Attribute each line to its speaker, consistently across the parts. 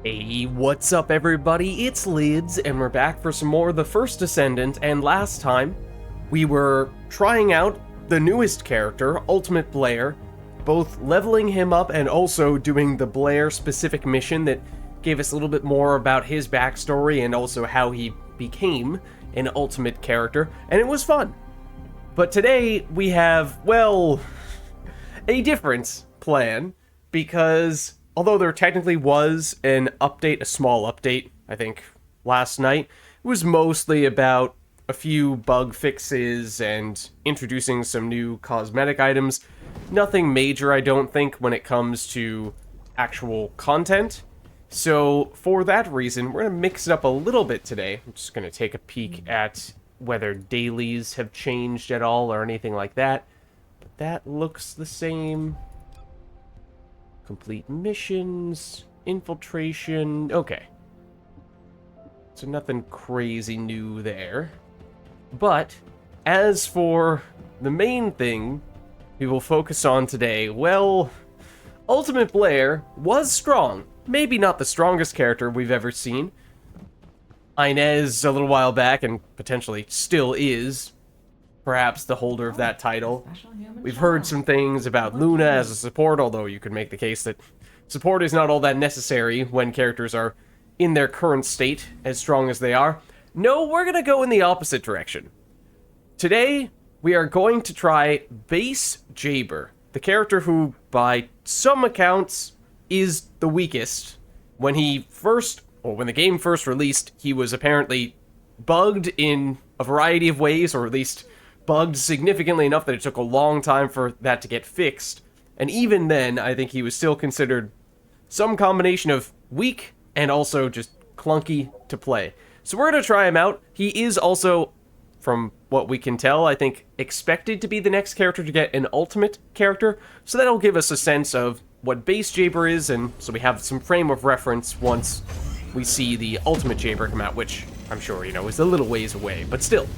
Speaker 1: Hey, what's up everybody? It's Lids, and we're back for some more of the First Descendant, and last time we were trying out the newest character, Ultimate Blair, both leveling him up and also doing the Blair-specific mission that gave us a little bit more about his backstory and also how he became an Ultimate character, and it was fun. But today we have, well, a different plan, because although there technically was an update, a small update, I think, last night, it was mostly about a few bug fixes and introducing some new cosmetic items. Nothing major, I don't think, when it comes to actual content. So, for that reason, we're going to mix it up a little bit today. I'm just going to take a peek at whether dailies have changed at all or anything like that. But that looks the same. Complete missions, infiltration, okay. So nothing crazy new there. But, as for the main thing we will focus on today, well, Ultimate Blair was strong. Maybe not the strongest character we've ever seen. Inez, a little while back, and potentially still is, perhaps the holder of that title. We've heard some things about Luna as a support, although you could make the case that support is not all that necessary when characters are in their current state, as strong as they are. No, we're going to go in the opposite direction. Today, we are going to try Base Jaber, the character who, by some accounts, is the weakest. When when the game first released, he was apparently bugged in a variety of ways, or at least bugged significantly enough that it took a long time for that to get fixed. And even then, I think he was still considered some combination of weak and also just clunky to play. So we're going to try him out. He is also, from what we can tell, I think, expected to be the next character to get an ultimate character. So that'll give us a sense of what Base Jaber is, and so we have some frame of reference once we see the ultimate Jaber come out, which I'm sure, is a little ways away, but still.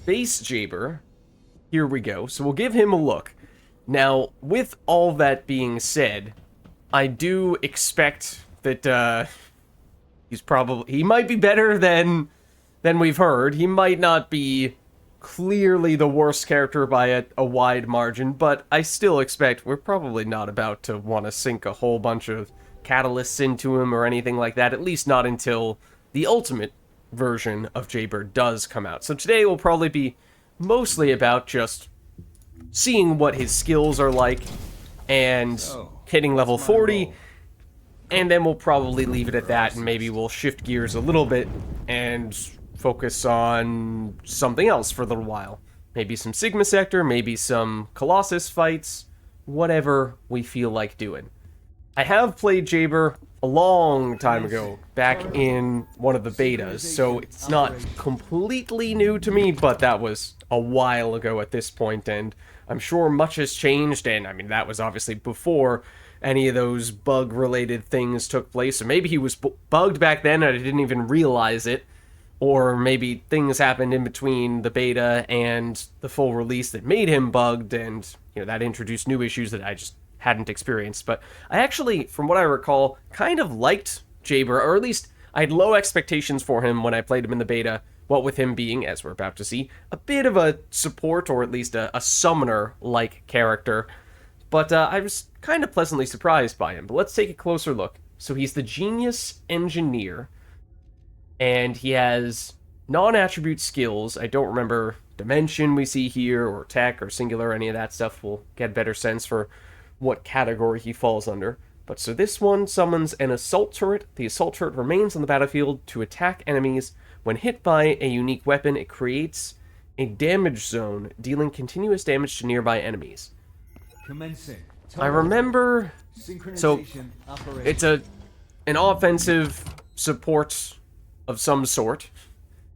Speaker 1: Base Jaber, here we go. So we'll give him a look. Now, with all that being said, I do expect that he might be better than we've heard. He might not be clearly the worst character by a wide margin, but I still expect we're probably not about to want to sink a whole bunch of catalysts into him or anything like that, at least not until the ultimate version of Jaber does come out. So today will probably be mostly about just seeing what his skills are like and hitting level 40, and then we'll probably leave it at that, and maybe we'll shift gears a little bit and focus on something else for a little while. Maybe some Sigma Sector, maybe some Colossus fights, whatever we feel like doing. I have played Jaber a long time ago, back in one of the betas, so it's not completely new to me, but that was a while ago at this point, and I'm sure much has changed, and I mean, that was obviously before any of those bug-related things took place, so maybe he was bugged back then and I didn't even realize it, or maybe things happened in between the beta and the full release that made him bugged, and, that introduced new issues that I just hadn't experienced. But I actually, from what I recall, kind of liked Jaber, or at least I had low expectations for him when I played him in the beta, what with him being, as we're about to see, a bit of a support, or at least a summoner-like character. But I was kind of pleasantly surprised by him. But let's take a closer look. So he's the Genius Engineer, and he has non-attribute skills. I don't remember Dimension we see here, or Tech, or Singular, any of that stuff. We'll get a better sense for what category he falls under. But so this one summons an assault turret. The assault turret remains on the battlefield to attack enemies. When hit by a unique weapon, it creates a damage zone, dealing continuous damage to nearby enemies. I remember, so it's an offensive support of some sort,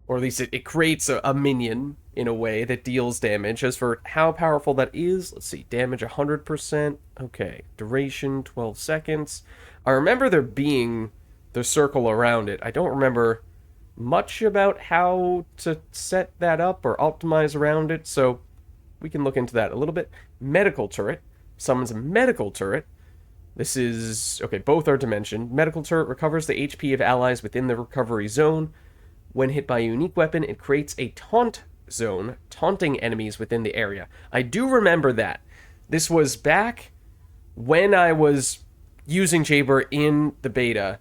Speaker 1: or at least it creates a minion in a way that deals damage. As for how powerful that is, let's see, damage 100%, okay, duration 12 seconds. I remember there being the circle around it. I don't remember much about how to set that up or optimize around it, so we can look into that a little bit. medical turret. Summons a medical turret. This is... okay, both are dimension. Medical turret recovers the HP of allies within the recovery zone. When hit by a unique weapon, it creates a taunt zone, taunting enemies within the area. I do remember that. This was back when I was using Jaber in the beta.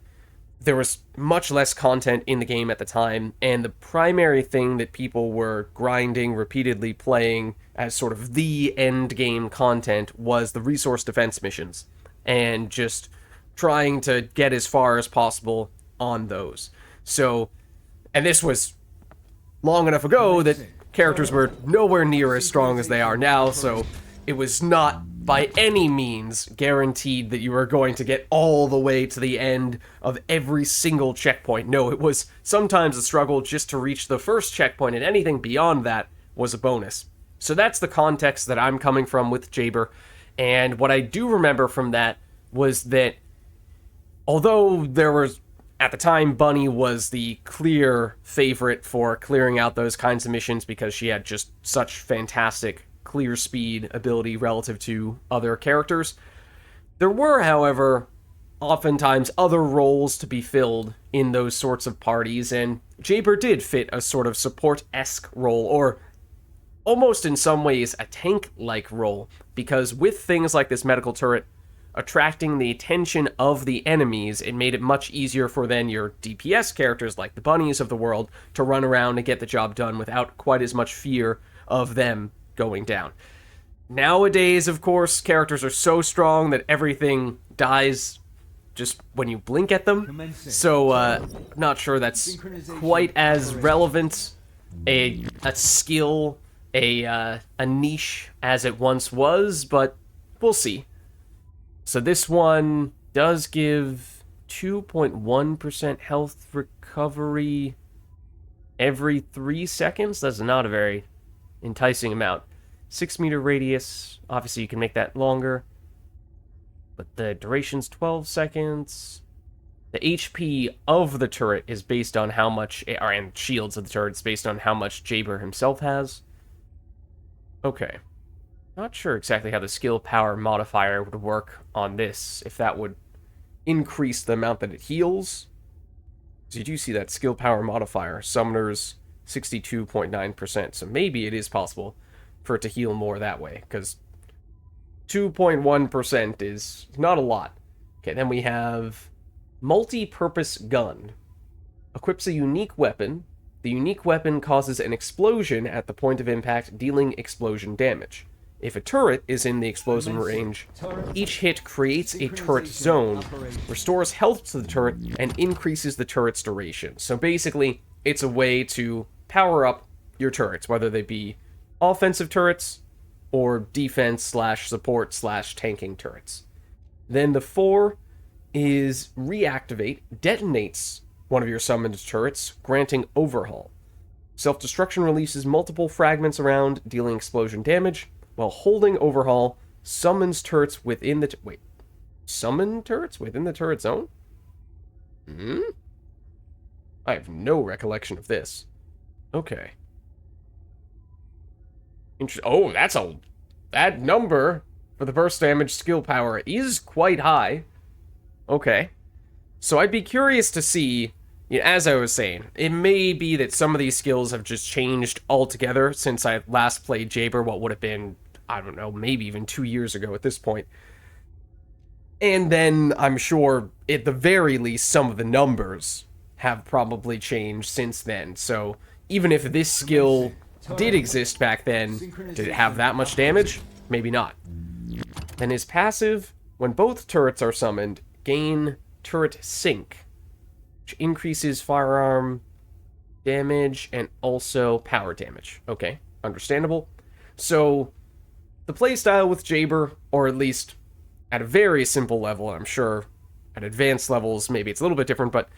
Speaker 1: There was much less content in the game at the time, and the primary thing that people were grinding, repeatedly playing as sort of the end game content was the resource defense missions, and just trying to get as far as possible on those. So, and this was long enough ago that characters were nowhere near as strong as they are now, so it was not by any means guaranteed that you were going to get all the way to the end of every single checkpoint. No, it was sometimes a struggle just to reach the first checkpoint, and anything beyond that was a bonus. So that's the context that I'm coming from with Jaber, and what I do remember from that was that although there was, at the time, Bunny was the clear favorite for clearing out those kinds of missions because she had just such fantastic clear speed ability relative to other characters. There were, however, oftentimes other roles to be filled in those sorts of parties, and Jaber did fit a sort of support-esque role, or almost in some ways a tank-like role, because with things like this medical turret attracting the attention of the enemies, it made it much easier for then your DPS characters, like the bunnies of the world, to run around and get the job done without quite as much fear of them going down. Nowadays, of course, characters are so strong that everything dies just when you blink at them. So, not sure that's quite as relevant a skill, a niche as it once was, but we'll see. So this one does give 2.1% health recovery every 3 seconds. That's not a very enticing amount. 6-meter radius, obviously you can make that longer, but the duration's 12 seconds. The HP of the turret is based on how much, and shields of the turret is based on how much Jaber himself has. Okay. Not sure exactly how the skill power modifier would work on this, if that would increase the amount that it heals. So you do see that skill power modifier, summoners 62.9%, so maybe it is possible for it to heal more that way, because 2.1% is not a lot. Okay, then we have multi-purpose gun. Equips a unique weapon. The unique weapon causes an explosion at the point of impact, dealing explosion damage. If a turret is in the explosion range, each hit creates a turret zone, restores health to the turret, and increases the turret's duration. So basically, it's a way to power up your turrets, whether they be offensive turrets or defense/support/tanking turrets. Then the 4 is reactivate, detonates one of your summoned turrets, granting overhaul. Self-destruction releases multiple fragments around, dealing explosion damage, while holding overhaul summons turrets within the... summon turrets within the turret zone? I have no recollection of this. Okay. Oh, that number for the burst damage skill power is quite high. Okay. So I'd be curious to see, as I was saying, it may be that some of these skills have just changed altogether since I last played Jaber, what would have been, I don't know, maybe even 2 years ago at this point. And then I'm sure, at the very least, some of the numbers have probably changed since then. So even if this skill did exist back then, did it have that much damage? Maybe not. Then his passive, when both turrets are summoned, gain turret sync, which increases firearm damage and also power damage. Okay, understandable. So the playstyle with Jaber, or at least at a very simple level, I'm sure at advanced levels maybe it's a little bit different, but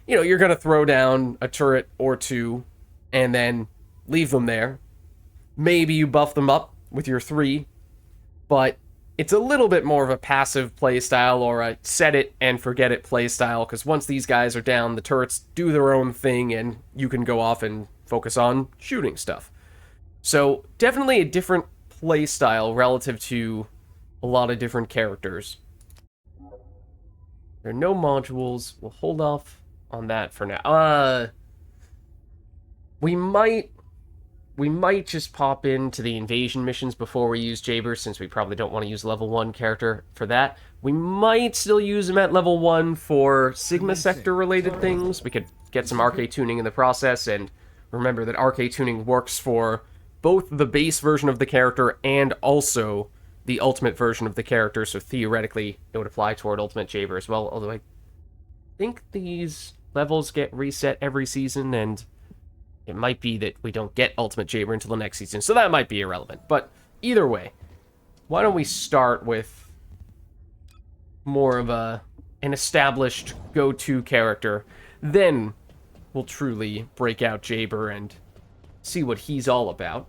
Speaker 1: you're going to throw down a turret or two and then leave them there. Maybe you buff them up with your 3, but it's a little bit more of a passive playstyle or a set it and forget it playstyle, because once these guys are down, the turrets do their own thing and you can go off and focus on shooting stuff. So definitely a different playstyle relative to a lot of different characters. There are no modules. We'll hold off on that for now. We might just pop into the invasion missions before we use Jaber, since we probably don't want to use level 1 character for that. We might still use him at level 1 for Sigma Sector related things. We could get some RK tuning in the process, and remember that RK tuning works for both the base version of the character and also the ultimate version of the character, so theoretically it would apply toward Ultimate Jaber as well, although I think these levels get reset every season, and it might be that we don't get Ultimate Jaber until the next season, so that might be irrelevant. But either way, why don't we start with more of an established go-to character, then we'll truly break out Jaber and see what he's all about.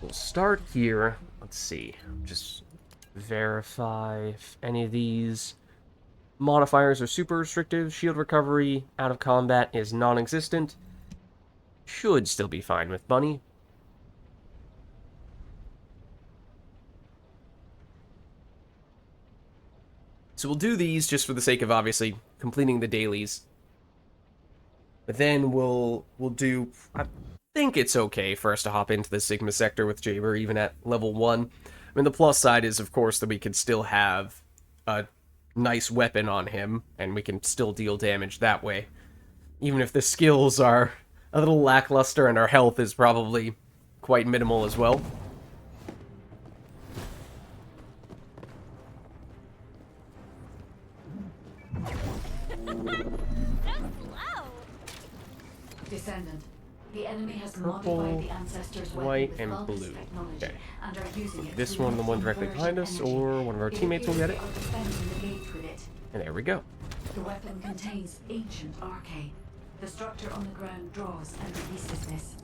Speaker 1: We'll start here. Let's see. Just verify if any of these modifiers are super restrictive. Shield recovery out of combat is non-existent. Should still be fine with Bunny. So we'll do these just for the sake of obviously completing the dailies. But then we'll do... I think it's okay for us to hop into the Sigma Sector with Jaber, even at level 1. I mean, the plus side is, of course, that we can still have a nice weapon on him, and we can still deal damage that way. Even if the skills are a little lackluster and our health is probably quite minimal as well.
Speaker 2: Descendant. The enemy has
Speaker 1: Purple,
Speaker 2: modified the ancestors'
Speaker 1: white,
Speaker 2: weapon with
Speaker 1: and
Speaker 2: Vulgis
Speaker 1: blue.
Speaker 2: technology,
Speaker 1: Okay.
Speaker 2: and are using it
Speaker 1: This
Speaker 2: to
Speaker 1: one, the one directly
Speaker 2: converge
Speaker 1: behind us,
Speaker 2: energy.
Speaker 1: or one of our teammates will get it.
Speaker 2: They are defending the gate with it.
Speaker 1: And there we go.
Speaker 2: The weapon contains ancient arcane. The structure on the ground draws and releases this.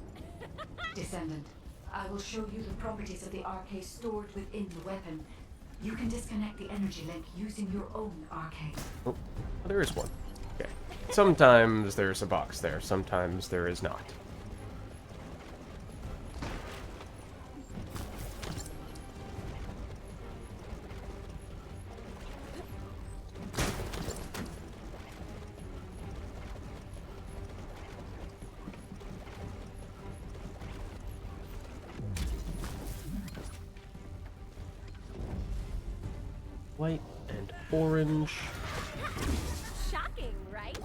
Speaker 2: Descendant, I will show you the properties of the arcane stored within the weapon. You can disconnect the energy link using your own arcane.
Speaker 1: Oh, there is one. Okay. Sometimes there's a box there, sometimes there is not. White and orange.
Speaker 3: Shocking, right?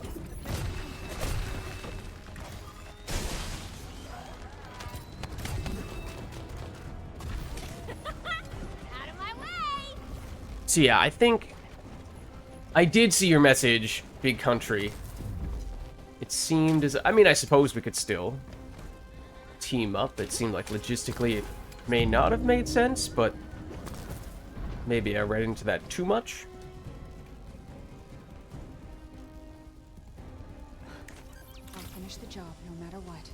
Speaker 3: Out of my way!
Speaker 1: So yeah, I think I did see your message, Big Country. It seemed as... I mean, I suppose we could still team up. It seemed like logistically it may not have made sense, but maybe I read into that too much.
Speaker 4: I'll finish the job no matter what.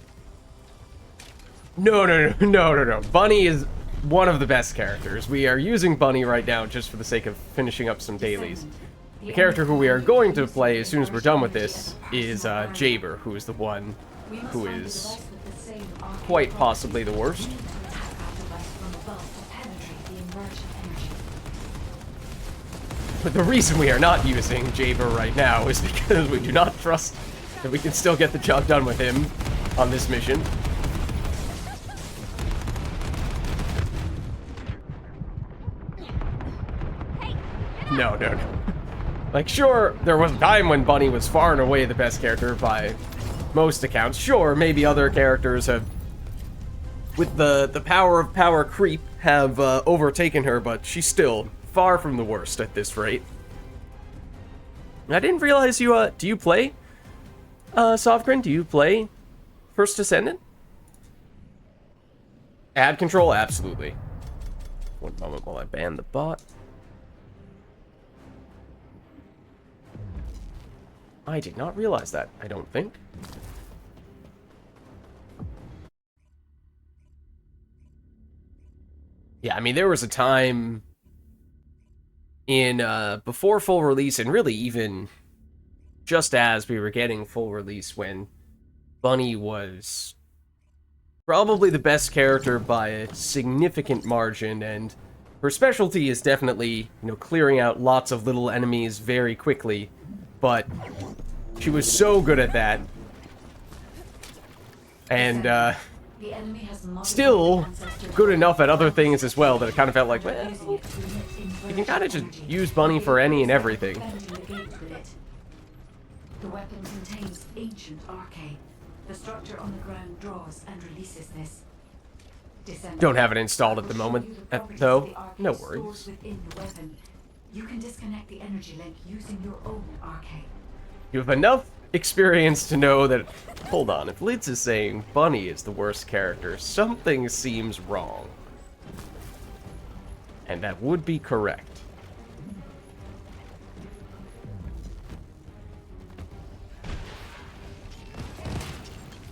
Speaker 1: No. Bunny is one of the best characters. We are using Bunny right now just for the sake of finishing up some dailies. The character who we are going to play as soon as we're done with this is Jaber, who is the one who is quite possibly the worst. But the reason we are not using Jaber right now is because we do not trust that we can still get the job done with him on this mission. No. Like, sure, there was a time when Bunny was far and away the best character by most accounts. Sure, maybe other characters have, with the power of power creep, have overtaken her, but she's still far from the worst at this rate. I didn't realize you, do you play, Softgrin? Do you play First Descendant? Ad control? Absolutely. One moment while I ban the bot. I did not realize that, I don't think. Yeah, I mean, there was a time in before full release, and really even just as we were getting full release, when Bunny was probably the best character by a significant margin, and her specialty is definitely, clearing out lots of little enemies very quickly, but she was so good at that. And,
Speaker 2: The enemy has
Speaker 1: still
Speaker 2: ancestral
Speaker 1: good enough at other things as well that it kind of felt like, well,
Speaker 2: using it to emit
Speaker 1: you can kind of just
Speaker 2: energy.
Speaker 1: use Bunny for any and everything.
Speaker 2: Defending the gate with it. The weapon contains ancient arcane. The structure on the ground draws and releases this. Descendant.
Speaker 1: Don't have it installed at the moment, though. No worries.
Speaker 2: Stored within the weapon. You can disconnect the energy link using your own arcane.
Speaker 1: You have enough experience to know that, hold on, if Vids is saying Bunny is the worst character, something seems wrong. And that would be correct.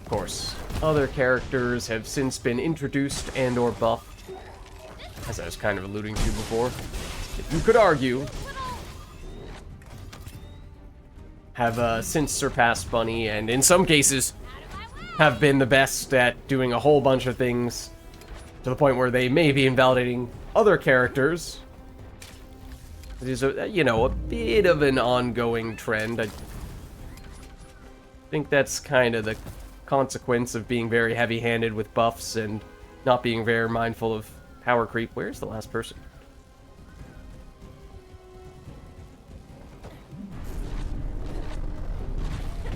Speaker 1: Of course, other characters have since been introduced and or buffed, as I was kind of alluding to before. You could argue have since surpassed Bunny, and in some cases have been the best at doing a whole bunch of things, to the point where they may be invalidating other characters. It is a bit of an ongoing trend. I think that's kind of the consequence of being very heavy-handed with buffs and not being very mindful of power creep. Where's the last person?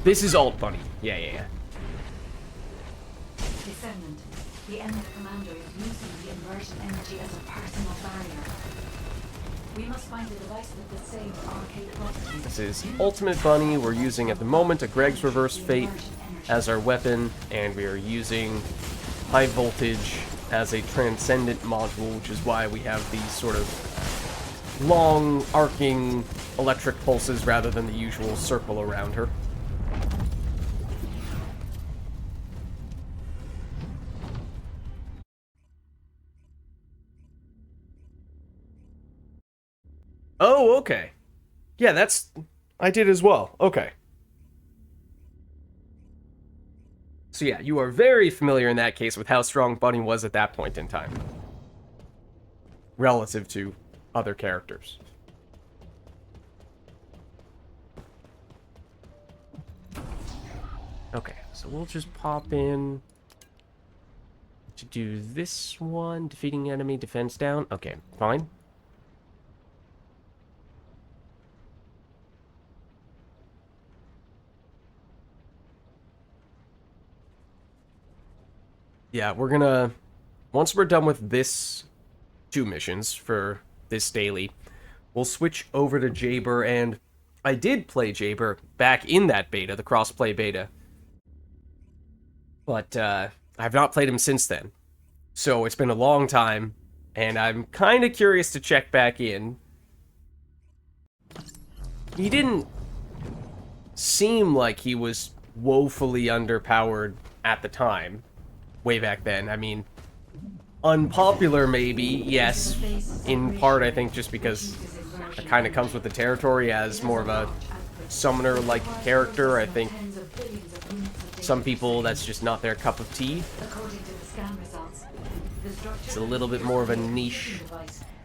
Speaker 1: This is Alt Bunny. Yeah.
Speaker 2: Descendant. The enemy commander is using the inversion energy as a personal barrier. We must find a device with the same arcade properties.
Speaker 1: This is Ultimate Bunny. We're using at the moment a Greg's Reverse Fate as our weapon, and we are using High Voltage as a Transcendent module, which is why we have these sort of long, arcing electric pulses rather than the usual circle around her. Oh, okay. Yeah, I did as well. Okay. So yeah, you are very familiar in that case with how strong Bunny was at that point in time, relative to other characters. Okay, so we'll just pop in to do this one. Defeating enemy, defense down. Okay, fine. Yeah, we're gonna, once we're done with this 2 missions for this daily, we'll switch over to Jaber, and I did play Jaber back in that beta, the crossplay beta, but I've not played him since then. So it's been a long time, and I'm kind of curious to check back in. He didn't seem like he was woefully underpowered at the time. Way back then. I mean, unpopular maybe, yes, in part I think just because it kind of comes with the territory as more of a summoner-like character. I think some people, that's just not their cup of tea. It's a little bit more of a niche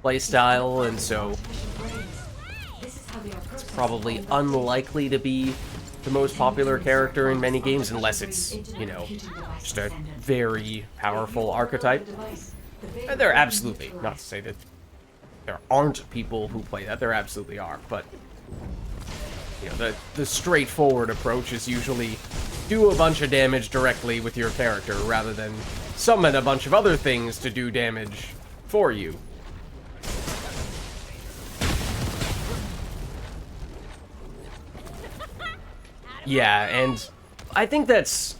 Speaker 1: playstyle, and so it's probably unlikely to be the most popular character in many games, unless it's, just a very powerful archetype. And there absolutely, not to say that there aren't people who play that, there absolutely are, but, the straightforward approach is usually do a bunch of damage directly with your character, rather than summon a bunch of other things to do damage for you. Yeah, and I think that's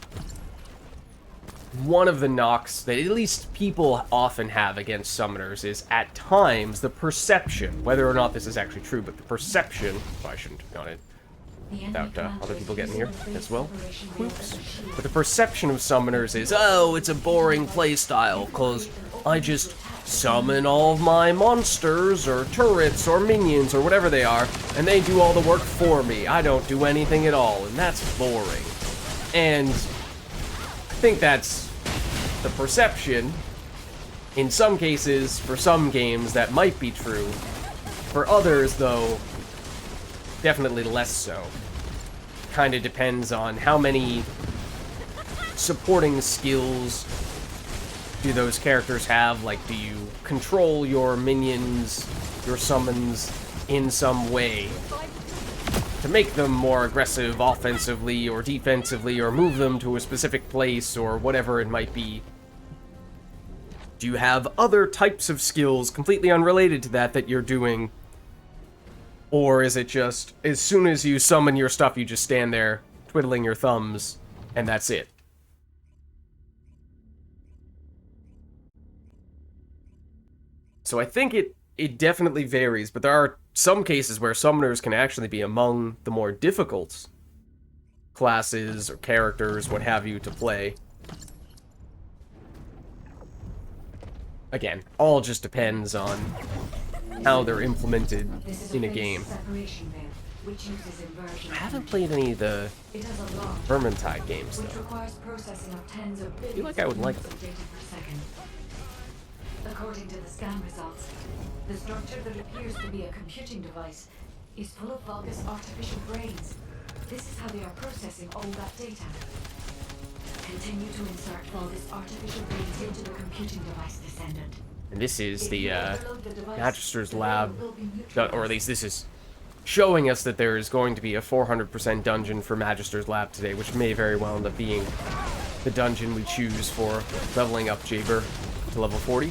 Speaker 1: one of the knocks that at least people often have against summoners is, at times, the perception, whether or not this is actually true, but the perception, I shouldn't have done it without other people getting here as well. Whoops. But the perception of summoners is, oh, it's a boring playstyle, because I just summon all of my monsters or turrets or minions or whatever they are, and they do all the work for me. I don't do anything at all, and that's boring. And I think that's the perception. In some cases, for some games, that might be true. For others, though, definitely less so. Kind of depends on how many supporting skills do those characters have. Like, do you control your minions, your summons, in some way to make them more aggressive offensively or defensively, or move them to a specific place, or whatever it might be? Do you have other types of skills completely unrelated to that you're doing? Or is it just, as soon as you summon your stuff, you just stand there twiddling your thumbs, and that's it? So I think it definitely varies, but there are some cases where summoners can actually be among the more difficult classes or characters, what have you, to play. Again, all just depends on how they're implemented in a game. I haven't played any of the Vermintide games, though. I feel like I would like them.
Speaker 2: According to the scan results, the structure that appears to be a computing device is full of Vulgis artificial brains. This is how they are processing all that data. Continue to insert Vulgis artificial brains into the computing device, Descendant.
Speaker 1: And this is the Magister's Lab, or at least this is showing us that there is going to be a 400% dungeon for Magister's Lab today, which may very well end up being the dungeon we choose for leveling up Jaber to level 40.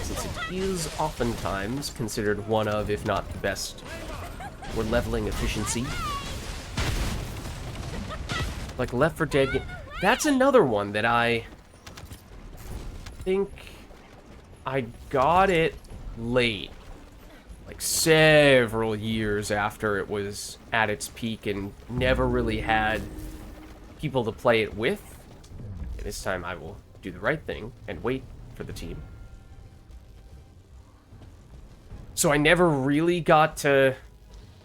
Speaker 1: Since it is oftentimes considered one of, if not the best, for leveling efficiency. Like Left 4 Dead. That's another one that I think I got it late. Like several years after it was at its peak and never really had people to play it with. And this time I will do the right thing and wait for the team. So I never really got to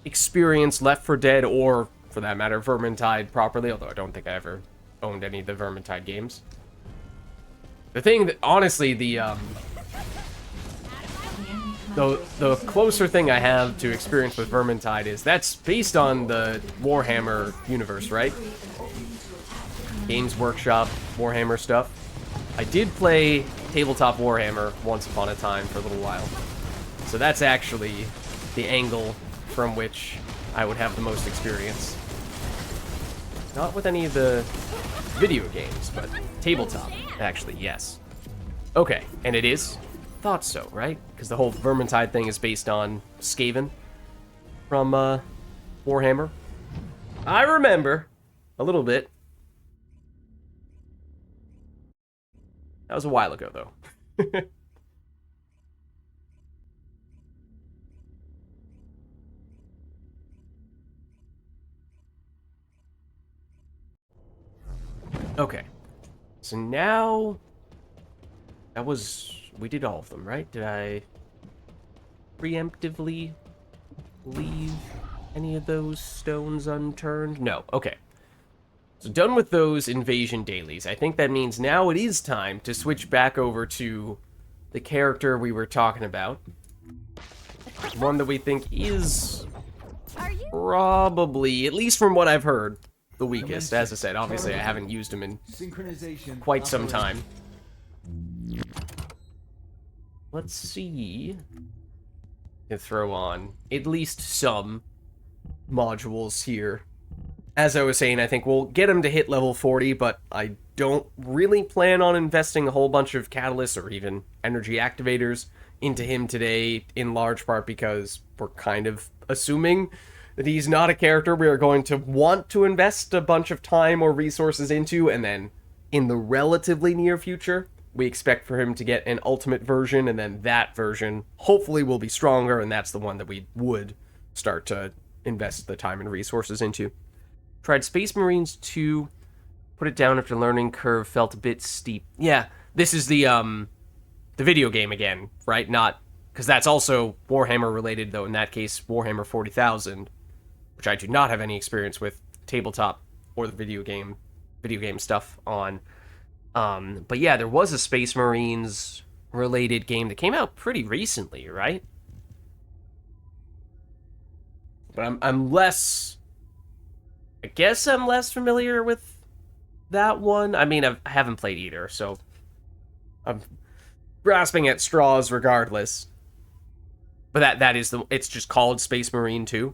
Speaker 1: experience Left 4 Dead, or for that matter, Vermintide properly, although I don't think I ever owned any of the Vermintide games. The thing that, honestly, the closer thing I have to experience with Vermintide is that's based on the Warhammer universe, right? Games Workshop, Warhammer stuff. I did play tabletop Warhammer once upon a time for a little while. So that's actually the angle from which I would have the most experience. Not with any of the video games, but tabletop, actually, yes. Okay, and it is? Thought so, right? Because the whole Vermintide thing is based on Skaven from Warhammer. I remember a little bit. That was a while ago, though. Okay, so now we did all of them, right? Did I preemptively leave any of those stones unturned? No, okay. So done with those invasion dailies. I think that means now it is time to switch back over to the character we were talking about. One that we think is probably, at least from what I've heard, the weakest. As I said, obviously I haven't used him in quite some time. Let's see. To throw on at least some modules here. As I was saying, I think we'll get him to hit level 40, but I don't really plan on investing a whole bunch of catalysts or even energy activators into him today, in large part because we're kind of assuming that he's not a character we are going to want to invest a bunch of time or resources into, and then in the relatively near future, we expect for him to get an ultimate version, and then that version hopefully will be stronger, and that's the one that we would start to invest the time and resources into. Tried Space Marines 2, put it down after learning curve, felt a bit steep. Yeah, this is the video game again, right? Not because that's also Warhammer related, though. In that case, Warhammer 40,000, which I do not have any experience with tabletop or the video game stuff on. But yeah, there was a Space Marines related game that came out pretty recently, right? But I'm less. I guess I'm less familiar with that one. I mean, I haven't played either, so I'm grasping at straws regardless. But that is it's just called Space Marine 2.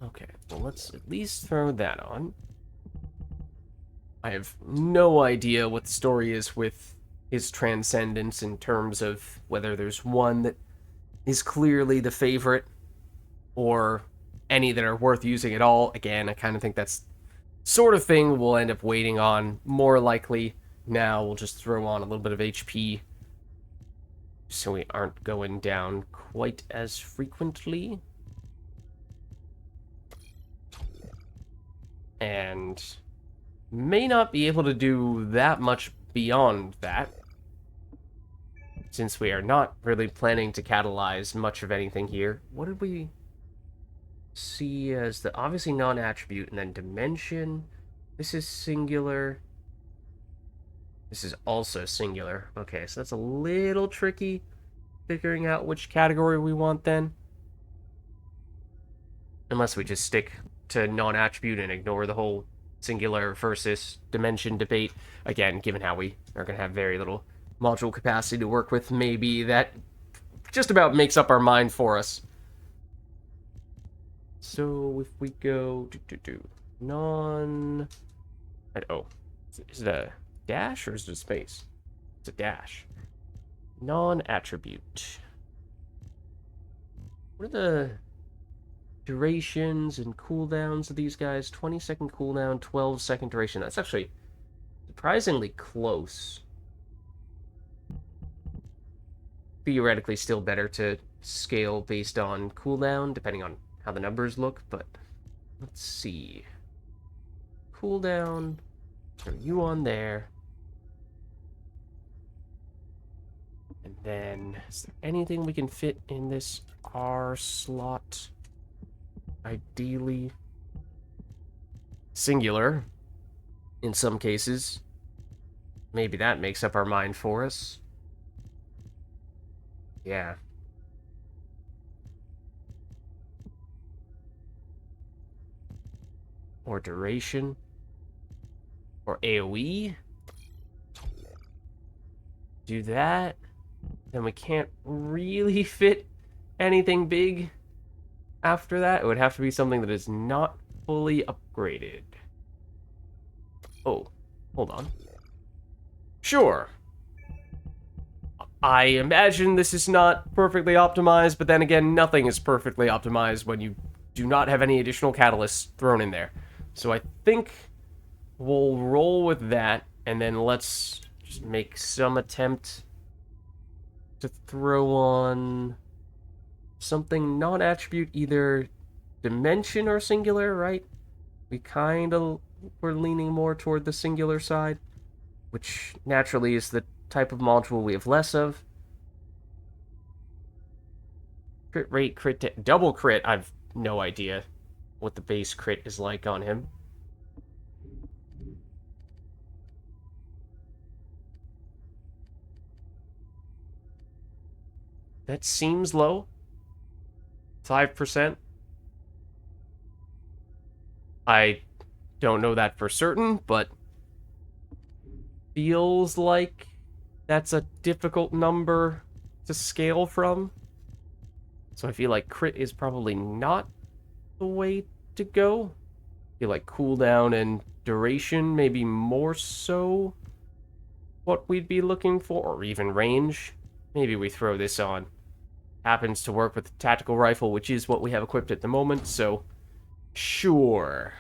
Speaker 1: Okay, well let's at least throw that on. I have no idea what the story is with his Transcendence in terms of whether there's one that is clearly the favorite or any that are worth using at all. Again, I kind of think that's sort of thing we'll end up waiting on. More likely now we'll just throw on a little bit of HP so we aren't going down quite as frequently. And may not be able to do that much beyond that, since we are not really planning to catalyze much of anything here. What did we see as the obviously non-attribute, and then dimension? This is singular. This is also singular. Okay, so that's a little tricky figuring out which category we want then. Unless we just stick to non-attribute and ignore the whole singular versus dimension debate. Again, given how we are going to have very little module capacity to work with, maybe that just about makes up our mind for us. So if we go non... Oh, is it a dash or is it a space? It's a dash. Non-attribute. What are the durations and cooldowns of these guys? 20-second cooldown, 12-second duration. That's actually surprisingly close. Theoretically still better to scale based on cooldown, depending on how the numbers look, but let's see. Cooldown, throw you on there. And then, is there anything we can fit in this R slot? Ideally, singular in some cases. Maybe that makes up our mind for us. Yeah. Or duration. Or AoE. Do that. Then we can't really fit anything big after that. It would have to be something that is not fully upgraded. Oh, hold on. Sure. I imagine this is not perfectly optimized, but then again, nothing is perfectly optimized when you do not have any additional catalysts thrown in there. So I think we'll roll with that, and then let's just make some attempt to throw on something non-attribute, either dimension or singular, right? We kind of were leaning more toward the singular side, which naturally is the type of module we have less of. Crit rate, double crit, I've no idea what the base crit is like on him. That seems low. 5%. I don't know that for certain, but feels like that's a difficult number to scale from. So I feel like crit is probably not the way to go. I feel like cooldown and duration maybe more so what we'd be looking for, or even range. Maybe we throw this on. Happens to work with the tactical rifle, which is what we have equipped at the moment, so sure.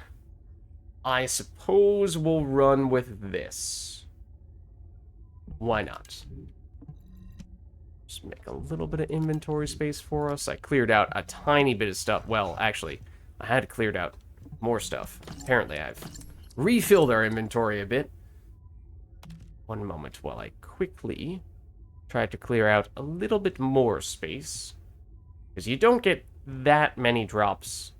Speaker 1: I suppose we'll run with this. Why not? Just make a little bit of inventory space for us. I cleared out a tiny bit of stuff. Well, actually, I had cleared out more stuff. Apparently, I've refilled our inventory a bit. One moment while I quickly try to clear out a little bit more space. Because you don't get that many drops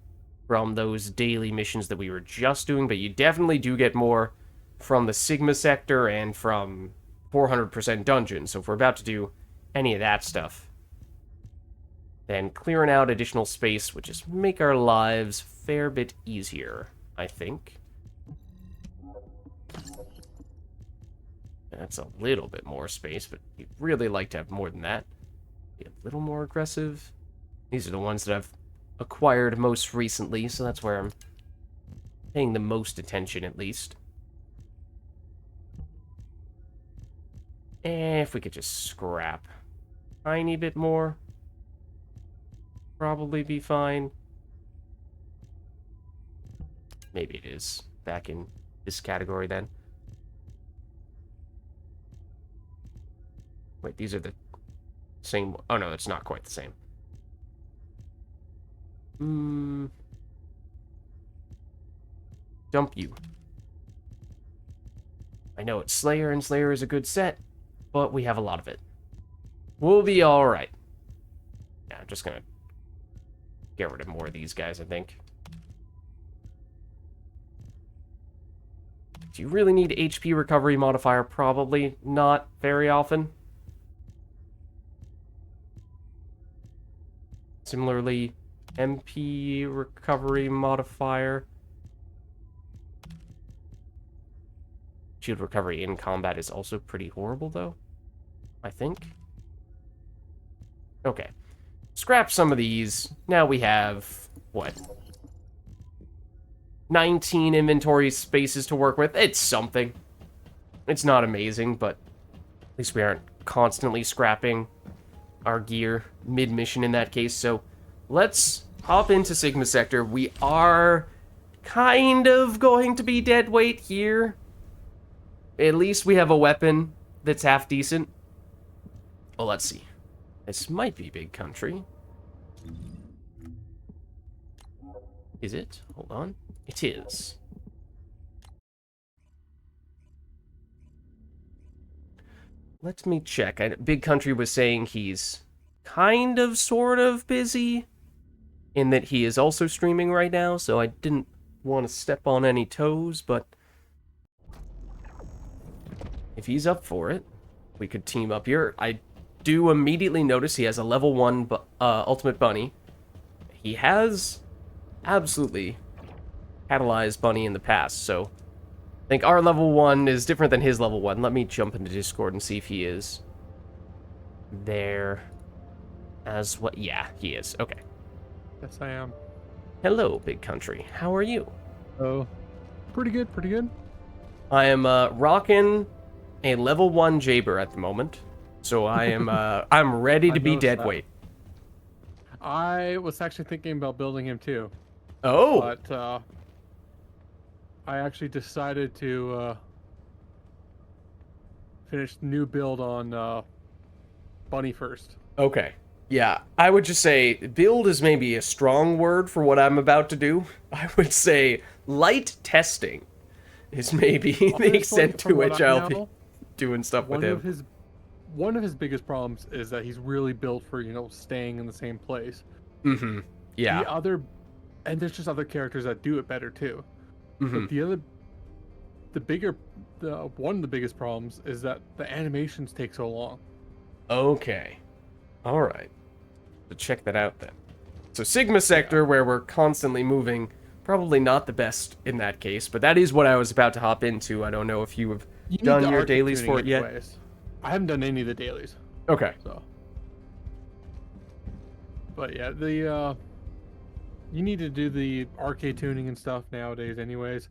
Speaker 1: from those daily missions that we were just doing, but you definitely do get more from the Sigma sector and from 400% dungeon. So if we're about to do any of that stuff, then clearing out additional space would just make our lives a fair bit easier, I think. That's a little bit more space, but you'd really like to have more than that. Be a little more aggressive. These are the ones that I've acquired most recently, so that's where I'm paying the most attention, at least. If we could just scrap a tiny bit more, probably be fine. Maybe it is back in this category then. Wait, these are the same. Oh no, it's not quite the same. Dump you. I know it's Slayer, and Slayer is a good set, but we have a lot of it. We'll be alright. Yeah, I'm just gonna get rid of more of these guys, I think. Do you really need HP recovery modifier? Probably not very often. Similarly, MP recovery modifier. Shield recovery in combat is also pretty horrible, though, I think. Okay. Scrap some of these. Now we have, what? 19 inventory spaces to work with. It's something. It's not amazing, but at least we aren't constantly scrapping our gear mid-mission in that case. So let's hop into Sigma Sector. We are kind of going to be dead weight here. At least we have a weapon that's half decent. Well, let's see. This might be big country. Is it? Hold on. It is. Let me check. Big Country was saying he's kind of, sort of busy, in that he is also streaming right now, so I didn't want to step on any toes, but if he's up for it, we could team up here. I do immediately notice he has a level 1 Ultimate Bunny. He has absolutely catalyzed Bunny in the past, so I think our level 1 is different than his level 1. Let me jump into Discord and see if he is there as well. Yeah, he is. Okay.
Speaker 5: Yes, I am.
Speaker 1: Hello, Big Country. How are you?
Speaker 5: Oh, pretty good, pretty good.
Speaker 1: I am rocking a level 1 Jaber at the moment, so I am I'm ready to be dead weight.
Speaker 5: I was actually thinking about building him too.
Speaker 1: Oh.
Speaker 5: But I actually decided to finish the new build on Bunny first.
Speaker 1: Okay. Yeah, I would just say build is maybe a strong word for what I'm about to do. I would say light testing is maybe the extent to which I'll be doing stuff with him.
Speaker 5: One of his biggest problems is that he's really built for, staying in the same place.
Speaker 1: Mm-hmm. Yeah.
Speaker 5: And there's just other characters that do it better too.
Speaker 1: Mm-hmm.
Speaker 5: But one of the biggest problems is that the animations take so long.
Speaker 1: Okay. All right. So check that out then. So Sigma Sector, where we're constantly moving, probably not the best in that case, but that is what I was about to hop into. I don't know if you have done your dailies for it yet.
Speaker 5: Anyways. I haven't done any of the dailies.
Speaker 1: Okay.
Speaker 5: So. But yeah, you need to do the arcade tuning and stuff nowadays anyways.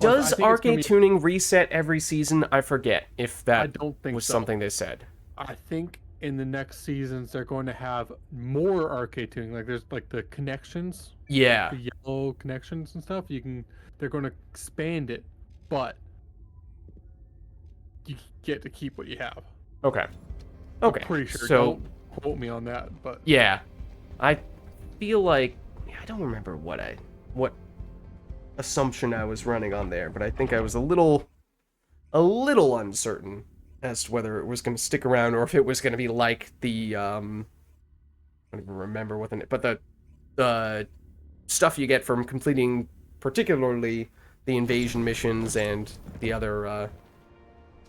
Speaker 1: Does arcade tuning reset every season? I forget if that
Speaker 5: I don't think
Speaker 1: was
Speaker 5: so.
Speaker 1: something they said.
Speaker 5: I think in the next seasons they're going to have more arcade tuning. Like there's like the connections.
Speaker 1: Yeah.
Speaker 5: The yellow connections and stuff. They're going to expand it, but you get to keep what you have.
Speaker 1: Okay. Okay.
Speaker 5: I'm pretty sure.
Speaker 1: So
Speaker 5: Don't quote me on that, but
Speaker 1: yeah, I feel like I don't remember what assumption I was running on there, but I think I was a little uncertain as to whether it was going to stick around or if it was going to be like the I don't even remember what the stuff you get from completing particularly the invasion missions and the other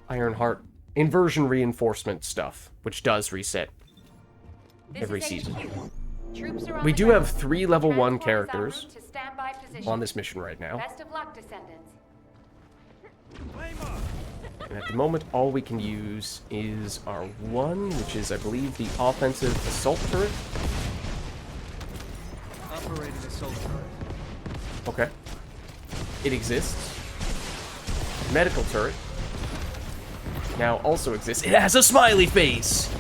Speaker 1: Ironheart inversion reinforcement stuff, which does reset every season.
Speaker 3: Troops are on
Speaker 1: We
Speaker 3: the
Speaker 1: do
Speaker 3: ground.
Speaker 1: have 3 level 1
Speaker 3: Transport is en
Speaker 1: characters
Speaker 3: route to standby position.
Speaker 1: on this mission right now.
Speaker 3: Best of luck, Descendants.
Speaker 1: And at the moment, all we can use is our 1, which is, I believe, the offensive assault turret.
Speaker 6: Operating assault turret.
Speaker 1: Okay. It exists. Medical turret now also exists. It has a smiley face!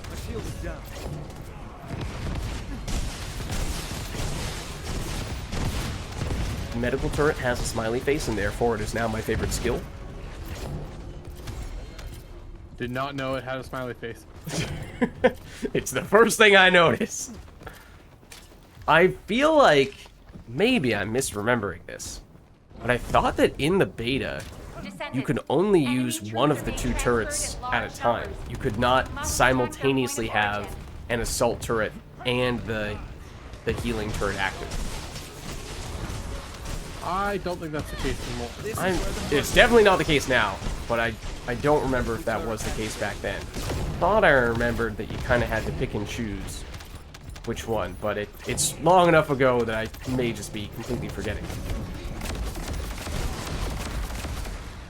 Speaker 6: My shield is down.
Speaker 1: Medical turret has a smiley face, and therefore it is now my favorite skill.
Speaker 5: Did not know it had a smiley face.
Speaker 1: It's the first thing I notice. I feel like maybe I'm misremembering this, but I thought that in the beta, you could only use one of the 2 turrets at a time. You could not simultaneously have an assault turret and the healing turret active.
Speaker 5: I don't think that's the case anymore.
Speaker 1: It's definitely not the case now, but I don't remember if that was the case back then. Thought I remembered that you kind of had to pick and choose which one, but it's long enough ago that I may just be completely forgetting.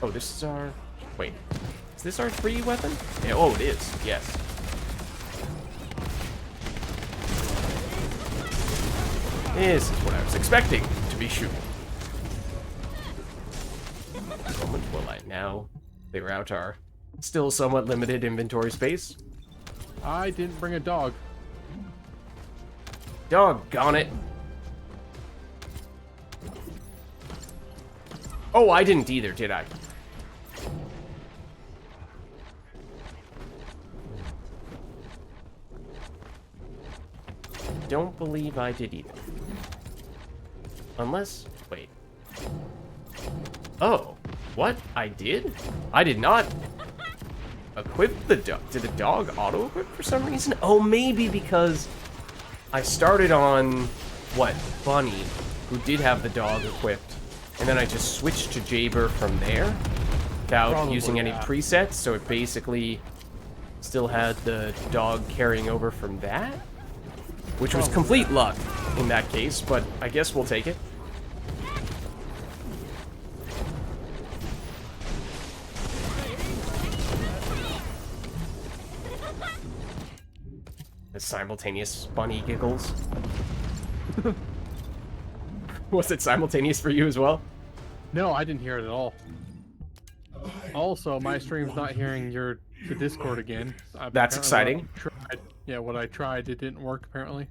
Speaker 1: Oh, this is our... Wait. Is this our 3 weapon? Yeah, oh, it is. Yes. This is what I was expecting to be shooting. Moment will I now clear out our still somewhat limited inventory space.
Speaker 5: I didn't bring a dog.
Speaker 1: Doggone it. Oh, I didn't either, did I? Don't believe I did either. Unless... Wait. Oh. What? I did? I did not equip the dog. Did the dog auto-equip for some reason? Oh, maybe because I started on, what, Bunny, who did have the dog equipped, and then I just switched to Jaber from there without
Speaker 5: Probably,
Speaker 1: using any
Speaker 5: yeah.
Speaker 1: presets, so it basically still had the dog carrying over from that, which was complete luck in that case, but I guess we'll take it. The simultaneous bunny giggles. Was it simultaneous for you as well?
Speaker 5: No, I didn't hear it at all. Also, my stream's not hearing the Discord again.
Speaker 1: That's
Speaker 5: Apparently
Speaker 1: exciting.
Speaker 5: what I tried- yeah, what I tried, it didn't work apparently.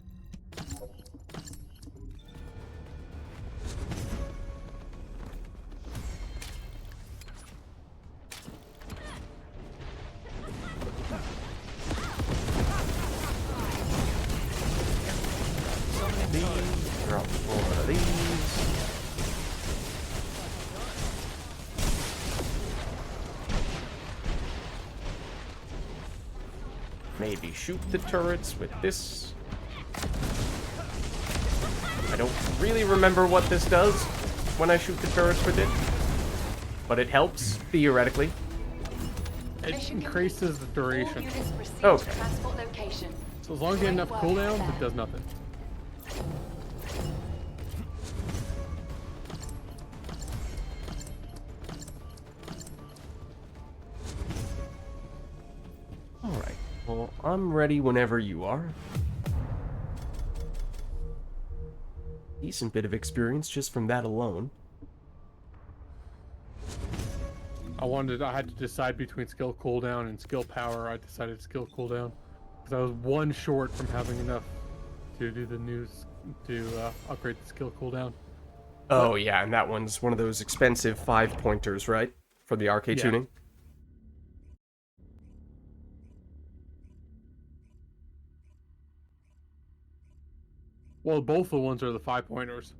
Speaker 1: Drop one of these. Maybe shoot the turrets with this. I don't really remember what this does when I shoot the turrets with it, but it helps, theoretically.
Speaker 5: It increases the duration.
Speaker 1: Okay.
Speaker 5: So as long as you get enough cooldown, it does nothing.
Speaker 1: Alright, well, I'm ready whenever you are. Decent bit of experience just from that alone.
Speaker 5: I had to decide between skill cooldown and skill power. I decided skill cooldown because I was one short from having enough to do the news to upgrade the skill cooldown.
Speaker 1: Oh yeah, and that one's one of those expensive 5-pointers, right? For the arcade
Speaker 5: Yeah.
Speaker 1: tuning.
Speaker 5: Well, both the ones are the 5-pointers.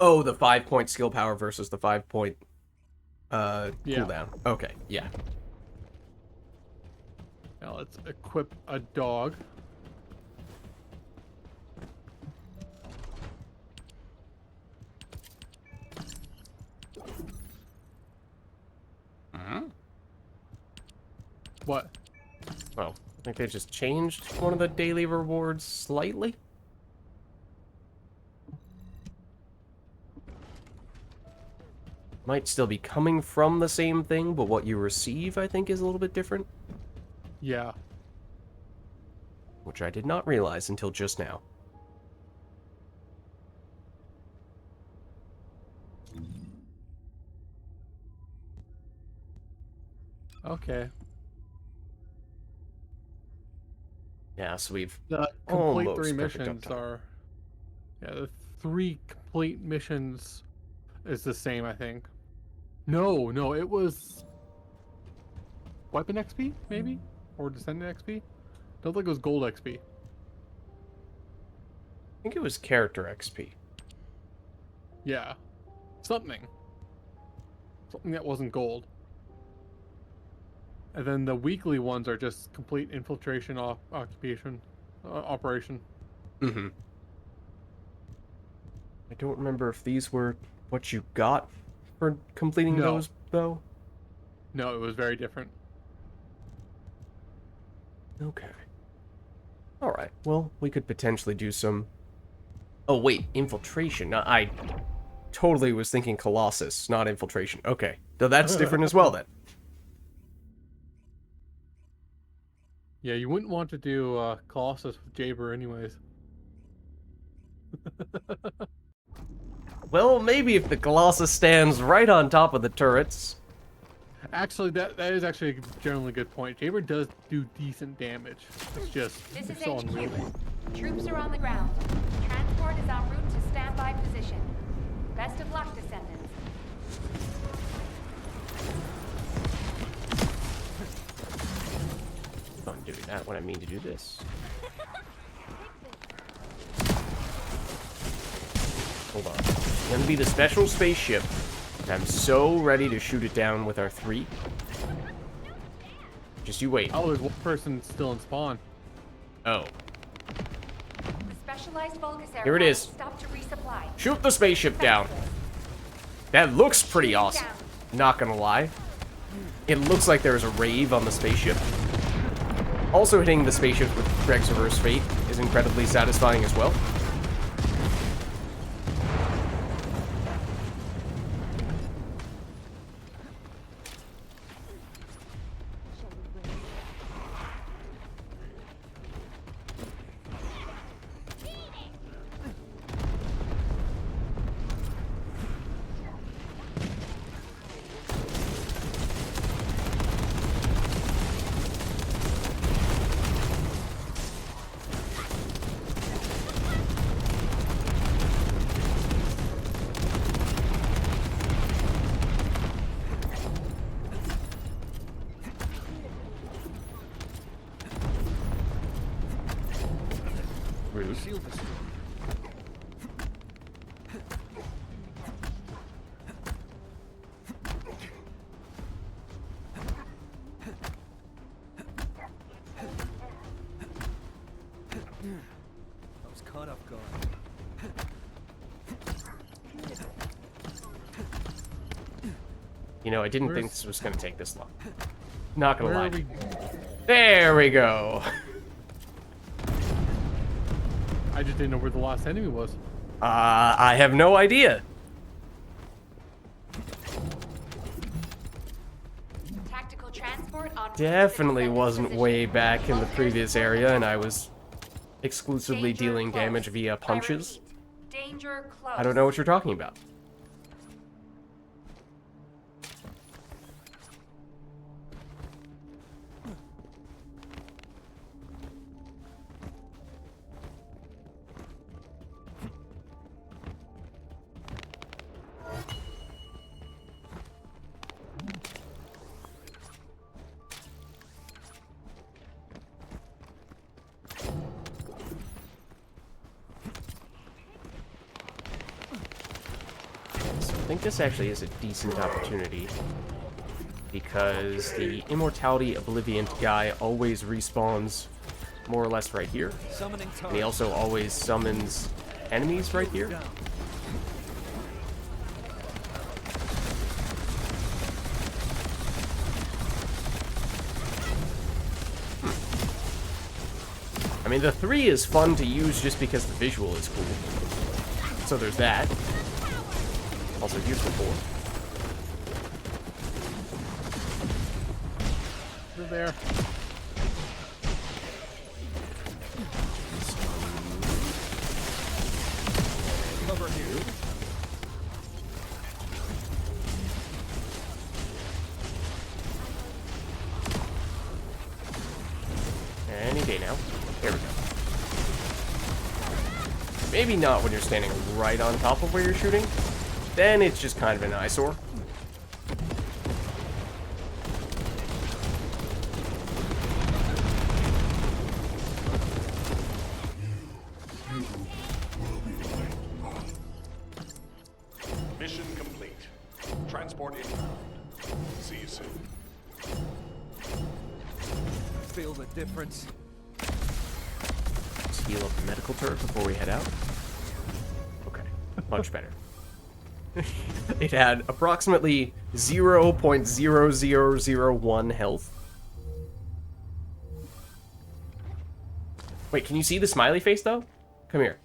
Speaker 1: Oh, the 5-point skill power versus the 5-point
Speaker 5: Yeah.
Speaker 1: cooldown. Okay, yeah.
Speaker 5: Now let's equip a dog. What?
Speaker 1: Well, I think they just changed one of the daily rewards slightly. Might still be coming from the same thing, but what you receive, I think, is a little bit different.
Speaker 5: Yeah.
Speaker 1: Which I did not realize until just now.
Speaker 5: Okay.
Speaker 1: Yeah, so we've
Speaker 5: The complete
Speaker 1: almost
Speaker 5: 3
Speaker 1: perfect
Speaker 5: missions
Speaker 1: uptime.
Speaker 5: are. Yeah, the 3 complete missions is the same, I think. No, it was Weapon XP, maybe? Or Descendant XP? Don't think it was Gold XP.
Speaker 1: I think it was character XP.
Speaker 5: Yeah. Something. Something that wasn't gold. And then the weekly ones are just complete infiltration operation.
Speaker 1: Mm-hmm. I don't remember if these were what you got for completing
Speaker 5: No.
Speaker 1: those, though.
Speaker 5: No, it was very different.
Speaker 1: Okay. Alright, well, we could potentially do some... Oh, wait, infiltration. I totally was thinking Colossus, not infiltration. Okay, so that's different as well, then.
Speaker 5: Yeah, you wouldn't want to do Colossus with Jaber anyways.
Speaker 1: Well, maybe if the Colossus stands right on top of the turrets.
Speaker 5: Actually, that is actually a generally good point. Jaber does do decent damage. It's just
Speaker 3: This is
Speaker 5: it's so
Speaker 3: HQ.
Speaker 5: unwieldy.
Speaker 3: Troops are on the ground. Transport is en route to standby position. Best of luck, Descendants.
Speaker 1: I'm doing that when I mean to do this. Hold on. It's gonna be the special spaceship. And I'm so ready to shoot it down with our 3. Just you wait.
Speaker 5: Oh, there's one person still in spawn.
Speaker 1: Oh.
Speaker 3: The specialized Vulgis area
Speaker 1: Here it is.
Speaker 3: Stop to resupply.
Speaker 1: Shoot the spaceship down. That looks pretty awesome. Not gonna lie. It looks like there's a rave on the spaceship. Also hitting the spaceship with Greg's Reverse Fate is incredibly satisfying as well. Rude.
Speaker 6: Shield destroyed. I was caught off guard.
Speaker 1: You know, I didn't think this was going to take this long. Not going to
Speaker 5: Where
Speaker 1: lie.
Speaker 5: are we?
Speaker 1: There we go.
Speaker 5: I just didn't know where the last enemy was.
Speaker 1: I have no idea.
Speaker 3: Tactical transport on
Speaker 1: Definitely
Speaker 3: Descendant
Speaker 1: wasn't
Speaker 3: position.
Speaker 1: way back in the
Speaker 3: Vulgis
Speaker 1: previous
Speaker 3: report
Speaker 1: area, and I
Speaker 3: control.
Speaker 1: was exclusively
Speaker 3: Danger
Speaker 1: dealing
Speaker 3: close.
Speaker 1: damage via
Speaker 3: I
Speaker 1: punches.
Speaker 3: repeat, danger close.
Speaker 1: I don't know what you're talking about. think this actually is a decent opportunity. Because the Immortality Oblivion guy always respawns more or less right here.
Speaker 6: Summoning
Speaker 1: And he also always summons enemies right here.
Speaker 6: down.
Speaker 1: I mean, the 3 is fun to use just because the visual is cool. So there's that. Also, here's the 4.
Speaker 5: They're there.
Speaker 6: Cover here.
Speaker 1: Any day now. There we go. Maybe not when you're standing right on top of where you're shooting. Then it's just kind of an eyesore.
Speaker 7: Mission complete. Transport inbound. See you soon.
Speaker 6: Feel the difference.
Speaker 1: Let's heal up the medical turret before we head out. Okay, much better. It had approximately 0.0001 health. Wait, can you see the smiley face, though? Come here.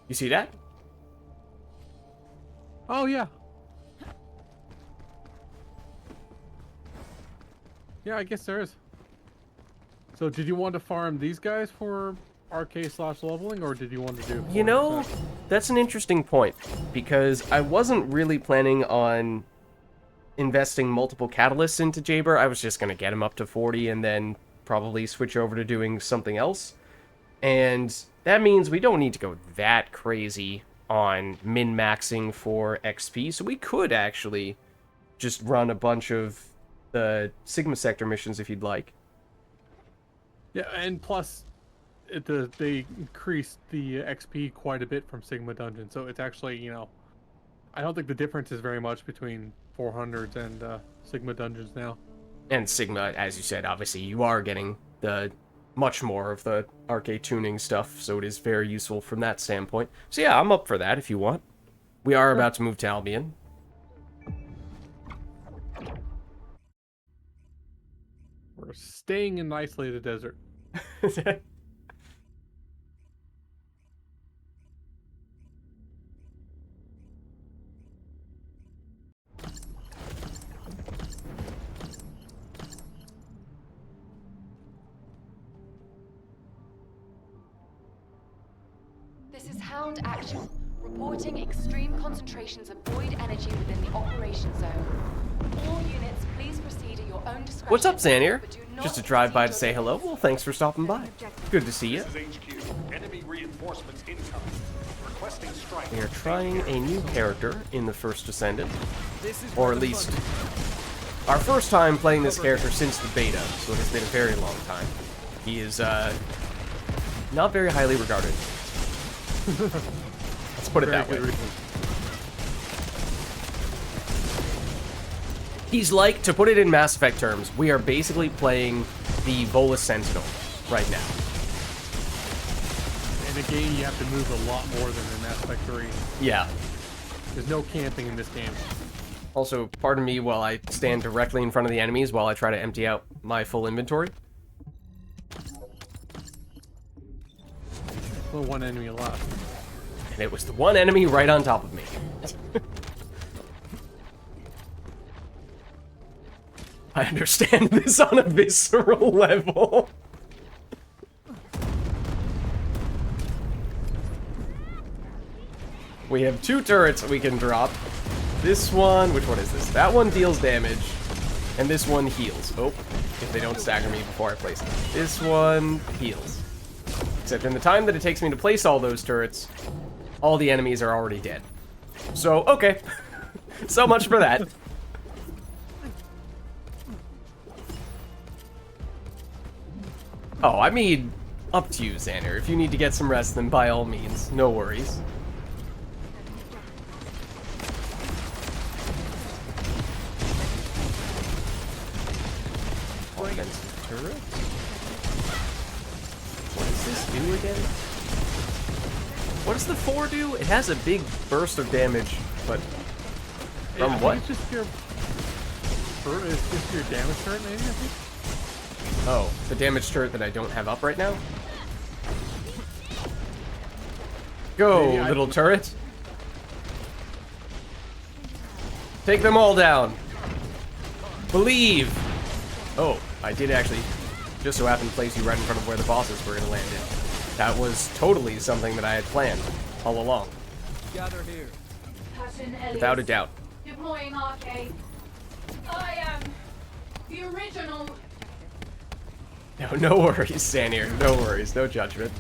Speaker 1: You see that?
Speaker 5: Oh, yeah. Yeah, I guess there is. So did you want to farm these guys for RK/leveling, or did you want to do...
Speaker 1: You know, that's an interesting point, because I wasn't really planning on investing multiple catalysts into Jaber. I was just going to get him up to 40 and then probably switch over to doing something else. And that means we don't need to go that crazy on min-maxing for XP, so we could actually just run a bunch of the Sigma Sector missions if you'd like.
Speaker 5: Yeah, and plus, they increased the XP quite a bit from Sigma Dungeon, so it's actually, you know, I don't think the difference is very much between 400s and Sigma Dungeons now.
Speaker 1: And Sigma, as you said, obviously you are getting the much more of the arcade tuning stuff, so it is very useful from that standpoint. So yeah, I'm up for that if you want. We are about to move to Albion.
Speaker 5: We're staying in the isolated desert.
Speaker 3: This is Hound Actual, reporting extreme concentrations of void energy within the operation zone. All units, please proceed at your own discretion.
Speaker 1: What's up, Xanier?
Speaker 3: but do not
Speaker 1: Just a drive-by to
Speaker 3: exceed
Speaker 1: say
Speaker 3: your
Speaker 1: hello? Well, thanks for stopping by. Good to see you.
Speaker 7: This is HQ. Enemy reinforcements incoming. Requesting strike.
Speaker 1: We are trying a new character in the First Descendant,
Speaker 6: This is
Speaker 1: or
Speaker 6: where
Speaker 1: at
Speaker 6: the
Speaker 1: least
Speaker 6: fun-
Speaker 1: our first time playing this character since the beta, so it has been a very long time. He is not very highly regarded. Let's put it that way. He's like, to put it in Mass Effect terms, we are basically playing the Volus Sentinel right now.
Speaker 5: And again, you have to move a lot more than in Mass Effect 3.
Speaker 1: Yeah.
Speaker 5: There's no camping in this game.
Speaker 1: Also, pardon me while I stand directly in front of the enemies while I try to empty out my full inventory.
Speaker 5: Only one enemy left.
Speaker 1: And it was the one enemy right on top of me. I understand this on a visceral level. We have 2 turrets we can drop. This one, which one is this? That one deals damage, and this one heals. Oh, if they don't stagger me before I place it. This one heals. Except in the time that it takes me to place all those turrets, all the enemies are already dead. So, okay. So much for that. Oh, I mean, Up to you, Xander. If you need to get some rest, then by all means, no worries. Offensive turret? What does this do again? What does the 4 do? It has a big burst of damage, but from
Speaker 5: I
Speaker 1: what?
Speaker 5: think it's just your damage turret, maybe. I think.
Speaker 1: Oh, the damage turret that I don't have up right now? Go,
Speaker 5: Maybe
Speaker 1: little turret. Take them all down. Believe. Oh, I did actually just so happen to place you right in front of where the bosses were going to land in. That was totally something that I had planned all along.
Speaker 6: Gather here.
Speaker 1: Without a doubt.
Speaker 3: Deploying arcade. I am the original.
Speaker 1: No worries, Sanir. No worries. No judgment.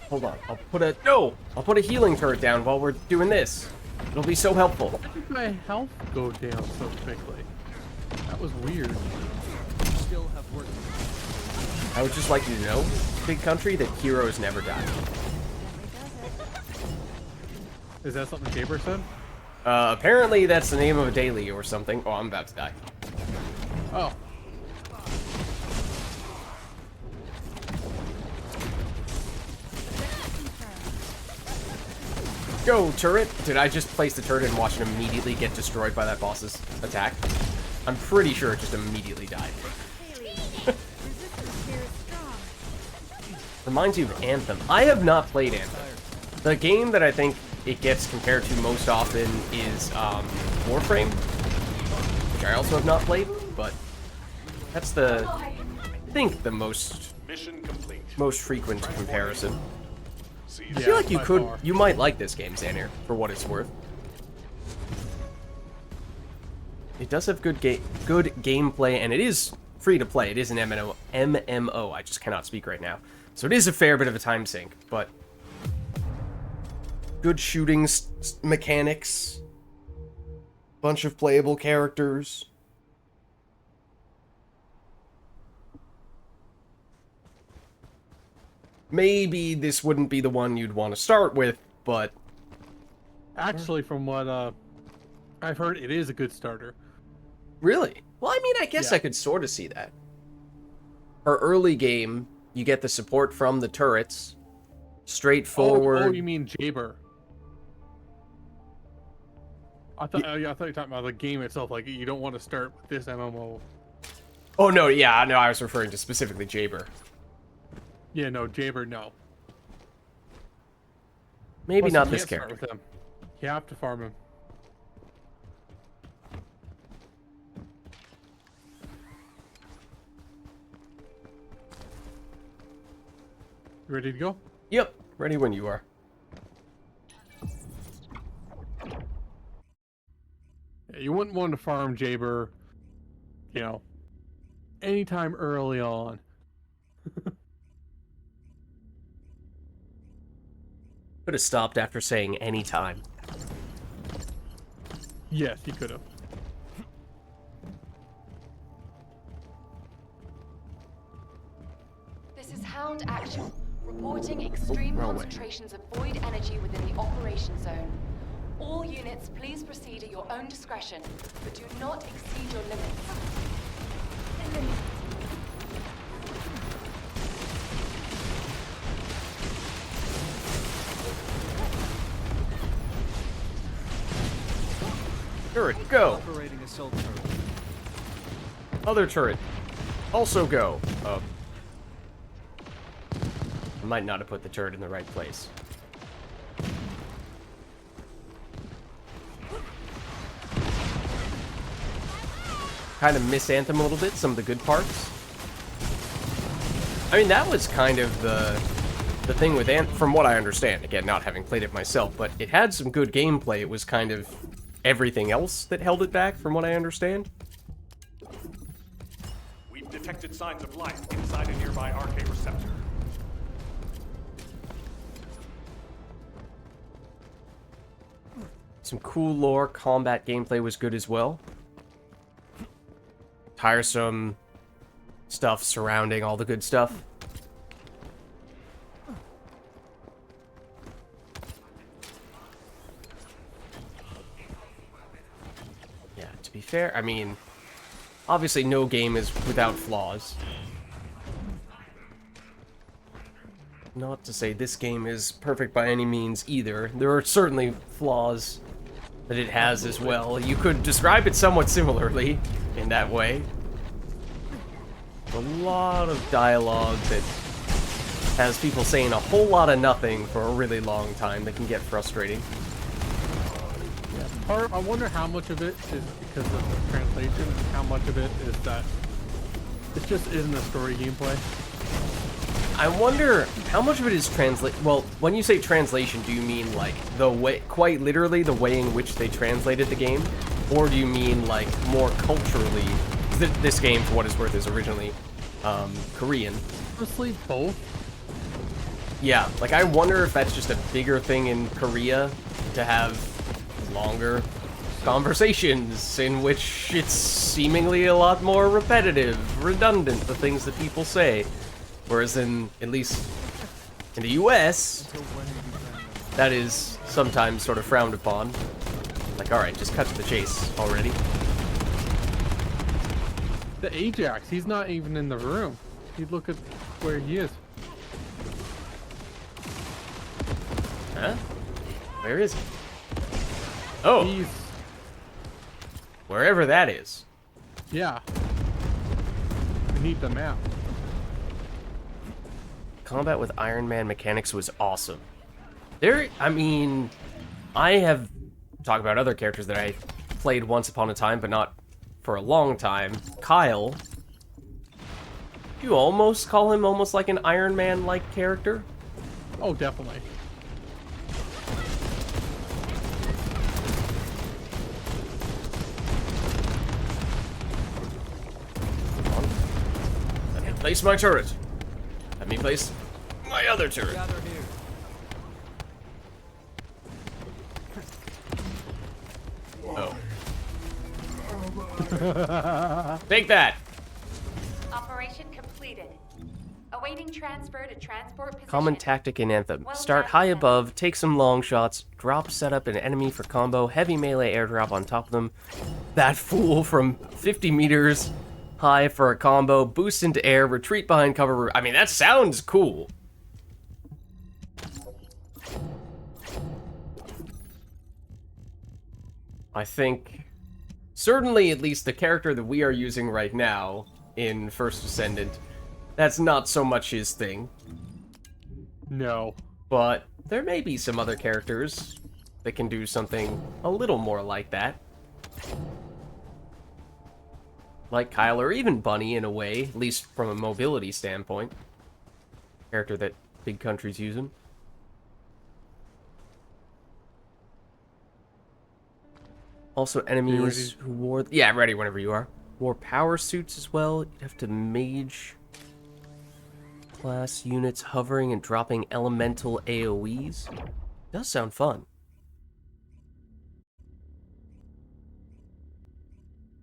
Speaker 1: Hold on. I'll put a healing turret down while we're doing this. It'll be so helpful.
Speaker 5: Why did my health go down so quickly? That was weird.
Speaker 6: Still have work.
Speaker 1: I would just like you to know, Big Country, that heroes never die.
Speaker 5: Is that something Jaber said?
Speaker 1: Apparently that's the name of a daily or something. Oh, I'm about to die.
Speaker 5: Oh.
Speaker 1: Go, turret! Did I just place the turret and watch it immediately get destroyed by that boss's attack? I'm pretty sure it just immediately died. Reminds you of Anthem. I have not played Anthem. The game that I think it gets compared to most often is Warframe, which I also have not played, but that's the, I think, the most
Speaker 7: Mission complete.
Speaker 1: frequent comparison.
Speaker 7: See
Speaker 1: I feel like
Speaker 5: by far.
Speaker 1: you might like this game, Xanir, for what it's worth. It does have good gameplay, and it is free to play. It is an MMO. I just cannot speak right now. So it is a fair bit of a time sink, but good shooting mechanics, bunch of playable characters. Maybe this wouldn't be the one you'd want to start with, but
Speaker 5: Actually, from what I've heard, it is a good starter.
Speaker 1: really? Well, I mean, I guess
Speaker 5: Yeah.
Speaker 1: I could sort of see that. For early game, you get the support from the turrets. Straightforward.
Speaker 5: Oh, you mean Jaber? I thought you were talking about the game itself. Like, you don't want to start with this MMO.
Speaker 1: Oh, no, yeah, no, I was referring to specifically Jaber.
Speaker 5: Yeah, no, Jaber, no.
Speaker 1: Maybe
Speaker 5: Plus,
Speaker 1: not
Speaker 5: you
Speaker 1: this
Speaker 5: can't start
Speaker 1: character.
Speaker 5: with him. You have to farm him. You ready to go?
Speaker 1: Yep, ready when you are.
Speaker 5: Yeah, you wouldn't want to farm Jaber, you know, anytime early on.
Speaker 1: Could have stopped after saying any time.
Speaker 5: Yes, you could have.
Speaker 3: This is Hound Actual, reporting extreme
Speaker 1: wrong way.
Speaker 3: concentrations of void energy within the operation zone. All units, please proceed at your own discretion, but do not exceed your limits.
Speaker 1: Turret, go!
Speaker 6: Operating assault turret.
Speaker 1: Other turret, also go. I might not have put the turret in the right place. Kind of miss Anthem a little bit, some of the good parts. I mean, that was kind of the thing with Anthem, from what I understand. Again, not having played it myself, but it had some good gameplay. It was kind of everything else that held it back, from what I understand.
Speaker 7: detected signs of life inside a nearby RK receptor.
Speaker 1: Some cool lore. Combat gameplay was good as well. Tiresome stuff surrounding all the good stuff. Yeah, to be fair, I mean, obviously no game is without flaws. Not to say this game is perfect by any means either. There are certainly flaws that it has as well. You could describe it somewhat similarly in that way. A lot of dialogue that has people saying a whole lot of nothing for a really long time that can get frustrating.
Speaker 5: Yeah, I wonder how much of it is because of the translation and how much of it is that it just isn't a story gameplay.
Speaker 1: I wonder how much of it is well, when you say translation, do you mean like the way, quite literally the way in which they translated the game? Or do you mean like more culturally? This game, for what it's worth, is originally Korean.
Speaker 5: Honestly, both.
Speaker 1: Yeah, like I wonder if that's just a bigger thing in Korea to have longer conversations in which it's seemingly a lot more repetitive, redundant, the things that people say. Whereas in, at least in the US, that is sometimes sort of frowned upon. Like, alright, just cut to the chase already.
Speaker 5: The Ajax, he's not even in the room. You look at where he is.
Speaker 1: Huh? Where is he? Oh!
Speaker 5: He's...
Speaker 1: wherever that is.
Speaker 5: yeah. We need the map.
Speaker 1: Combat with Iron Man mechanics was awesome. I mean, I have talked about other characters that I played once upon a time, but not for a long time. Kyle. You almost call him almost like an Iron Man-like character?
Speaker 5: Oh, definitely.
Speaker 1: Let me place my turret. Let me place my other turret.
Speaker 6: Gather here.
Speaker 1: Oh. Take that!
Speaker 3: Operation completed. Awaiting transfer to transport position.
Speaker 1: Common tactic in Anthem.
Speaker 3: Well
Speaker 1: Start
Speaker 3: done,
Speaker 1: high
Speaker 3: Descendant.
Speaker 1: above, take some long shots, drop set up an enemy for combo, heavy melee airdrop on top of them. That fool from 50 meters high for a combo, boost into air, retreat behind cover. I mean, that sounds cool. I think, certainly at least the character that we are using right now in First Descendant, that's not so much his thing.
Speaker 5: No.
Speaker 1: But there may be some other characters that can do something a little more like that. Like Kyle, or even Bunny in a way, at least from a mobility standpoint. Character that big countries use him. Also enemies who wore... yeah, ready whenever you are. Wore power suits as well. You'd have to mage class units hovering and dropping elemental AoEs. Does sound fun.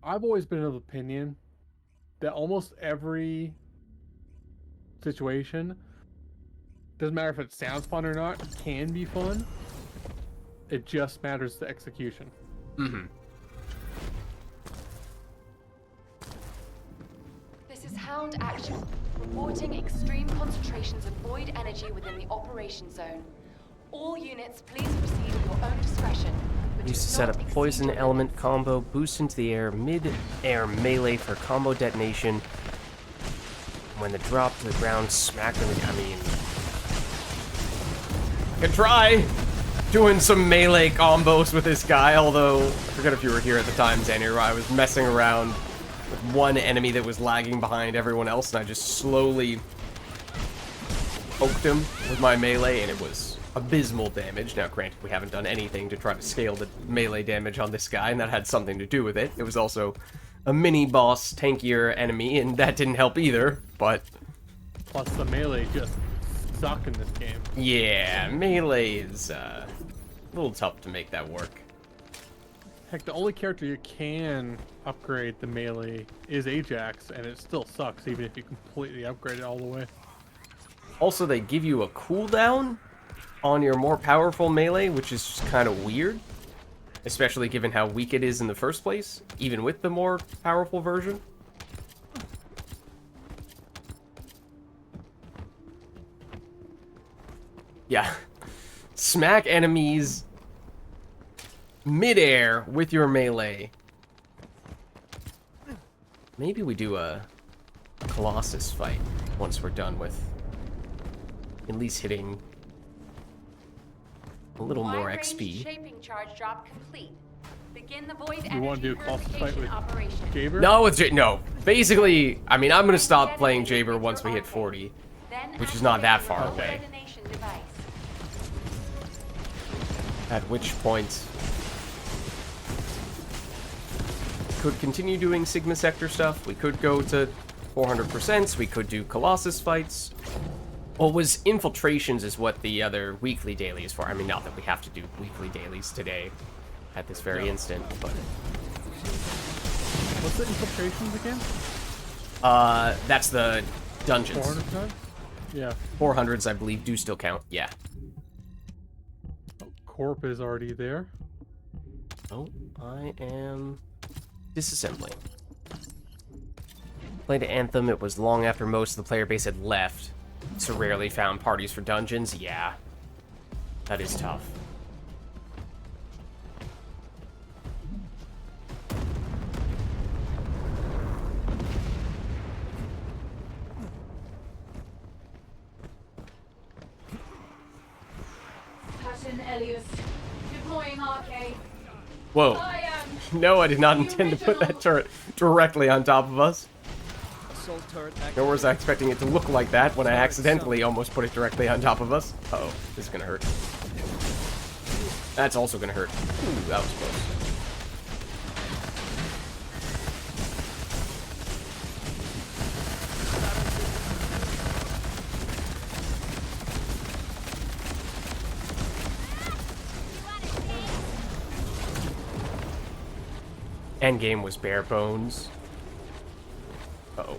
Speaker 5: I've always been of the opinion that almost every situation, doesn't matter if it sounds fun or not, can be fun. It just matters the execution.
Speaker 1: Mm-hmm.
Speaker 3: This is Hound Action. Reporting extreme concentrations of void energy within the operation zone. All units, please proceed at your own discretion. but
Speaker 1: Used
Speaker 3: do
Speaker 1: to set
Speaker 3: not
Speaker 1: up
Speaker 3: exceed
Speaker 1: poison
Speaker 3: your
Speaker 1: element
Speaker 3: limits.
Speaker 1: combo, boost into the air, mid-air melee for combo detonation. When the drop to the ground, smack them. I mean, I could try doing some melee combos with this guy, although I forget if you were here at the time, Xanir. I was messing around with one enemy that was lagging behind everyone else, and I just slowly poked him with my melee, and it was abysmal damage. Now, granted, we haven't done anything to try to scale the melee damage on this guy, and that had something to do with it. It was also a mini boss tankier enemy, and that didn't help either, but
Speaker 5: Plus the melee just suck in this game.
Speaker 1: yeah, melee is a little tough to make that work.
Speaker 5: Heck, the only character you can upgrade the melee is Ajax, and it still sucks even if you completely upgrade it all the way.
Speaker 1: Also, they give you a cooldown on your more powerful melee, which is just kind of weird. Especially given how weak it is in the first place, even with the more powerful version. Yeah. Smack enemies midair with your melee. Maybe we do a Colossus fight once we're done with at least hitting a little more
Speaker 3: Wide-range
Speaker 1: XP.
Speaker 3: shaping charge drop complete. Begin the void
Speaker 5: You want to do a
Speaker 3: energy
Speaker 5: Colossus fight
Speaker 3: purification
Speaker 5: with
Speaker 3: operation.
Speaker 5: Jaber?
Speaker 1: No, it's no. Basically, I mean, I'm gonna stop playing Jaber once we hit 40,
Speaker 3: Then
Speaker 1: which is not that far
Speaker 3: activate the
Speaker 1: away.
Speaker 3: detonation device.
Speaker 1: At which point, could continue doing Sigma Sector stuff. We could go to 400%. We could do Colossus fights. What was infiltrations is what the other weekly daily is for. I mean, not that we have to do weekly dailies today at this very instant, but
Speaker 5: What's the infiltrations again?
Speaker 1: that's the dungeons.
Speaker 5: 400 times? Yeah.
Speaker 1: 400s, I believe, do still count. Yeah.
Speaker 5: Oh, Corp is already there.
Speaker 1: Oh, I am disassembling. Played Anthem, it was long after most of the player base had left. So rarely found parties for dungeons. Yeah. That is tough.
Speaker 2: Pattern Elias. Deploying arcade.
Speaker 1: Whoa.
Speaker 2: I am.
Speaker 1: No, I did not intend to put that turret directly on top of us.
Speaker 6: Assault turret
Speaker 1: Nor was I expecting it to look like that when I accidentally almost put it directly on top of us. Uh-oh, this is gonna hurt. That's also gonna hurt. Ooh, that was close. Endgame was bare bones. Uh-oh.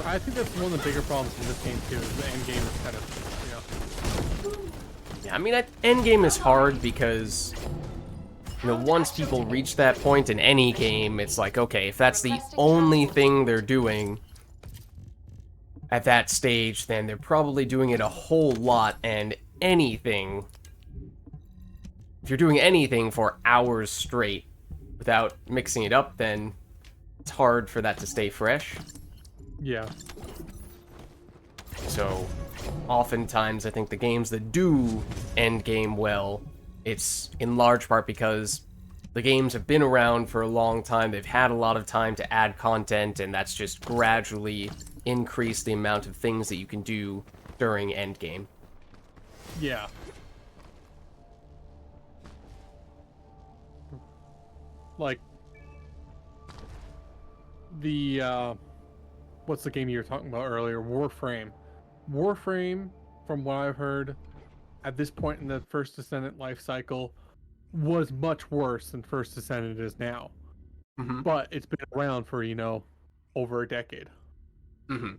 Speaker 5: I think that's one of the bigger problems in this game too, is the end game is kind of,
Speaker 1: Yeah, I mean, endgame is hard because, you know, once people reach that point in any game, it's like, okay, if that's the only thing they're doing at that stage, then they're probably doing it a whole lot, and anything, if you're doing anything for hours straight without mixing it up, then it's hard for that to stay fresh.
Speaker 5: yeah.
Speaker 1: So, oftentimes, I think the games that do end game well, it's in large part because the games have been around for a long time, they've had a lot of time to add content, and that's just gradually increased the amount of things that you can do during endgame.
Speaker 5: Yeah. Like, the, what's the game you were talking about earlier? Warframe. Warframe, from what I've heard, at this point in the First Descendant life cycle, was much worse than First Descendant is now.
Speaker 1: Mm-hmm.
Speaker 5: But it's been around for, you know, over a decade.
Speaker 1: Mm-hmm.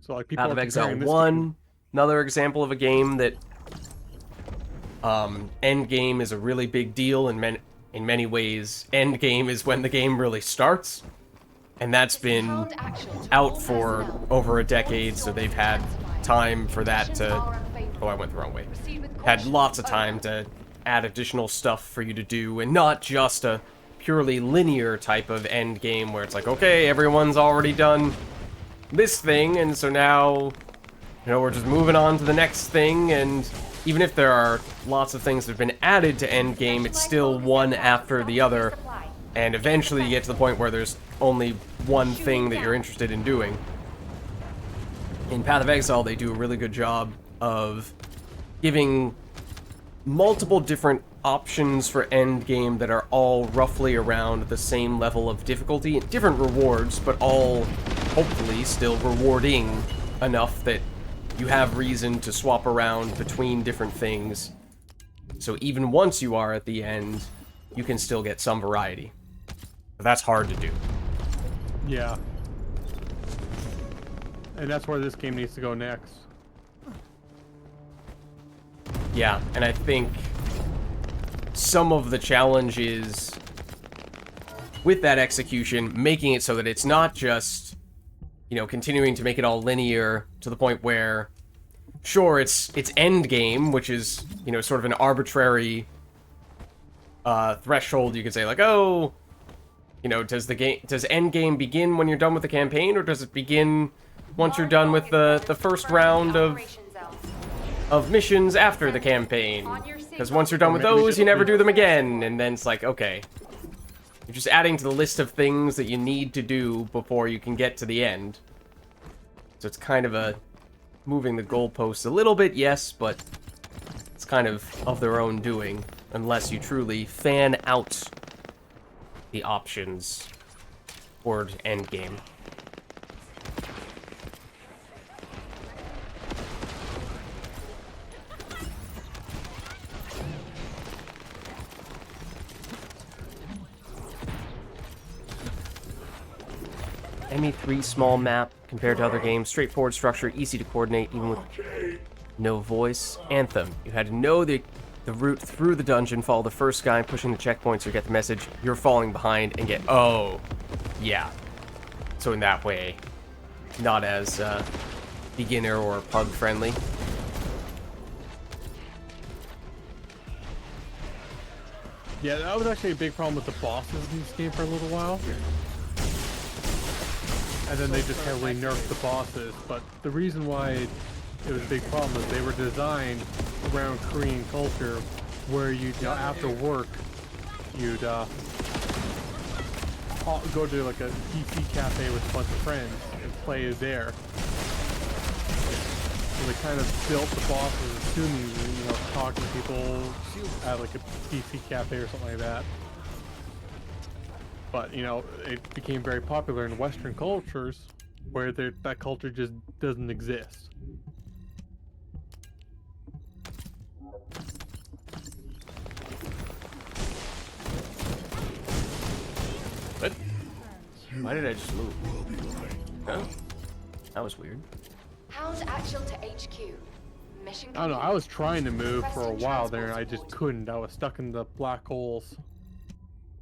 Speaker 5: So, like, people
Speaker 1: Path
Speaker 5: are
Speaker 1: of Exile
Speaker 5: comparing this
Speaker 1: 1,
Speaker 5: game-
Speaker 1: another example of a game that endgame is a really big deal in many ways. Endgame is when the game really starts, and that's been
Speaker 3: Held actual to
Speaker 1: out
Speaker 3: all
Speaker 1: for
Speaker 3: personnel.
Speaker 1: over a decade, so they've had time for that to... Oh, I went the wrong way. Had lots of time to add additional stuff for you to do, and not just a purely linear type of end game where it's like, okay, everyone's already done this thing, and so now, you know, we're just moving on to the next thing, and even if there are lots of things that have been added to Endgame, it's still one after the other, and eventually you get to the point where there's only one thing that you're interested in doing. In Path of Exile, they do a really good job of giving multiple different options for Endgame that are all roughly around the same level of difficulty, different rewards, but all hopefully still rewarding enough that you have reason to swap around between different things. So even once you are at the end, you can still get some variety. But that's hard to do.
Speaker 5: Yeah. And that's where this game needs to go next.
Speaker 1: Yeah, and I think some of the challenge is with that execution, making it so that it's not just, you know, continuing to make it all linear to the point where, sure, it's end game, which is, you know, sort of an arbitrary threshold. You could say, like, oh, you know, does end game begin when you're done with the campaign, or does it begin once you're done with the first round of missions after the campaign? Because once you're done with those, you never do them again, and then it's like, okay, you're just adding to the list of things that you need to do before you can get to the end. So it's kind of a moving the goalposts a little bit, yes, but it's kind of their own doing, unless you truly fan out the options toward endgame. ME3 small map compared to other games, straightforward structure, easy to coordinate, even with no voice. Anthem, you had to know the route through the dungeon, follow the first guy pushing the checkpoints or get the message you're falling behind and get, oh, yeah. So in that way, not as beginner or pug friendly.
Speaker 5: Yeah, that was actually a big problem with the bosses in this game for a little while. And then they just heavily nerfed the bosses, but the reason why it was a big problem is they were designed around Korean culture, where you'd, you know, after work, you'd go to like a PC cafe with a bunch of friends and play there. So they kind of built the bosses assuming you know, talking to people at like a PC cafe or something like that. But, you know, it became very popular in Western cultures where that culture just doesn't exist.
Speaker 1: What? Why did I just move? Huh? That was weird.
Speaker 3: Hound actual to HQ. Mission
Speaker 5: I don't know, I was trying to move for a while there and I just couldn't. I was stuck in the black holes.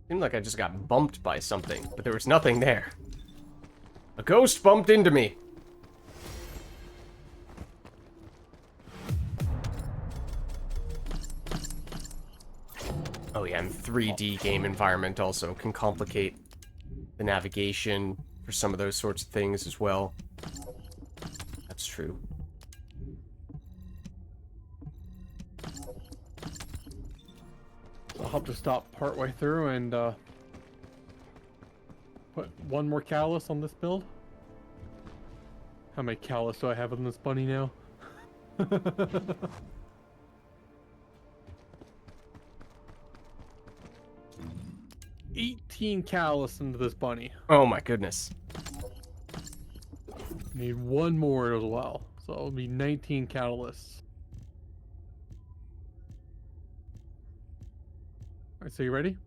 Speaker 1: Seemed like I just got bumped by something, but there was nothing there. A ghost bumped into me. Oh yeah, and 3D game environment also can complicate the navigation for some of those sorts of things as well. That's true.
Speaker 5: I'll have to stop partway through and put one more callus on this build. How many callus do I have on this bunny now? 18 callus into this bunny.
Speaker 1: Oh my goodness.
Speaker 5: Need one more as well, so it'll be 19 catalysts. Alright, so you ready?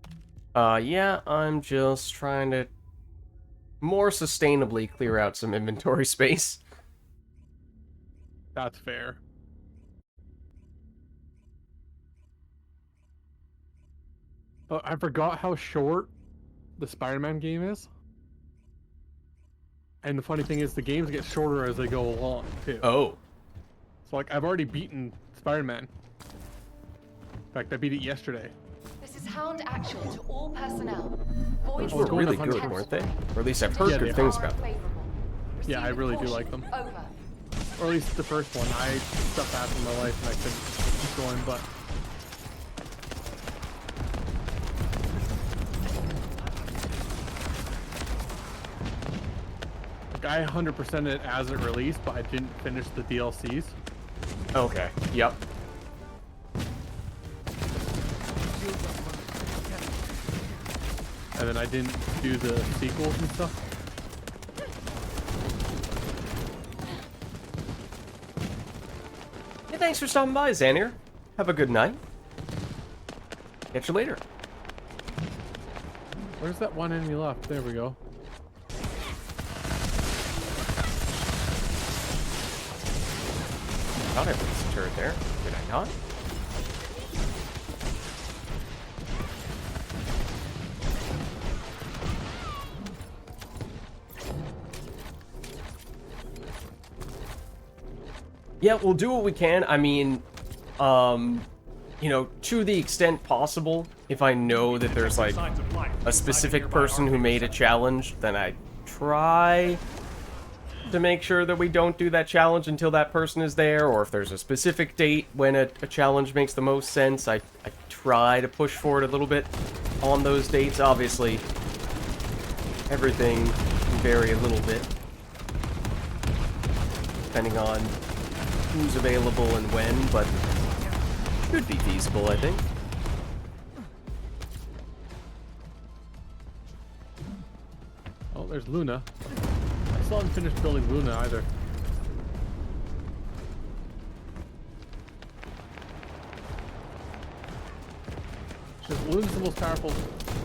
Speaker 1: Yeah, I'm just trying to more sustainably clear out some inventory space.
Speaker 5: That's fair. Oh, I forgot how short the Spider-Man game is. And the funny thing is, the games get shorter as they go along, too.
Speaker 1: Oh.
Speaker 5: So, like, I've already beaten Spider-Man. In fact, I beat it yesterday.
Speaker 3: This is Hound actual to all personnel. Void
Speaker 1: Those were
Speaker 5: going
Speaker 1: really
Speaker 5: up
Speaker 1: good,
Speaker 5: 100%.
Speaker 1: weren't they? Or at least I've heard
Speaker 5: Yeah,
Speaker 1: good
Speaker 5: they
Speaker 1: things
Speaker 3: are
Speaker 1: about them.
Speaker 3: unfavorable.
Speaker 5: Yeah, I really do like them.
Speaker 3: Over.
Speaker 5: Or at least the first one. I stuck that in my life and I couldn't going, but like, I 100% it as it released, but I didn't finish the DLCs.
Speaker 1: Okay. Yep.
Speaker 5: And then I didn't do the sequels and stuff.
Speaker 1: Hey, thanks for stopping by, Xanir. Have a good night. Catch you later.
Speaker 5: Where's that one enemy left? There we go.
Speaker 1: I thought I placed a turret there. Did I not? Yeah, we'll do what we can. I mean, you know, to the extent possible, if I know that there's like a specific person who made a challenge, then I try to make sure that we don't do that challenge until that person is there, or if there's a specific date when a challenge makes the most sense, I try to push for it a little bit on those dates. Obviously, everything can vary a little bit, depending on who's available and when, but should be feasible, I think.
Speaker 5: Oh, there's Luna. I still haven't finished building Luna either. Just Luna's the most powerful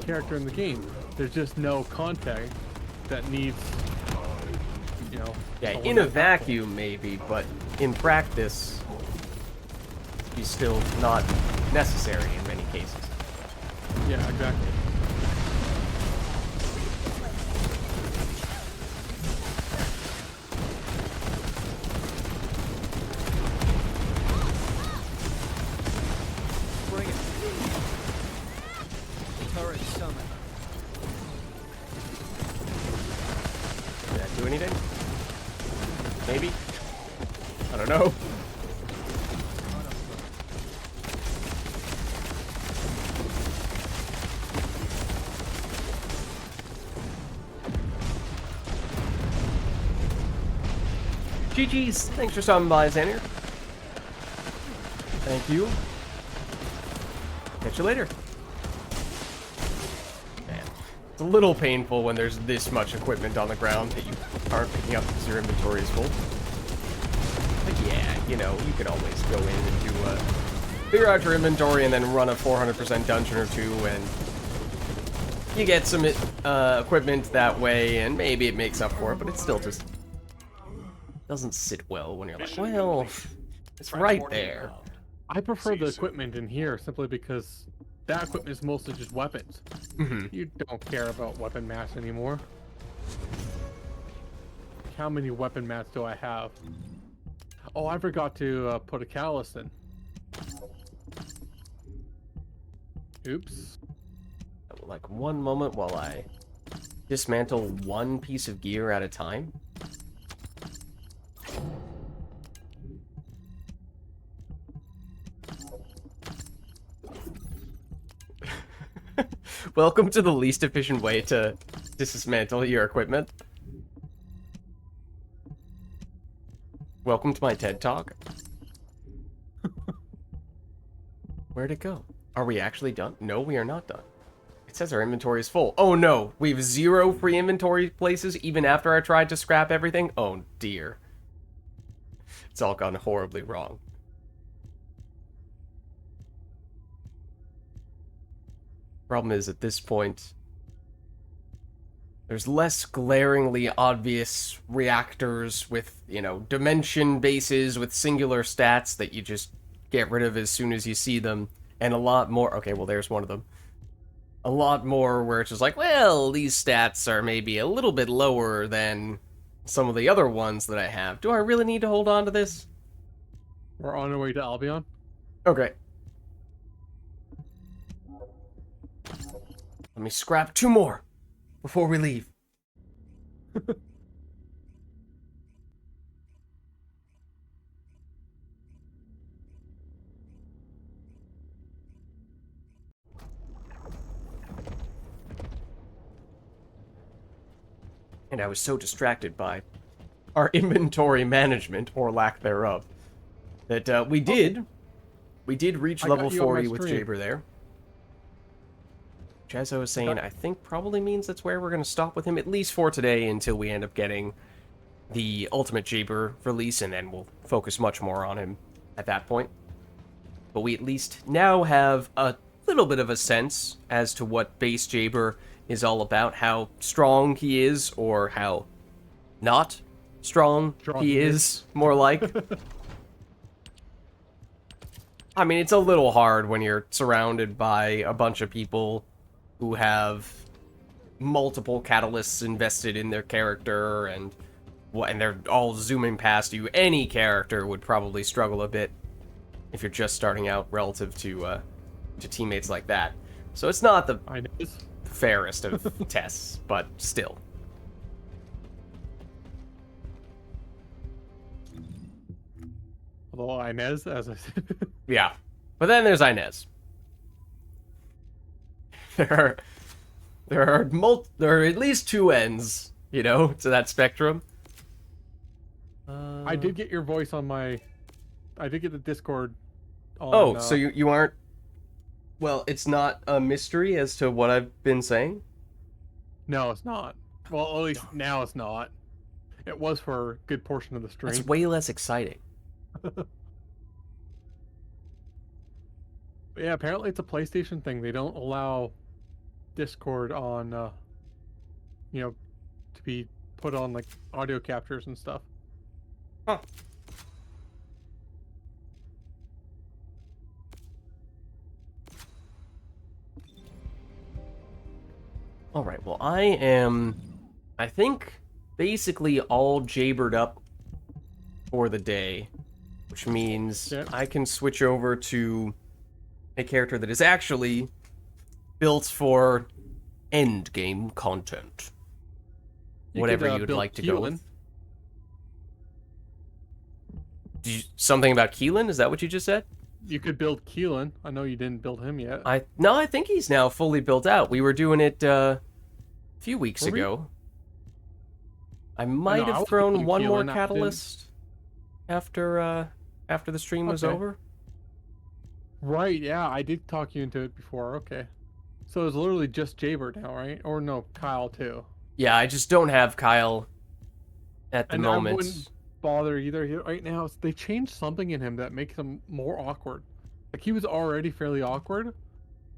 Speaker 5: character in the game. There's just no contact that needs, you know.
Speaker 1: Yeah,
Speaker 5: someone
Speaker 1: in a
Speaker 5: that powerful.
Speaker 1: vacuum maybe, but in practice, he's still not necessary in many cases.
Speaker 5: Yeah, exactly.
Speaker 6: Bring it. Turret summon.
Speaker 1: Did that do anything? Maybe? I don't know. GG's. Thanks for stopping by, Xanir. Thank you. Catch you later. Man, it's a little painful when there's this much equipment on the ground that you aren't picking up because your inventory is full. But yeah, you know, you can always go in and do figure out your inventory and then run a 400% dungeon or two, and you get some equipment that way, and maybe it makes up for it, but it still just doesn't sit well when you're like, well, it's right there.
Speaker 5: I prefer the equipment in here simply because that equipment is mostly just weapons. You don't care about weapon mass anymore. How many weapon mats do I have? Oh, I forgot to put a callus in. Oops.
Speaker 1: Like one moment while I dismantle one piece of gear at a time. Welcome to the least efficient way to dismantle your equipment. Welcome to my TED Talk. Where'd it go? Are we actually done? No, we are not done. It says our inventory is full. Oh no, we have 0 free inventory places even after I tried to scrap everything? Oh dear. It's all gone horribly wrong. Problem is, at this point, there's less glaringly obvious reactors with, you know, dimension bases with singular stats that you just get rid of as soon as you see them, and a lot more. Okay, well, there's one of them. A lot more where it's just like, well, these stats are maybe a little bit lower than some of the other ones that I have. Do I really need to hold on to this?
Speaker 5: We're on our way to Albion.
Speaker 1: Okay. Let me scrap 2 more before we leave. And I was so distracted by our inventory management, or lack thereof, that we did reach
Speaker 5: I
Speaker 1: level
Speaker 5: got you on my
Speaker 1: 40 with
Speaker 5: stream.
Speaker 1: Jaber there. Which, as I was saying, I think probably means that's where we're going to stop with him, at least for today, until we end up getting the Ultimate Jaber release, and then we'll focus much more on him at that point. But we at least now have a little bit of a sense as to what base Jaber is all about, how strong he is, or how not strong he is, more like. I mean, it's a little hard when you're surrounded by a bunch of people who have multiple catalysts invested in their character, and they're all zooming past you. Any character would probably struggle a bit if you're just starting out relative to teammates like that. So it's not the fairest of tests, but still.
Speaker 5: Although Inez, as I said.
Speaker 1: Yeah. But then there's Inez. There are at least two ends, to that spectrum.
Speaker 5: I did get your voice on my... I did get the Discord on...
Speaker 1: Oh, so you aren't... Well, it's not a mystery as to what I've been saying?
Speaker 5: No, it's not. Well, at least now it's not. It was for a good portion of the stream.
Speaker 1: That's way less exciting.
Speaker 5: Yeah, apparently it's a PlayStation thing. They don't allow Discord on, to be put on, like, audio captures and stuff.
Speaker 1: Huh. Alright, well, I think, basically all jabered up for the day, which means I can switch over to a character that is actually built for endgame content. Whatever you'd like to go with. Something about Keelan? Is that what you just said?
Speaker 5: You could build Keelan. I know you didn't build him yet.
Speaker 1: No, I think he's now fully built out. We were doing it a few weeks ago. I might have thrown one more catalyst after the stream was over.
Speaker 5: Right, yeah, I did talk you into it before. Okay. So it's literally just Jaber now, right? Or no, Kyle too.
Speaker 1: Yeah, I just don't have Kyle at the moment.
Speaker 5: I wouldn't bother either. Right now, they changed something in him that makes him more awkward. Like, he was already fairly awkward,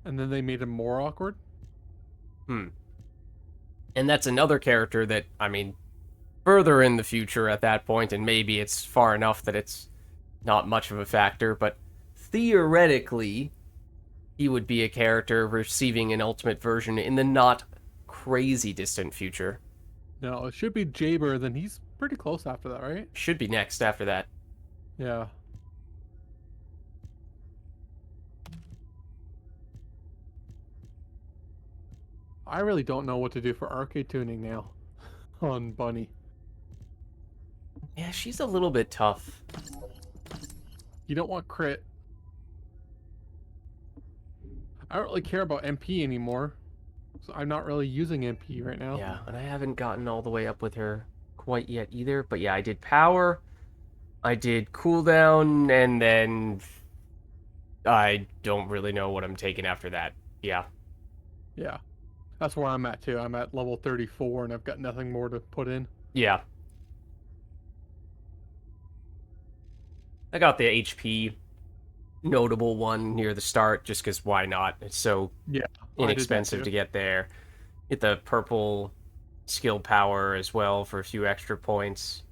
Speaker 5: and then they made him more awkward.
Speaker 1: And that's another character that, I mean, further in the future at that point, and maybe it's far enough that it's not much of a factor, but theoretically, he would be a character receiving an ultimate version in the not crazy distant future.
Speaker 5: No, it should be Jaber, then he's pretty close after that, right?
Speaker 1: Should be next after that.
Speaker 5: Yeah. I really don't know what to do for arcade tuning now on Bunny.
Speaker 1: Yeah, she's a little bit tough.
Speaker 5: You don't want crit. I don't really care about MP anymore. So I'm not really using MP right now.
Speaker 1: Yeah, and I haven't gotten all the way up with her quite yet either. But yeah, I did power, I did cooldown, and then I don't really know what I'm taking after that. Yeah.
Speaker 5: Yeah. That's where I'm at too. I'm at level 34 and I've got nothing more to put in.
Speaker 1: Yeah. I got the HP notable one near the start just because why not? It's so inexpensive to get there. Get the purple skill power as well for a few extra points.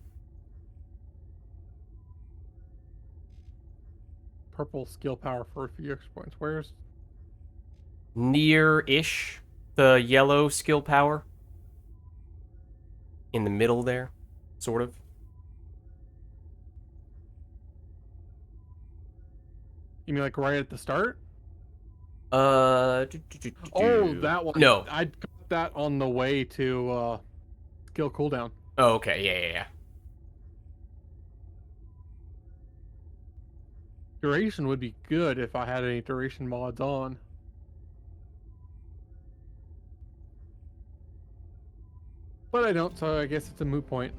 Speaker 5: Purple skill power for a few extra points. Where's?
Speaker 1: Near-ish the yellow skill power. In the middle there, sort of.
Speaker 5: You mean like right at the start?
Speaker 1: Oh,
Speaker 5: that one.
Speaker 1: No.
Speaker 5: I got that on the way to skill cooldown.
Speaker 1: Oh, okay. Yeah.
Speaker 5: Duration would be good if I had any duration mods on. But I don't, so I guess it's a moot point.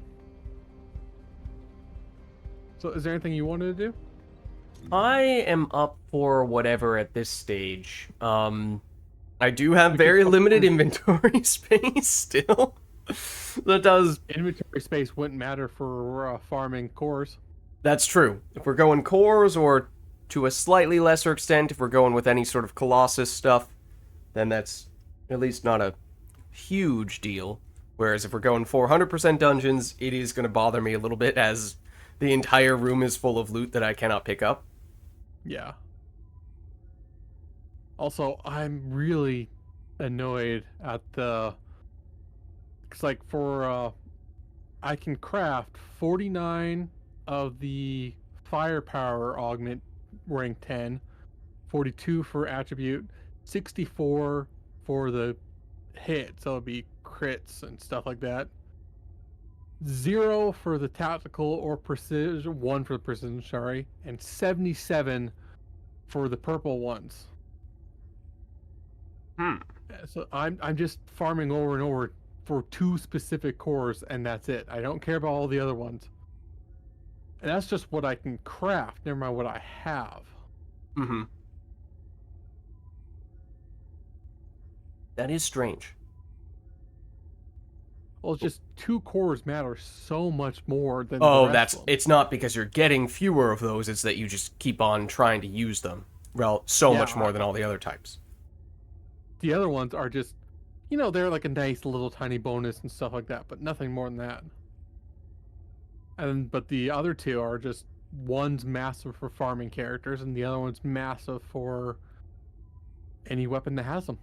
Speaker 5: So is there anything you wanted to do?
Speaker 1: I am up for whatever at this stage. I do have very limited inventory space still. That does...
Speaker 5: Inventory space wouldn't matter for farming cores.
Speaker 1: That's true. If we're going cores, or to a slightly lesser extent, if we're going with any sort of Colossus stuff, then that's at least not a huge deal. Whereas if we're going 400% dungeons, it is going to bother me a little bit, as the entire room is full of loot that I cannot pick up.
Speaker 5: Yeah. Also, I'm really annoyed at the... It's like for... I can craft 49 of the firepower augment rank 10, 42 for attribute, 64 for the hit, so it'd be crits and stuff like that. 0 for the tactical or precision, 1 for the precision, sorry, and 77 for the purple ones. So I'm just farming over and over for 2 specific cores, and that's it. I don't care about all the other ones. And that's just what I can craft, never mind what I have.
Speaker 1: Mm-hmm. That is strange.
Speaker 5: Well, it's just 2 cores matter so much more than
Speaker 1: Oh,
Speaker 5: the rest of them.
Speaker 1: it's not because you're getting fewer of those, it's that you just keep on trying to use them. Well, so
Speaker 5: Yeah,
Speaker 1: much more than all the other types.
Speaker 5: The other ones are just, you know, they're like a nice little tiny bonus and stuff like that, but nothing more than that. But the other 2 are just, one's massive for farming characters, and the other one's massive for any weapon that has them.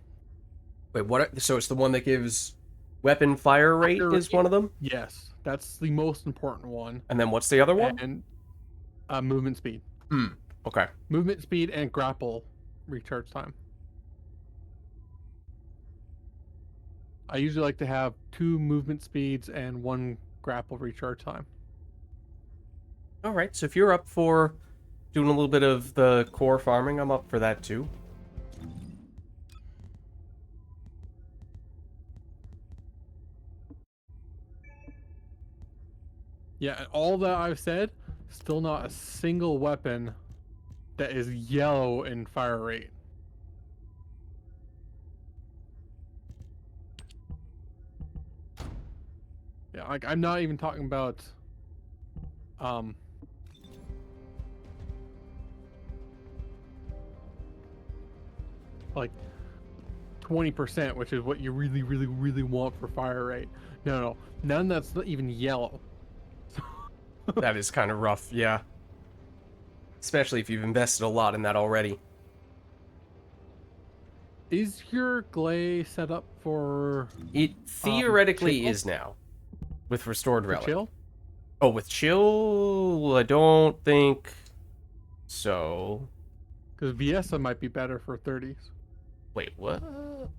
Speaker 1: Wait, what? So it's the one that gives weapon fire rate is one of them?
Speaker 5: Yes, that's the most important one.
Speaker 1: And then what's the other one?
Speaker 5: And movement speed.
Speaker 1: Okay.
Speaker 5: Movement speed and grapple recharge time. I usually like to have 2 movement speeds and 1 grapple recharge time.
Speaker 1: Alright, so if you're up for doing a little bit of the core farming, I'm up for that too.
Speaker 5: Yeah, and all that I've said, still not a single weapon that is yellow in fire rate. Yeah, like I'm not even talking about like 20%, which is what you really want for fire rate. No, none that's not even yellow.
Speaker 1: That is kind of rough, yeah. Especially if you've invested a lot in that already.
Speaker 5: Is your glay set up for...
Speaker 1: It theoretically
Speaker 5: chill?
Speaker 1: is now. With Restored
Speaker 5: for
Speaker 1: Relic.
Speaker 5: chill?
Speaker 1: Oh, with chill? I don't think so.
Speaker 5: Because Viesa might be better for 30s.
Speaker 1: Wait, what?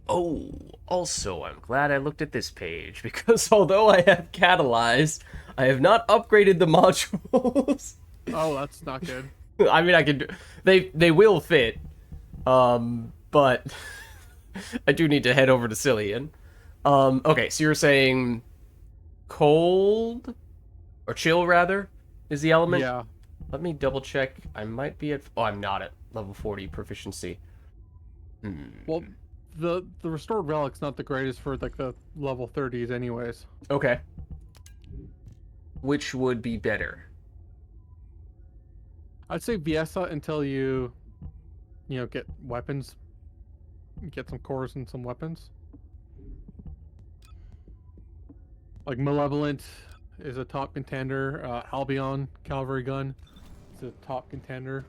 Speaker 1: Oh, also, I'm glad I looked at this page, because although I have catalyzed, I have not upgraded the modules.
Speaker 5: Oh, that's not good.
Speaker 1: I mean, I could... They will fit. But... I do need to head over to Cillian. Okay, so you're saying... Cold? Or chill, rather? Is the element?
Speaker 5: Yeah.
Speaker 1: Let me double check. I might be at... Oh, I'm not at level 40 proficiency.
Speaker 5: Well, the Restored Relic's not the greatest for, like, the level 30s anyways.
Speaker 1: Okay. Which would be better?
Speaker 5: I'd say Viesa until you get weapons. Get some cores and some weapons. Like, Malevolent is a top contender. Albion, Cavalry Gun, is a top contender.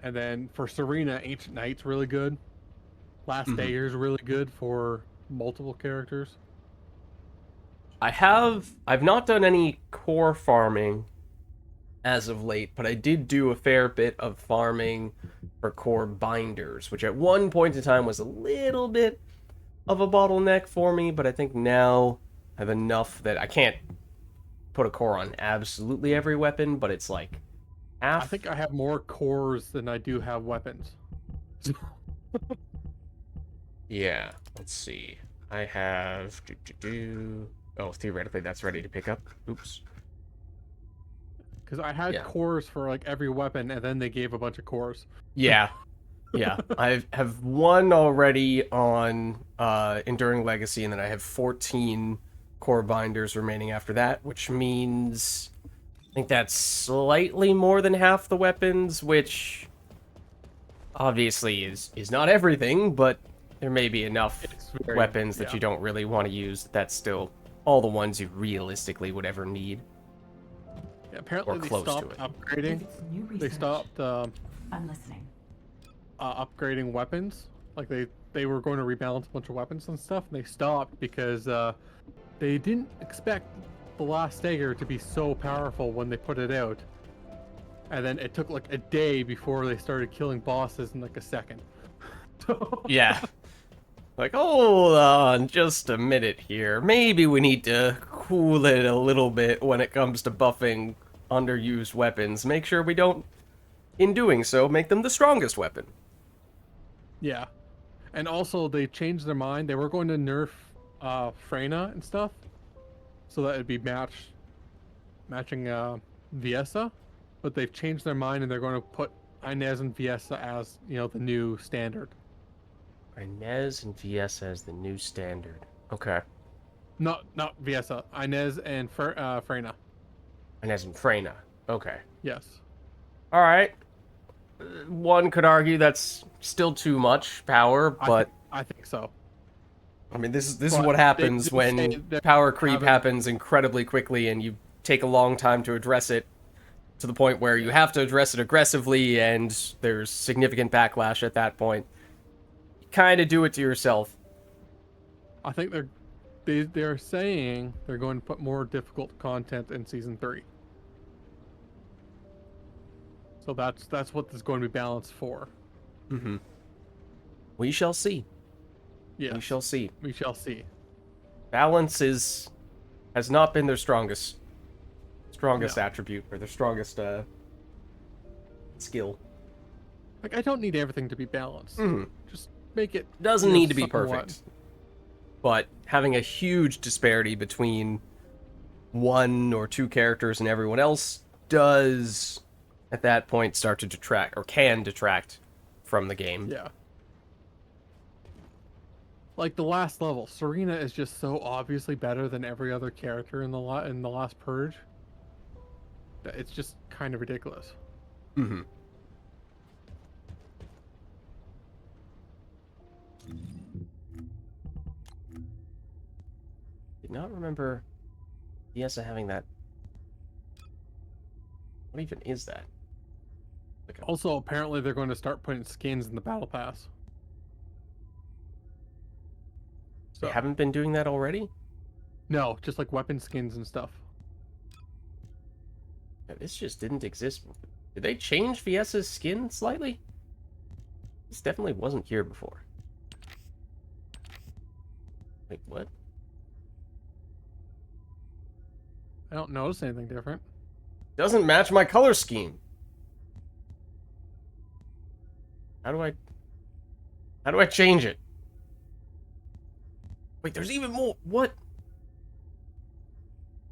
Speaker 5: And then for Serena, Ancient Knight's really good. Last Dayer's really good for multiple characters.
Speaker 1: I've not done any core farming as of late, but I did do a fair bit of farming for core binders, which at one point in time was a little bit of a bottleneck for me, but I think now I have enough that I can't put a core on absolutely every weapon, but it's like half.
Speaker 5: I think I have more cores than I do have weapons.
Speaker 1: Yeah, let's see. I have... Oh, theoretically, that's ready to pick up. Oops.
Speaker 5: Because I had
Speaker 1: Yeah.
Speaker 5: cores for like every weapon, and then they gave a bunch of cores.
Speaker 1: Yeah. Yeah. I have one already on Enduring Legacy, and then I have 14 core binders remaining after that, which means... I think that's slightly more than half the weapons, which... obviously is not everything, but there may be enough weapons that you don't really want to use. That's still all the ones you realistically would ever need.
Speaker 5: Yeah, apparently
Speaker 1: Or
Speaker 5: they
Speaker 1: close to
Speaker 5: stopped
Speaker 1: it.
Speaker 5: upgrading.
Speaker 2: If it's new
Speaker 5: They
Speaker 2: research,
Speaker 5: stopped
Speaker 2: I'm listening.
Speaker 5: upgrading weapons. Like they were going to rebalance a bunch of weapons and stuff, and they stopped because they didn't expect the last dagger to be so powerful when they put it out. And then it took like a day before they started killing bosses in like a second.
Speaker 1: Yeah. Like, hold on just a minute here. Maybe we need to cool it a little bit when it comes to buffing underused weapons. Make sure we don't, in doing so, make them the strongest weapon.
Speaker 5: Yeah. And also they changed their mind. They were going to nerf Freyna and stuff. So that it'd be matching Viesa. But they've changed their mind and they're going to put Inez and Viesa as, the new standard.
Speaker 1: Inez and Viesa as the new standard. Okay.
Speaker 5: Not Viesa. Inez and Freyna.
Speaker 1: Inez and Freyna. Okay.
Speaker 5: Yes.
Speaker 1: All right. One could argue that's still too much power, but
Speaker 5: I think so.
Speaker 1: I mean, this is
Speaker 5: But
Speaker 1: what
Speaker 5: they
Speaker 1: happens
Speaker 5: did say
Speaker 1: when
Speaker 5: they're
Speaker 1: power creep
Speaker 5: having-
Speaker 1: happens incredibly quickly and you take a long time to address it, to the point where you have to address it aggressively and there's significant backlash at that point. You kind of do it to yourself.
Speaker 5: I think they're saying they're going to put more difficult content in season 3. So that's what this is going to be balanced for.
Speaker 1: Mm-hmm. We shall see.
Speaker 5: Yes.
Speaker 1: We shall see.
Speaker 5: We shall see.
Speaker 1: Balance has not been their strongest
Speaker 5: No.
Speaker 1: attribute, or their strongest skill.
Speaker 5: Like, I don't need everything to be balanced.
Speaker 1: Mhm.
Speaker 5: Just make it...
Speaker 1: Doesn't need to be
Speaker 5: somewhat.
Speaker 1: perfect. But having a huge disparity between one or two characters and everyone else does, at that point, start to detract, or can detract, from the game.
Speaker 5: Yeah. Like, the last level, Serena is just so obviously better than every other character in the last Purge. That it's just kind of ridiculous.
Speaker 1: Mm-hmm. Did not remember Viesa having that. What even is that? Like a...
Speaker 5: Also, apparently they're going to start putting skins in the battle pass.
Speaker 1: They
Speaker 5: So,
Speaker 1: haven't been doing that already?
Speaker 5: no, just like weapon skins and stuff.
Speaker 1: Yeah, this just didn't exist. Did they change Viesa's skin slightly? This definitely wasn't here before. Wait, what?
Speaker 5: I don't notice anything different.
Speaker 1: Doesn't match my color scheme. How do I change it? Wait, there's even more. What?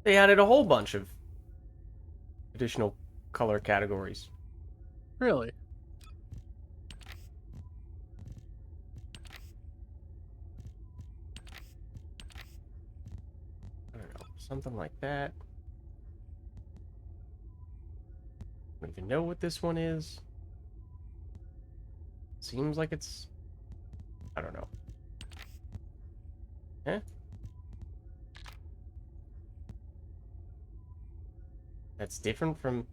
Speaker 1: They added a whole bunch of additional color categories.
Speaker 5: Really?
Speaker 1: I don't know, something like that. I don't even know what this one is. Seems like it's... I don't know. Eh? That's different from...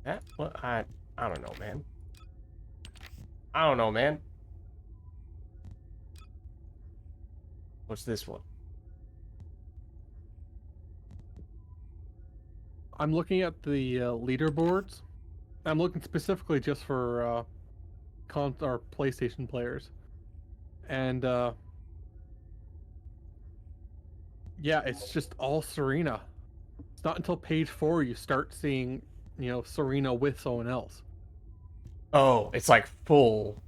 Speaker 1: that? What? I don't know, man. I don't know, man. What's this one?
Speaker 5: I'm looking at the leaderboards. I'm looking specifically just for or PlayStation players. And yeah, it's just all Serena. It's not until page 4 you start seeing, Serena with someone else.
Speaker 1: Oh, it's like full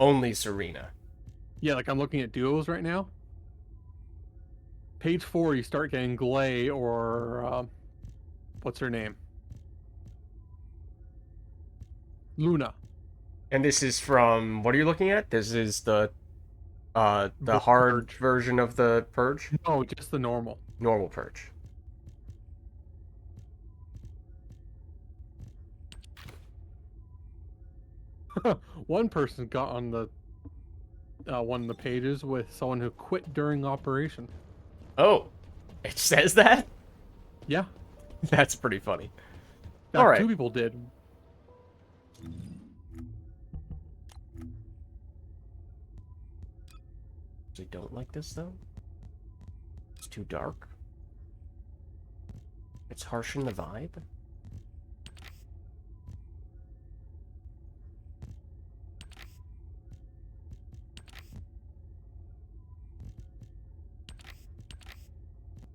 Speaker 1: only Serena.
Speaker 5: Yeah, like I'm looking at duos right now. Page 4, you start getting Glay or what's her name? Luna.
Speaker 1: And this is from, what are you looking at? This is the
Speaker 5: The
Speaker 1: hard
Speaker 5: Purge.
Speaker 1: version of the Purge?
Speaker 5: No, just the normal.
Speaker 1: Normal Purge.
Speaker 5: One person got on the one of the pages with someone who quit during operation.
Speaker 1: Oh, it says that?
Speaker 5: Yeah.
Speaker 1: That's pretty funny.
Speaker 5: In fact,
Speaker 1: All right.
Speaker 5: 2 people did.
Speaker 1: I don't like this though. It's too dark. It's harsh in the vibe.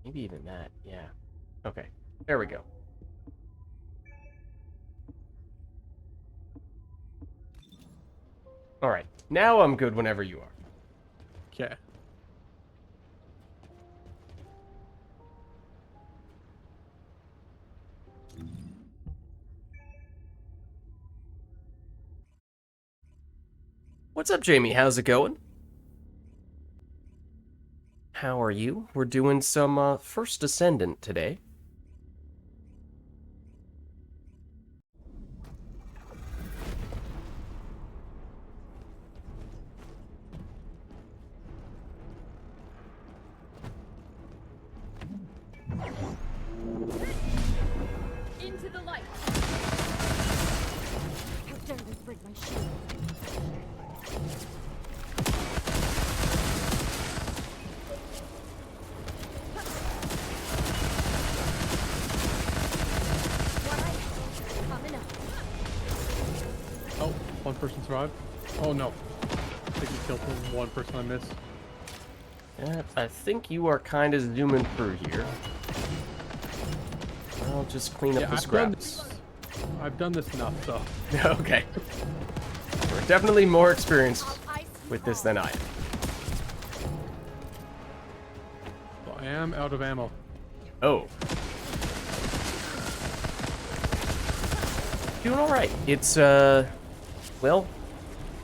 Speaker 1: Maybe even that, yeah. Okay, there we go. Alright, now I'm good whenever you are.
Speaker 5: Okay.
Speaker 1: What's up, Jamie? How's it going? How are you? We're doing some First Descendant today.
Speaker 3: Into the light.
Speaker 4: How dare they break my shield? Coming up.
Speaker 5: Oh, one person survived. Oh no. I think you killed the one person I missed.
Speaker 1: I think you are kind of zooming through here. I'll just clean up the scraps.
Speaker 5: I've done this enough, so.
Speaker 1: Okay. We're definitely more experienced with this than I am.
Speaker 5: So I am out of ammo.
Speaker 1: Oh. Doing alright. It's, well,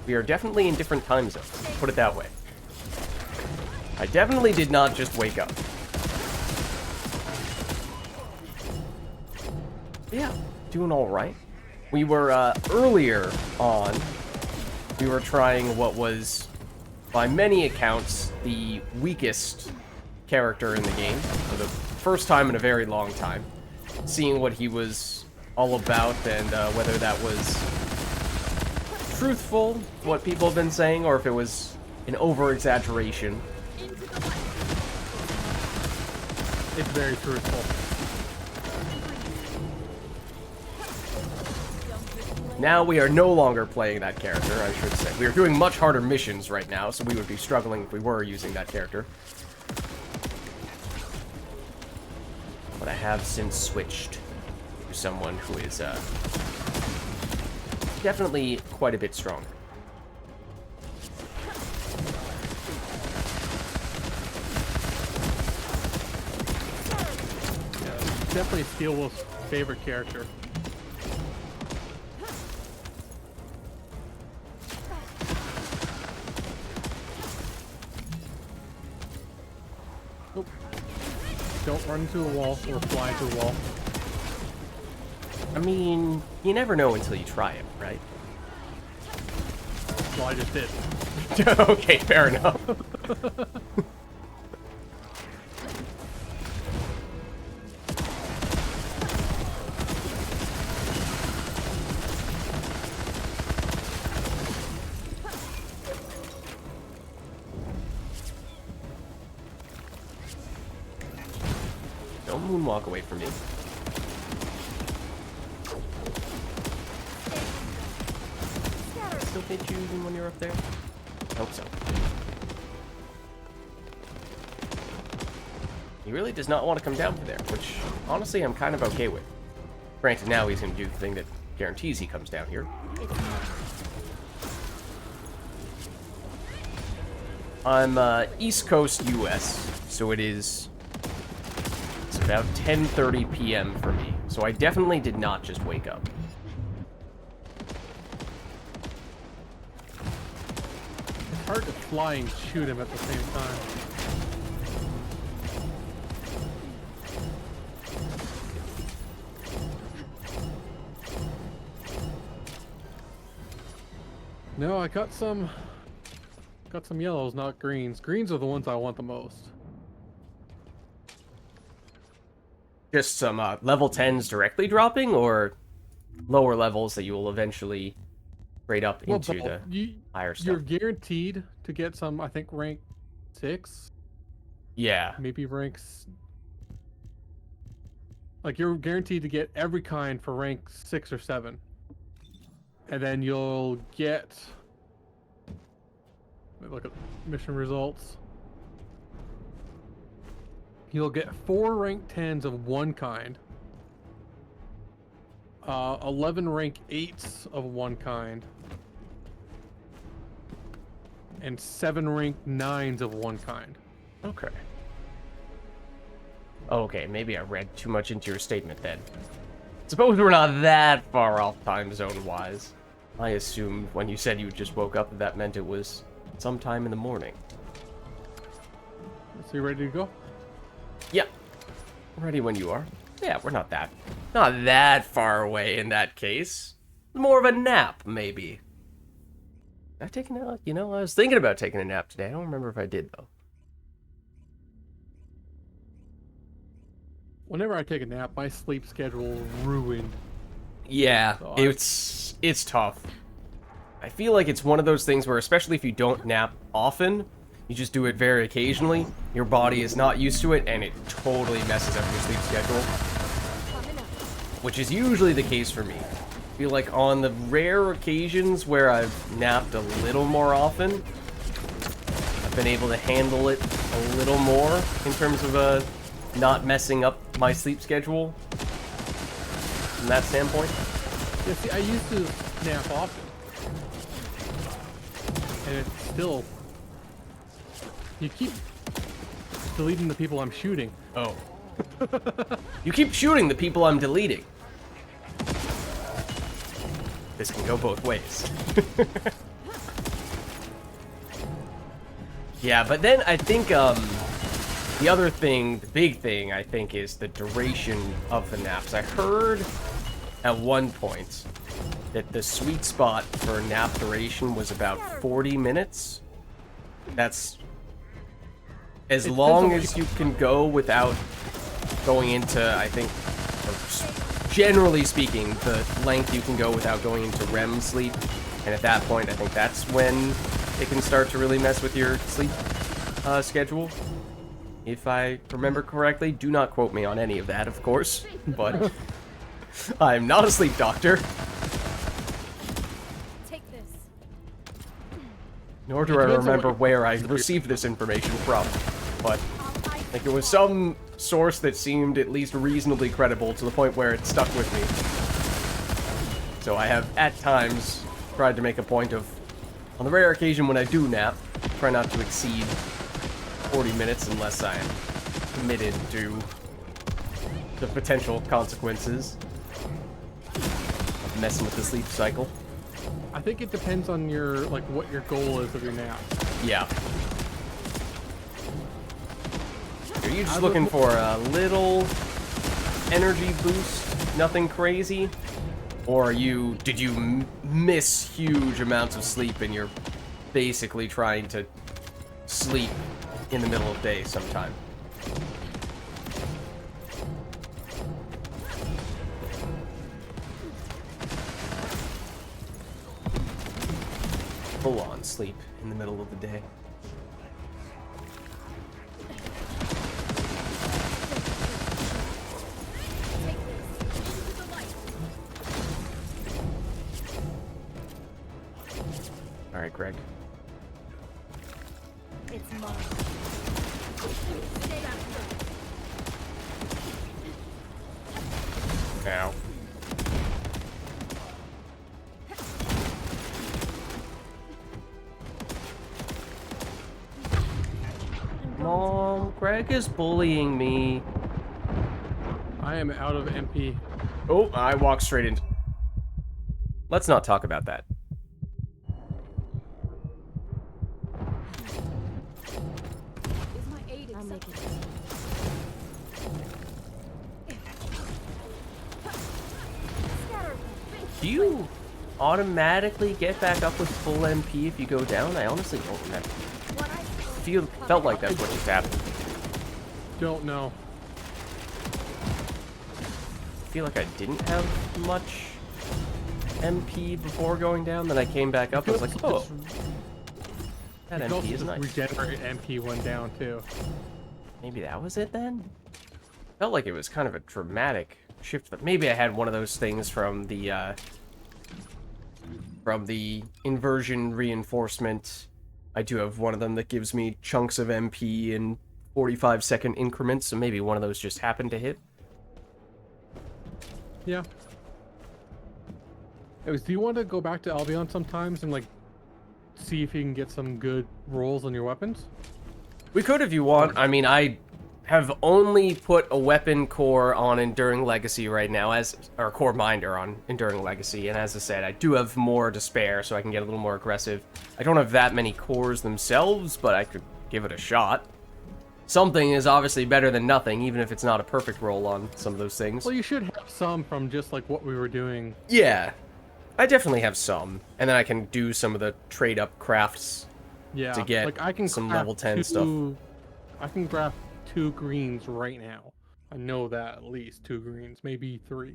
Speaker 1: we are definitely in different time zones. Put it that way. I definitely did not just wake up. Yeah, doing alright. We were, earlier on, we were trying what was, by many accounts, the weakest character in the game, for the first time in a very long time. Seeing what he was all about and whether that was truthful, what people have been saying, or if it was an over-exaggeration.
Speaker 5: It's very truthful.
Speaker 1: Now we are no longer playing that character, I should say. We are doing much harder missions right now, so we would be struggling if we were using that character. But I have since switched to someone who is definitely quite a bit stronger.
Speaker 5: Yeah, definitely Steel Wolf's favorite character. Oop. Don't run into a wall or fly into a wall.
Speaker 1: I mean, you never know until you try it, right?
Speaker 5: Well, I just did.
Speaker 1: Okay, fair enough. Don't moonwalk away from me. Still hit you even when you're up there? Hope so. He really does not want to come down from there, which honestly I'm kind of okay with. Granted, now he's going to do the thing that guarantees he comes down here. I'm East Coast US, so it's about 10:30 p.m. for me. So I definitely did not just wake up.
Speaker 5: It's hard to fly and shoot him at the same time. No, I got some yellows, not greens. Greens are the ones I want the most.
Speaker 1: Just some level 10s directly dropping, or lower levels that you will eventually grade up into
Speaker 5: both.
Speaker 1: the higher stuff?
Speaker 5: You're guaranteed to get some, I think, rank 6.
Speaker 1: Yeah.
Speaker 5: Maybe ranks... Like, you're guaranteed to get every kind for rank 6 or 7. And then you'll get... Let me look at mission results. You'll get 4 rank 10s of one kind. 11 rank 8s of one kind. And 7 rank 9s of one kind.
Speaker 1: Okay. Okay, maybe I read too much into your statement then. Suppose we're not that far off time zone-wise. I assumed when you said you just woke up that meant it was sometime in the morning.
Speaker 5: So you ready to go?
Speaker 1: Yeah. Ready when you are. Yeah, we're not that far away in that case. More of a nap, maybe. Did I take a nap? You know, I was thinking about taking a nap today. I don't remember if I did, though.
Speaker 5: Whenever I take a nap, my sleep schedule is ruined.
Speaker 1: Yeah,
Speaker 5: So
Speaker 1: it's tough. I feel like it's one of those things where, especially if you don't nap often, you just do it very occasionally, your body is not used to it, and it totally messes up your sleep schedule. Which is usually the case for me. I feel like on the rare occasions where I've napped a little more often, I've been able to handle it a little more in terms of not messing up my sleep schedule from that standpoint.
Speaker 5: Yeah, see, I used to nap often. And it's still... You keep deleting the people I'm shooting.
Speaker 1: Oh. You keep shooting the people I'm deleting. This can go both ways. Yeah, but then I think the other thing, the big thing, I think, is the duration of the naps. I heard at one point that the sweet spot for nap duration was about 40 minutes. That's as long as you can go without going into, I think, generally speaking, the length you can go without going into REM sleep. And at that point, I think that's when it can start to really mess with your sleep schedule. If I remember correctly, do not quote me on any of that, of course, but I'm not a sleep doctor.
Speaker 4: Take this.
Speaker 1: Nor do I remember where I received this information from, but I think it was some source that seemed at least reasonably credible to the point where it stuck with me. So I have, at times, tried to make a point of, on the rare occasion when I do nap, try not to exceed 40 minutes unless I am committed to the potential consequences of messing with the sleep cycle.
Speaker 5: I think it depends on your, like, what your goal is of your nap.
Speaker 1: Yeah. Are you just looking for a little energy boost? Nothing crazy? Or did you miss huge amounts of sleep and you're basically trying to sleep in the middle of the day sometime? Full on sleep in the middle of the day. All right, Greg.
Speaker 4: It's mine.
Speaker 1: Now. Greg is bullying me.
Speaker 5: I am out of MP.
Speaker 1: Oh, I walked straight into... Let's not talk about that.
Speaker 4: Is my aid accepted?
Speaker 1: Do you automatically get back up with full MP if you go down? I honestly don't remember. Felt like that's what just happened.
Speaker 5: Don't know.
Speaker 1: I feel like I didn't have much MP before going down, then I came back up, I was like, oh, that
Speaker 5: You can also
Speaker 1: MP is
Speaker 5: just
Speaker 1: nice.
Speaker 5: regenerate MP when down too.
Speaker 1: Maybe that was it then? Felt like it was kind of a dramatic shift. Maybe I had one of those things from the inversion reinforcement. I do have one of them that gives me chunks of MP in 45-second increments, so maybe one of those just happened to hit.
Speaker 5: Yeah. Anyways, do you want to go back to Albion sometimes and like see if you can get some good rolls on your weapons?
Speaker 1: We could if you want. I mean, I have only put a weapon core on Enduring Legacy right now, or core minder on Enduring Legacy, and as I said, I do have more to spare, so I can get a little more aggressive. I don't have that many cores themselves, but I could give it a shot. Something is obviously better than nothing, even if it's not a perfect roll on some of those things.
Speaker 5: Well, you should have some from just like what we were doing.
Speaker 1: Yeah, I definitely have some, and then I can do some of the trade-up crafts
Speaker 5: Yeah.
Speaker 1: to get
Speaker 5: like I can
Speaker 1: some
Speaker 5: craft
Speaker 1: level 10 stuff.
Speaker 5: I can craft 2 greens right now. I know that at least 2 greens, maybe 3.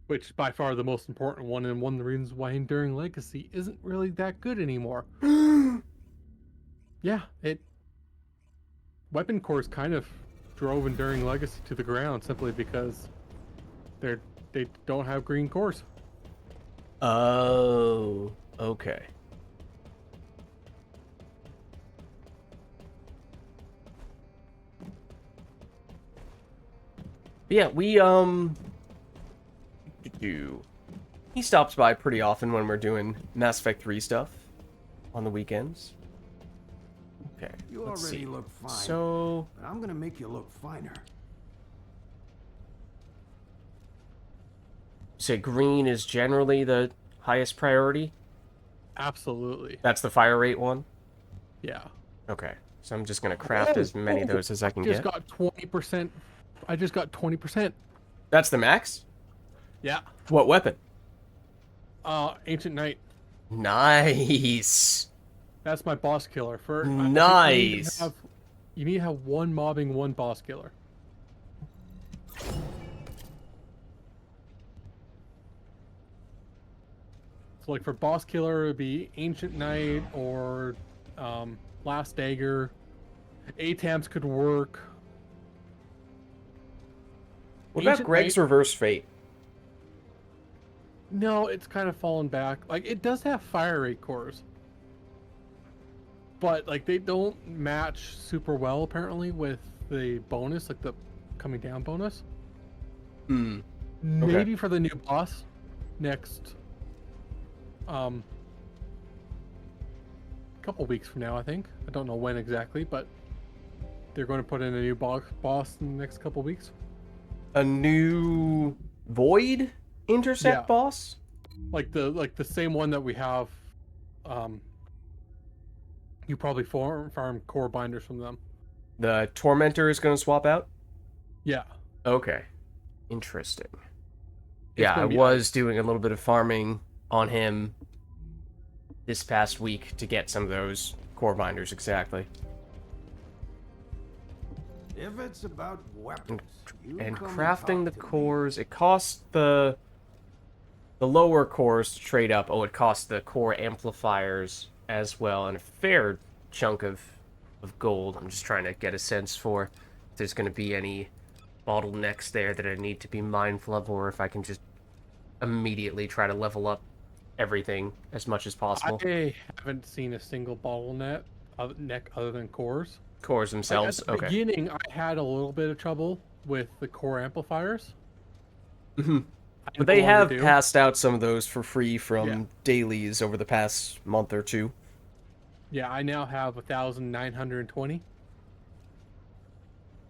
Speaker 5: Which is by far the most important one, and one of the reasons why Enduring Legacy isn't really that good anymore. Yeah, weapon cores kind of drove Enduring Legacy to the ground simply because they don't have green cores.
Speaker 1: Oh, okay. Yeah, he stops by pretty often when we're doing Mass Effect 3 stuff on the weekends. Okay,
Speaker 8: You
Speaker 1: let's
Speaker 8: already
Speaker 1: see.
Speaker 8: look fine.
Speaker 1: So,
Speaker 8: But I'm gonna make you look finer.
Speaker 1: say green is generally the highest priority?
Speaker 5: Absolutely.
Speaker 1: That's the fire rate one?
Speaker 5: Yeah.
Speaker 1: Okay, so I'm just gonna craft as many of those as I can
Speaker 5: Just
Speaker 1: get.
Speaker 5: got 20%. I just got 20%.
Speaker 1: That's the max?
Speaker 5: Yeah.
Speaker 1: What weapon?
Speaker 5: Ancient Knight.
Speaker 1: Nice!
Speaker 5: That's my boss killer. I think
Speaker 1: Nice!
Speaker 5: you need to have one mobbing, one boss killer. So like for boss killer, it would be Ancient Knight or Last Dagger. ATAMs could work.
Speaker 1: What about
Speaker 5: Ancient
Speaker 1: Greg's
Speaker 5: Knight-
Speaker 1: Reverse Fate?
Speaker 5: No, it's kind of fallen back. Like it does have fire rate cores, but like they don't match super well apparently with the bonus, like the coming down bonus.
Speaker 1: Hmm.
Speaker 5: Maybe for the new boss next couple weeks from now, I think. I don't know when exactly, but they're going to put in a new boss in the next couple weeks.
Speaker 1: A new Void Intercept
Speaker 5: Yeah.
Speaker 1: boss?
Speaker 5: Like the same one that we have. You probably farm core binders from them.
Speaker 1: The Tormentor is going to swap out?
Speaker 5: Yeah.
Speaker 1: Okay. Interesting.
Speaker 5: It's
Speaker 1: Yeah, I
Speaker 5: gonna be
Speaker 1: was doing a little bit of farming on him this past week to get some of those core binders, exactly.
Speaker 8: If it's about weapons, you
Speaker 1: And
Speaker 8: come
Speaker 1: crafting the
Speaker 8: talk to me.
Speaker 1: cores, it costs the lower cores to trade up. Oh, it costs the core amplifiers as well, and a fair chunk of gold. I'm just trying to get a sense for if there's going to be any bottlenecks there that I need to be mindful of, or if I can just immediately try to level up everything as much as possible.
Speaker 5: I haven't seen a single bottleneck other than cores.
Speaker 1: Cores
Speaker 5: Like,
Speaker 1: themselves,
Speaker 5: at the
Speaker 1: okay.
Speaker 5: beginning, I had a little bit of trouble with the core amplifiers.
Speaker 1: Mhm.
Speaker 5: I
Speaker 1: But they
Speaker 5: no longer
Speaker 1: have
Speaker 5: do.
Speaker 1: passed out some of those for free from
Speaker 5: Yeah.
Speaker 1: dailies over the past month or two.
Speaker 5: Yeah, I now have 1,920.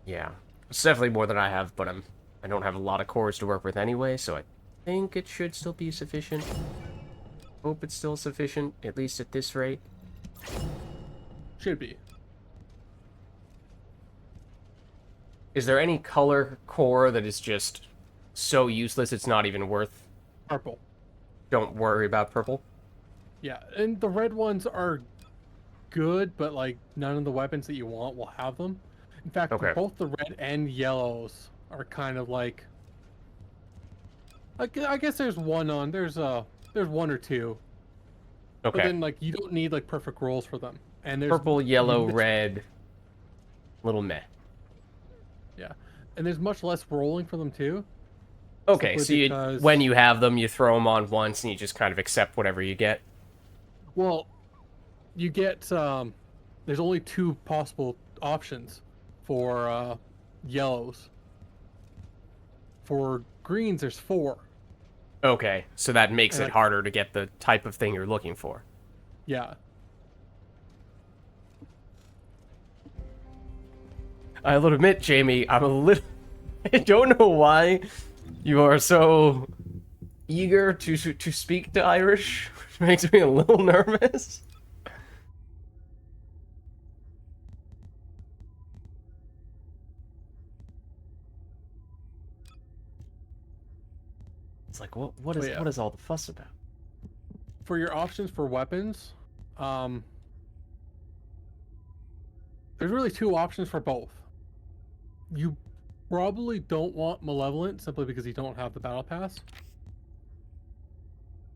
Speaker 1: Yeah, it's definitely more than I have, but I don't have a lot of cores to work with anyway, so I think it should still be sufficient. Hope it's still sufficient, at least at this rate.
Speaker 5: Should be.
Speaker 1: Is there any color core that is just so useless it's not even worth?
Speaker 5: Purple.
Speaker 1: Don't worry about purple.
Speaker 5: Yeah, and the red ones are good, but like none of the weapons that you want will have them. In fact,
Speaker 1: Okay.
Speaker 5: both the red and yellows are kind of like. I guess there's one on. There's one or two. But
Speaker 1: Okay.
Speaker 5: then like you don't need like perfect rolls for them. And there's
Speaker 1: Purple, yellow,
Speaker 5: much-
Speaker 1: red. Little meh.
Speaker 5: Yeah, and there's much less rolling for them too.
Speaker 1: Okay,
Speaker 5: Simply
Speaker 1: so you,
Speaker 5: because-
Speaker 1: when you have them, you throw them on once and you just kind of accept whatever you get.
Speaker 5: Well, you get there's only 2 possible options for yellows. For greens, there's 4.
Speaker 1: Okay, so that makes
Speaker 5: And
Speaker 1: it
Speaker 5: I-
Speaker 1: harder to get the type of thing you're looking for.
Speaker 5: Yeah.
Speaker 1: I'll admit, Jamie, I'm a little... I don't know why you are so eager to speak to Irish, which makes me a little nervous. It's like, what is
Speaker 5: yeah.
Speaker 1: what is all the fuss about?
Speaker 5: For your options for weapons, there's really 2 options for both. You probably don't want Malevolent simply because you don't have the battle pass.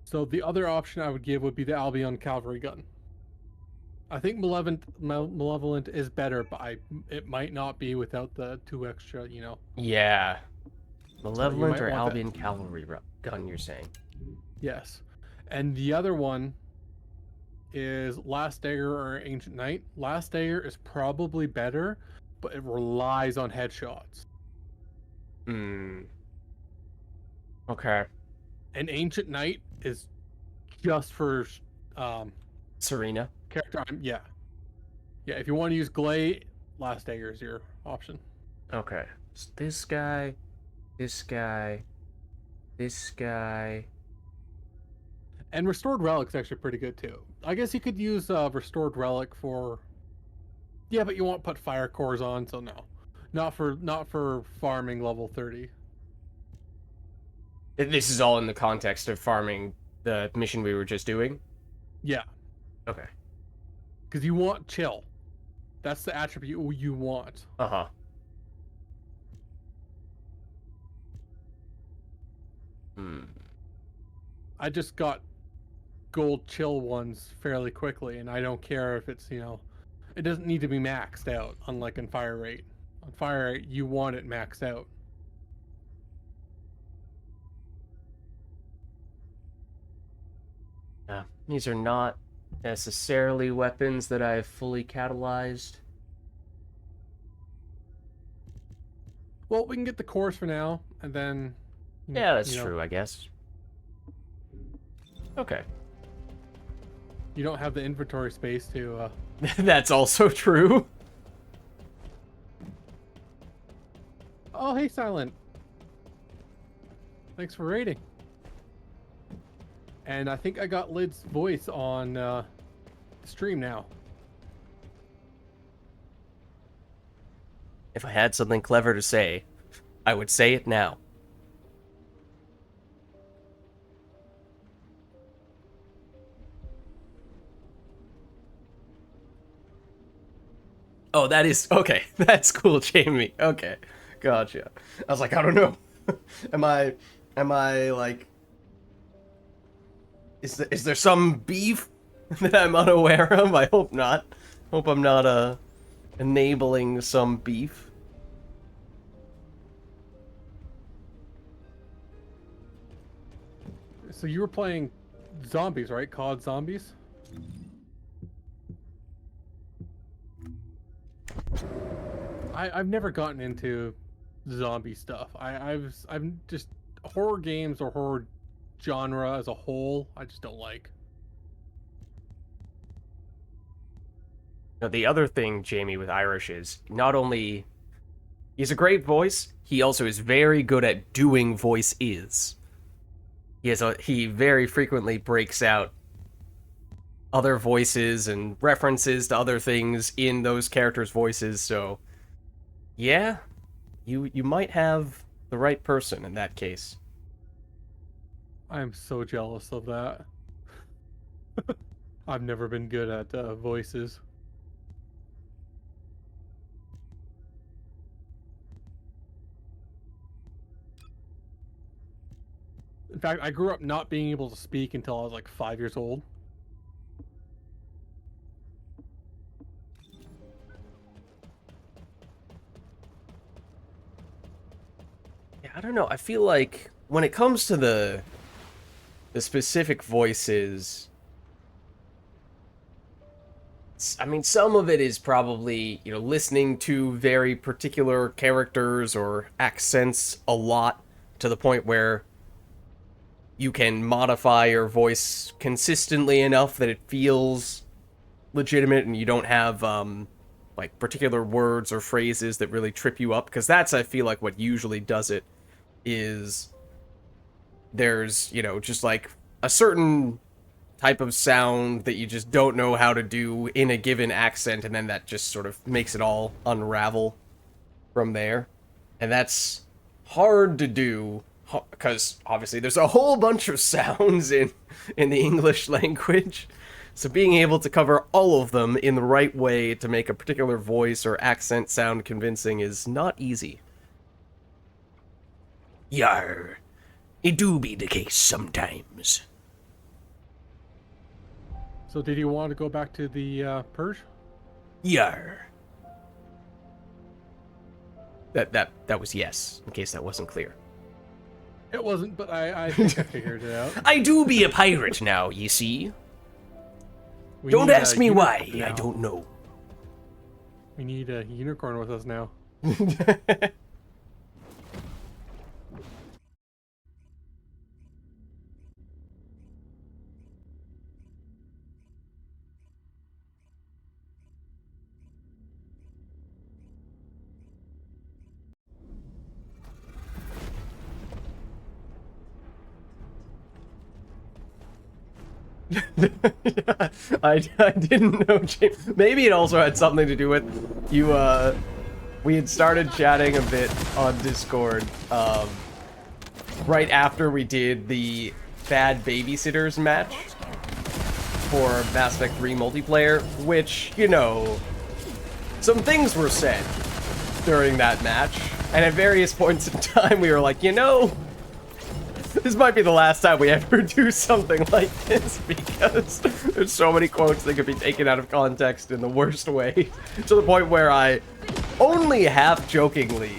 Speaker 5: So the other option I would give would be the Albion cavalry gun. I think Malevolent is better, but it might not be without the 2 extra,
Speaker 1: Yeah. Malevolent
Speaker 5: might
Speaker 1: or
Speaker 5: want that.
Speaker 1: Albion cavalry gun, you're saying?
Speaker 5: Yes. And the other one is Last Dagger or Ancient Knight. Last Dagger is probably better, but it relies on headshots.
Speaker 1: Hmm. Okay.
Speaker 5: And Ancient Knight is just for
Speaker 1: Serena.
Speaker 5: character. Yeah. Yeah, if you want to use Glay, Last Dagger is your option.
Speaker 1: Okay. So this guy, this guy, this guy.
Speaker 5: And Restored Relic's actually pretty good too. I guess you could use Restored Relic for. Yeah, but you won't put fire cores on, so no, not for farming level 30.
Speaker 1: This is all in the context of farming the mission we were just doing?
Speaker 5: Yeah,
Speaker 1: Okay.
Speaker 5: because you want chill. That's the attribute you want.
Speaker 1: Uh-huh. Hmm.
Speaker 5: I just got gold chill ones fairly quickly, and I don't care if it's it doesn't need to be maxed out, unlike in Fire Rate. On Fire Rate, you want it maxed out.
Speaker 1: Yeah. These are not necessarily weapons that I've fully catalyzed.
Speaker 5: Well, we can get the cores for now, and then.
Speaker 1: Yeah, that's true, I guess. Okay.
Speaker 5: You don't have the inventory space to.
Speaker 1: That's also true.
Speaker 5: Oh, hey, Silent. Thanks for raiding. And I think I got Lid's voice on stream now.
Speaker 1: If I had something clever to say, I would say it now. Oh, that is okay. That's cool, Jamie. Okay, gotcha. I was like, I don't know. am I like? Is there some beef that I'm unaware of? I hope not. Hope I'm not enabling some beef.
Speaker 5: So you were playing zombies, right? COD Zombies? I've never gotten into zombie stuff. I'm just horror games or horror genre as a whole. I just don't like.
Speaker 1: Now, the other thing, Jamie, with Irish is not only he's a great voice, he also is very good at doing voices. He very frequently breaks out other voices and references to other things in those characters' voices, so yeah, you might have the right person in that case.
Speaker 5: I am so jealous of that. I've never been good at voices. In fact, I grew up not being able to speak until I was like 5 years old.
Speaker 1: Yeah, I don't know. I feel like when it comes to the specific voices, I mean, some of it is probably, listening to very particular characters or accents a lot to the point where you can modify your voice consistently enough that it feels legitimate and you don't have, like, particular words or phrases that really trip you up. Because that's, I feel like, what usually does it is there's, just, like, a certain type of sound that you just don't know how to do in a given accent, and then that just sort of makes it all unravel from there. And that's hard to do, because obviously there's a whole bunch of sounds in the English language, so being able to cover all of them in the right way to make a particular voice or accent sound convincing is not easy.
Speaker 9: Yar, it do be the case sometimes.
Speaker 5: So did you want to go back to the Purge?
Speaker 9: Yar.
Speaker 1: That was yes, in case that wasn't clear.
Speaker 5: It wasn't, but I think I figured it out.
Speaker 9: I do be a pirate now, ye see.
Speaker 5: We
Speaker 9: Don't
Speaker 5: need a
Speaker 9: ask me why,
Speaker 5: unicorn
Speaker 9: I
Speaker 5: now.
Speaker 9: don't know.
Speaker 5: We need a unicorn with us now.
Speaker 1: Yeah, I didn't know, James. Maybe it also had something to do with you, we had started chatting a bit on Discord, right after we did the Bad Babysitters match for Mass Effect 3 multiplayer, which, some things were said during that match, and at various points in time we were like, this might be the last time we ever do something like this, because there's so many quotes that could be taken out of context in the worst way, to the point where I only half-jokingly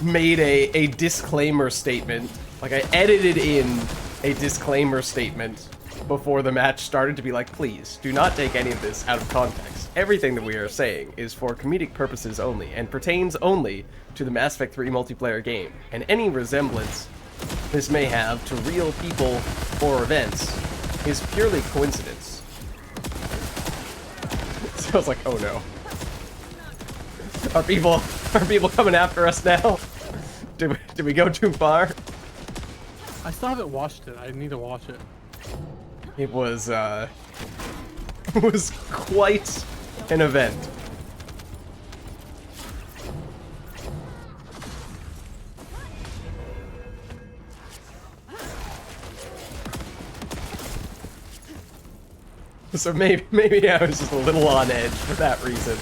Speaker 1: made a disclaimer statement. Like, I edited in a disclaimer statement before the match started to be like, please, do not take any of this out of context. Everything that we are saying is for comedic purposes only, and pertains only to the Mass Effect 3 multiplayer game, and any resemblance this may have to real people or events is purely coincidence. So I was like, oh no. Are people coming after us now? Did we go too far?
Speaker 5: I still haven't watched it. I need to watch it.
Speaker 1: It was quite an event. So maybe I was just a little on edge for that reason.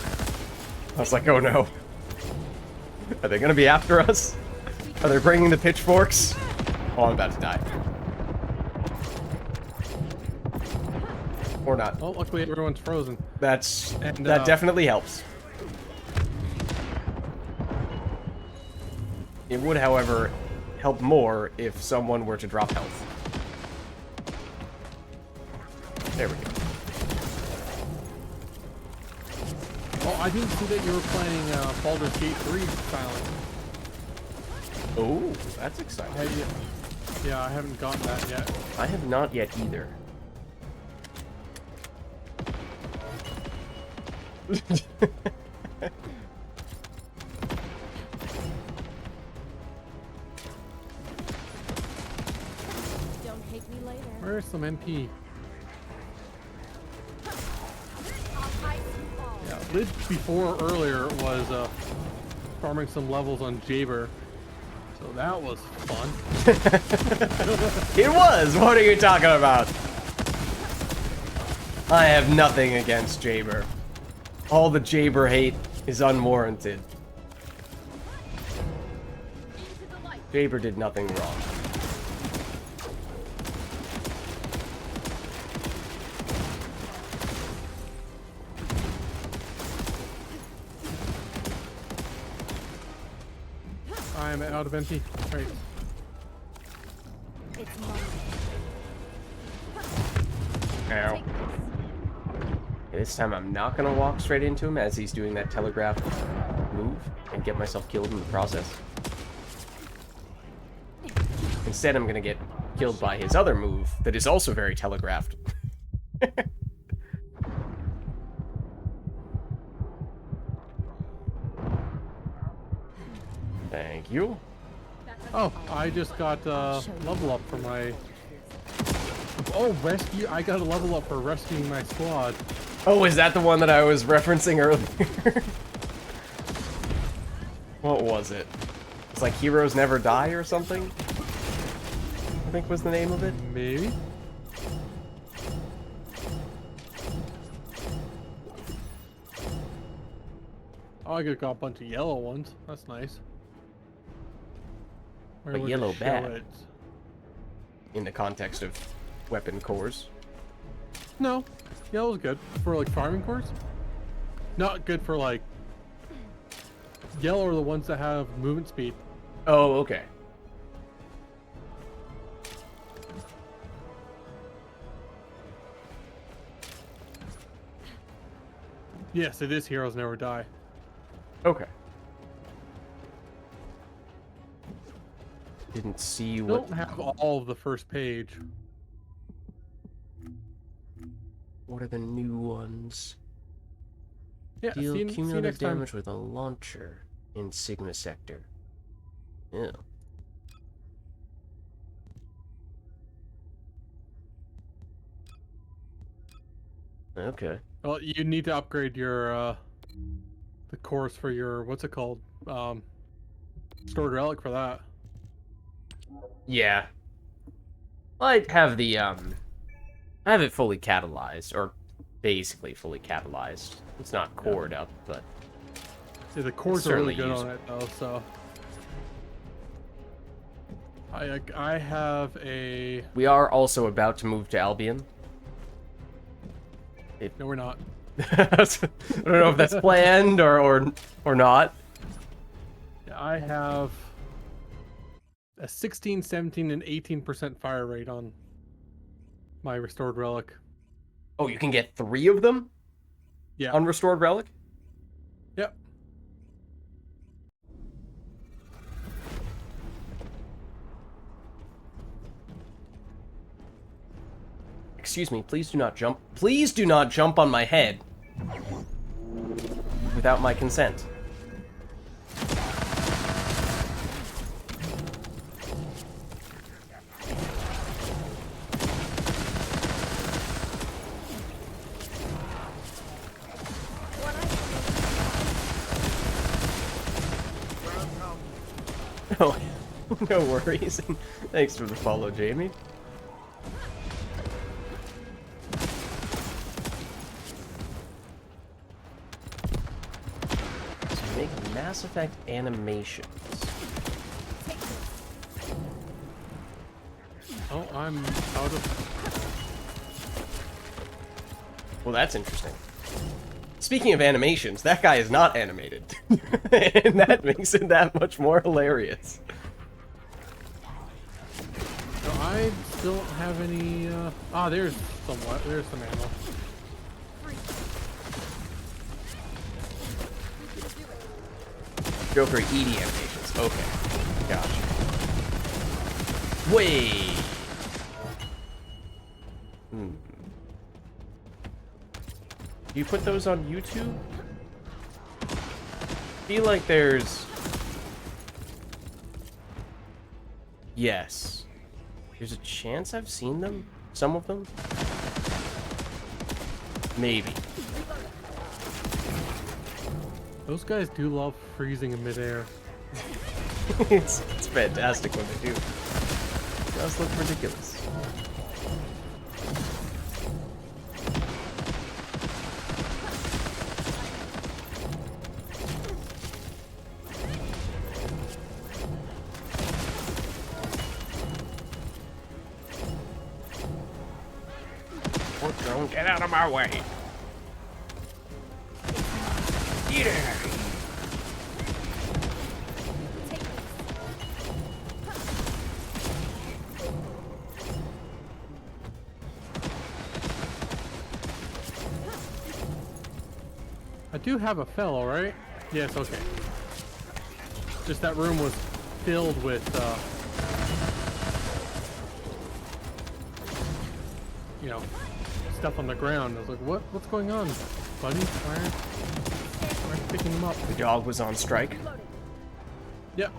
Speaker 1: I was like, oh no. Are they gonna be after us? Are they bringing the pitchforks? Oh, I'm about to die. Or not.
Speaker 5: Well, luckily everyone's frozen.
Speaker 1: That definitely helps. It would, however, help more if someone were to drop health. There we go.
Speaker 5: Oh, I didn't see that you were planning Baldur's Gate 3 silent.
Speaker 1: Oh, that's exciting.
Speaker 5: Yeah, I haven't gotten that yet.
Speaker 1: I have not yet either.
Speaker 4: Don't hate me later.
Speaker 5: Where's some MP? Yeah, Vids before earlier was farming some levels on Jaber, so that was fun.
Speaker 1: It was! What are you talking about? I have nothing against Jaber. All the Jaber hate is unwarranted. Jaber did nothing wrong.
Speaker 5: I'm out of MP. Right.
Speaker 4: It's mine.
Speaker 1: Ow. This time I'm not gonna walk straight into him as he's doing that telegraph move and get myself killed in the process. Instead, I'm gonna get killed by his other move that is also very telegraphed. Thank you.
Speaker 5: Oh, I just got level up for my. Oh, rescue! I got a level up for rescuing my squad.
Speaker 1: Oh, is that the one that I was referencing earlier? What was it? It's like Heroes Never Die or something? I think was the name of it.
Speaker 5: Maybe. Oh, I got a bunch of yellow ones. That's nice. Where
Speaker 1: But
Speaker 5: would
Speaker 1: yellow
Speaker 5: it show
Speaker 1: bad.
Speaker 5: it?
Speaker 1: In the context of weapon cores.
Speaker 5: No, yellow's good for like farming cores. Not good for like. Yellow are the ones that have movement speed.
Speaker 1: Oh, okay.
Speaker 5: Yes, it is Heroes Never Die.
Speaker 1: Okay. Didn't see what...
Speaker 5: Don't have all of the first page.
Speaker 1: What are the new ones?
Speaker 5: Yeah,
Speaker 1: Deal
Speaker 5: see you
Speaker 1: cumulative
Speaker 5: next time.
Speaker 1: damage with a launcher in Sigma sector. Yeah. Okay.
Speaker 5: Well, you need to upgrade your the cores for your what's it called? Stored relic for that.
Speaker 1: Yeah. I have the I have it fully catalyzed, or basically fully catalyzed. It's not cored up, but
Speaker 5: Yeah, the cores are really
Speaker 1: certainly
Speaker 5: good on it though, so I have a
Speaker 1: we are also about to move to Albion.
Speaker 5: no, we're not.
Speaker 1: I don't know if that's planned or not.
Speaker 5: Yeah, I have a 16, 17, and 18% fire rate on my restored relic.
Speaker 1: Oh, you can get 3 of them?
Speaker 5: Yeah.
Speaker 1: On restored relic?
Speaker 5: Yep.
Speaker 1: Excuse me, please do not jump. Please do not jump on my head. Without my consent. Oh, no worries. Thanks for the follow, Jamie. So make Mass Effect animations.
Speaker 5: Oh, I'm out of.
Speaker 1: Well, that's interesting. Speaking of animations, that guy is not animated. And that makes it that much more hilarious.
Speaker 5: No, I still don't have any. There's somewhat. There's some ammo.
Speaker 1: Go for ED animations. Okay. Gotcha. Wait. Do you put those on YouTube? feel like there's... Yes. There's a chance I've seen them? Some of them? Maybe.
Speaker 5: Those guys do love freezing in midair.
Speaker 1: It's fantastic when they do. It does look ridiculous.
Speaker 9: Don't get out of my way. Get out of here.
Speaker 5: I do have a fellow, right? Yes, okay. Just that room was filled with, you know, stuff on the ground. I was like, what's going on, buddy? Why aren't you picking them up?
Speaker 1: The dog was on strike.
Speaker 5: Yep.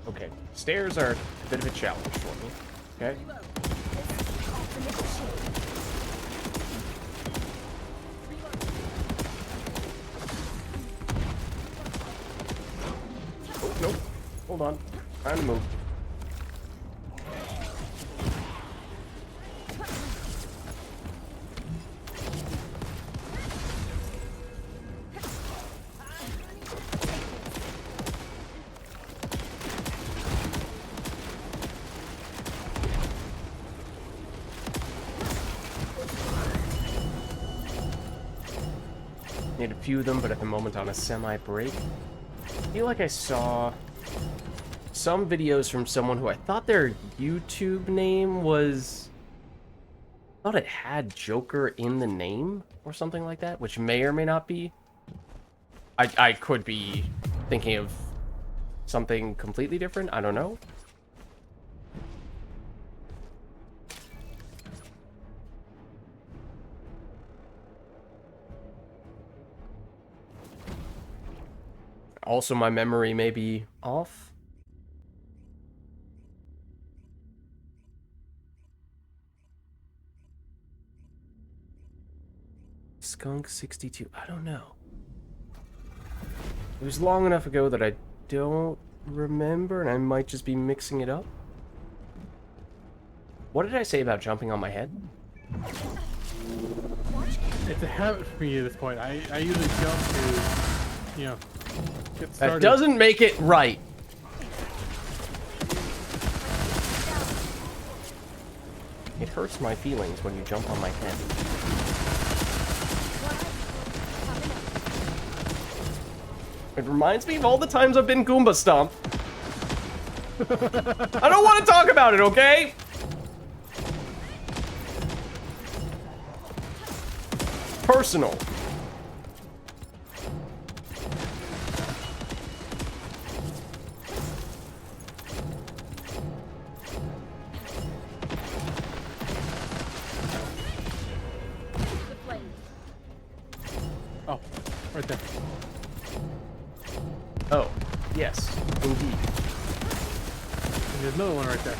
Speaker 1: Okay, stairs are a bit of a challenge for me. Okay. Oh, nope. Hold on. Trying to move. Need a few of them, but at the moment on a semi-break. I feel like I saw some videos from someone who I thought their YouTube name was... I thought it had Joker in the name or something like that, which may or may not be. I could be thinking of something completely different. I don't know. Also, my memory may be off. Skunk 62. I don't know. It was long enough ago that I don't remember, and I might just be mixing it up. What did I say about jumping on my head?
Speaker 5: It's a habit for me at this point. I usually jump to, you know, get started.
Speaker 1: That doesn't make it right. It hurts my feelings when you jump on my head. It reminds me of all the times I've been Goomba Stomp. I don't want to talk about it, okay? Personal.
Speaker 5: Oh, right there.
Speaker 1: Oh, yes, indeed.
Speaker 5: And there's another one right there.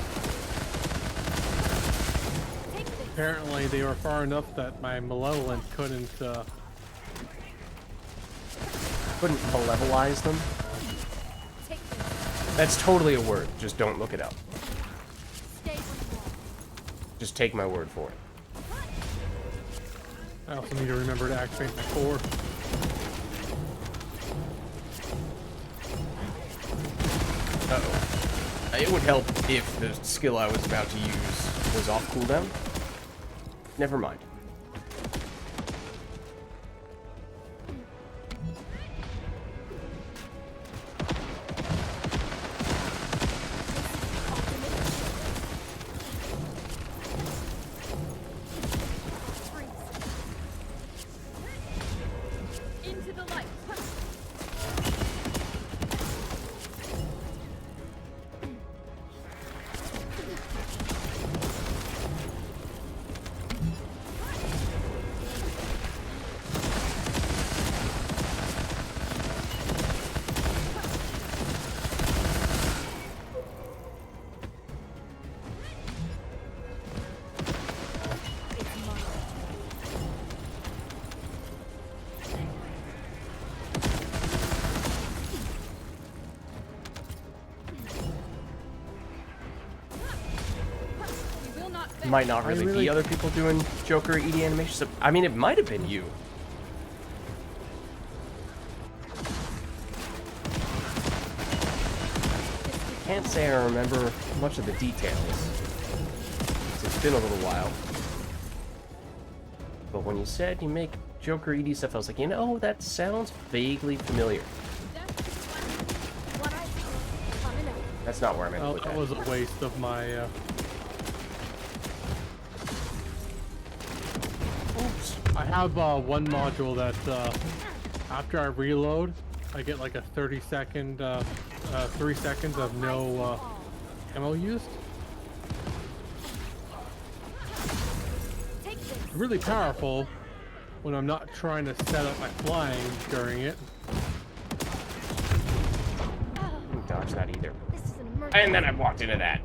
Speaker 5: Apparently they were far enough that my malevolent couldn't
Speaker 1: malevolize them? That's totally a word. Just don't look it up. Just take my word for it.
Speaker 5: I also need to remember to activate my core.
Speaker 1: Uh-oh. It would help if the skill I was about to use was off cooldown. Never mind. Might not really be other people doing Joker ED animations. So, I mean, it might have been you. Can't say I remember much of the details. It's been a little while. But when you said you make Joker ED stuff, I was like, you know, that sounds vaguely familiar. That's not where I meant to put that.
Speaker 5: That was a waste of my...
Speaker 1: Oops.
Speaker 5: I have one module that after I reload, I get like a 30-second, 3 seconds of no ammo used. It's really powerful when I'm not trying to set up my flying during it.
Speaker 1: Didn't dodge that either.
Speaker 4: This is an emergency.
Speaker 1: And then I walked into that.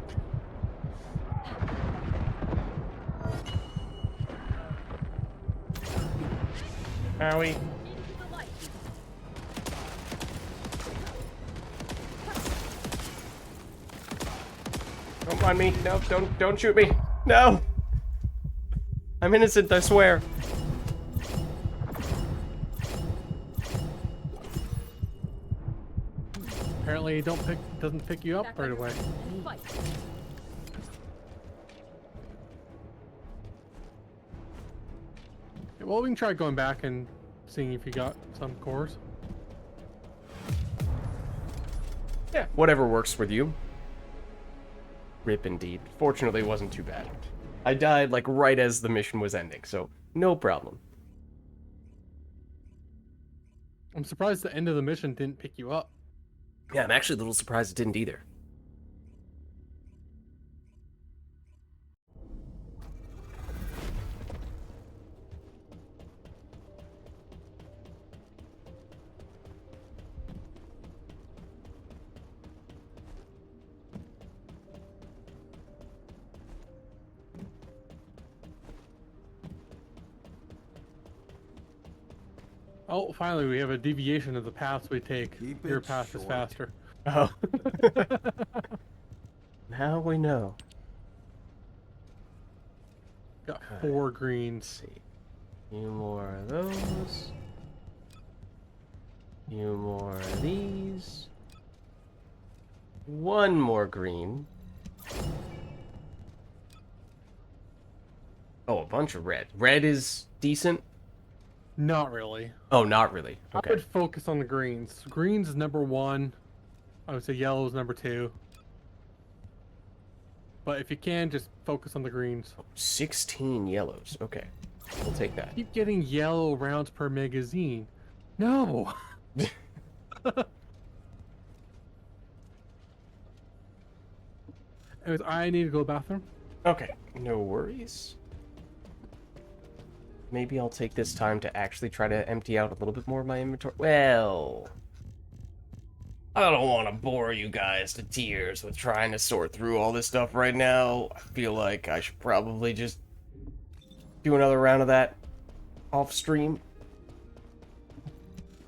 Speaker 1: Howie. Don't mind me. No, don't shoot me. No. I'm innocent, I swear.
Speaker 5: Apparently, it doesn't pick you up right away. Yeah, well, we can try going back and seeing if you got some cores.
Speaker 1: Yeah, whatever works with you. Rip indeed. Fortunately, it wasn't too bad. I died like right as the mission was ending, so no problem.
Speaker 5: I'm surprised the end of the mission didn't pick you up.
Speaker 1: Yeah, I'm actually a little surprised it didn't either.
Speaker 5: Oh, finally, we have a deviation of the paths we take.
Speaker 8: Keep
Speaker 5: Your
Speaker 8: it
Speaker 5: path is
Speaker 8: short.
Speaker 5: faster.
Speaker 1: Oh. Now we know.
Speaker 5: Got 4 greens.
Speaker 1: See. Few more of those. Few more of these. One more green. Oh, a bunch of red. Red is decent.
Speaker 5: Not really.
Speaker 1: Oh, not really.
Speaker 5: I
Speaker 1: Okay.
Speaker 5: would focus on the greens. Greens is number 1. I would say yellow is number 2. But if you can, just focus on the greens.
Speaker 1: 16 yellows. Okay. We'll take that.
Speaker 5: Keep getting yellow rounds per magazine. No. Anyways, I need to go to the bathroom.
Speaker 1: Okay. No worries. Maybe I'll take this time to actually try to empty out a little bit more of my inventory. Well, I don't want to bore you guys to tears with trying to sort through all this stuff right now. I feel like I should probably just do another round of that off stream.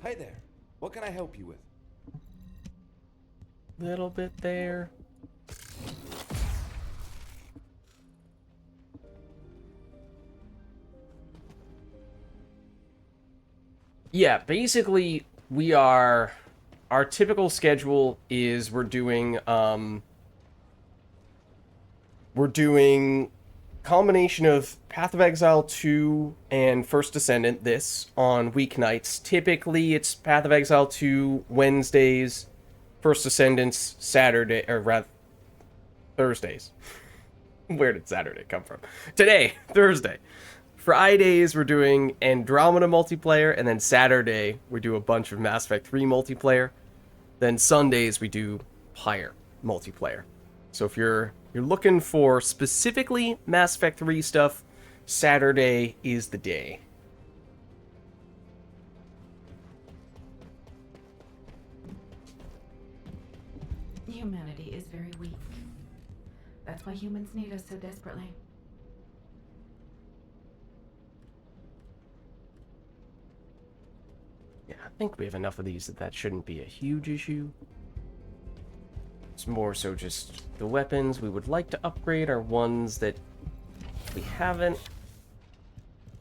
Speaker 10: Hi there. What can I help you with?
Speaker 1: Little bit there. Yeah, basically our typical schedule is we're doing combination of Path of Exile 2 and First Descendant this on weeknights. Typically it's Path of Exile 2 Wednesdays, First Descendants Saturday, or rather Thursdays. Where did Saturday come from? Today, Thursday. Fridays, we're doing Andromeda multiplayer, and then Saturday, we do a bunch of Mass Effect 3 multiplayer. Then Sundays, we do higher multiplayer. So if you're looking for specifically Mass Effect 3 stuff, Saturday is the day.
Speaker 2: Humanity is very weak. That's why humans need us so desperately.
Speaker 1: Yeah, I think we have enough of these that shouldn't be a huge issue. It's more so just the weapons we would like to upgrade are ones that we haven't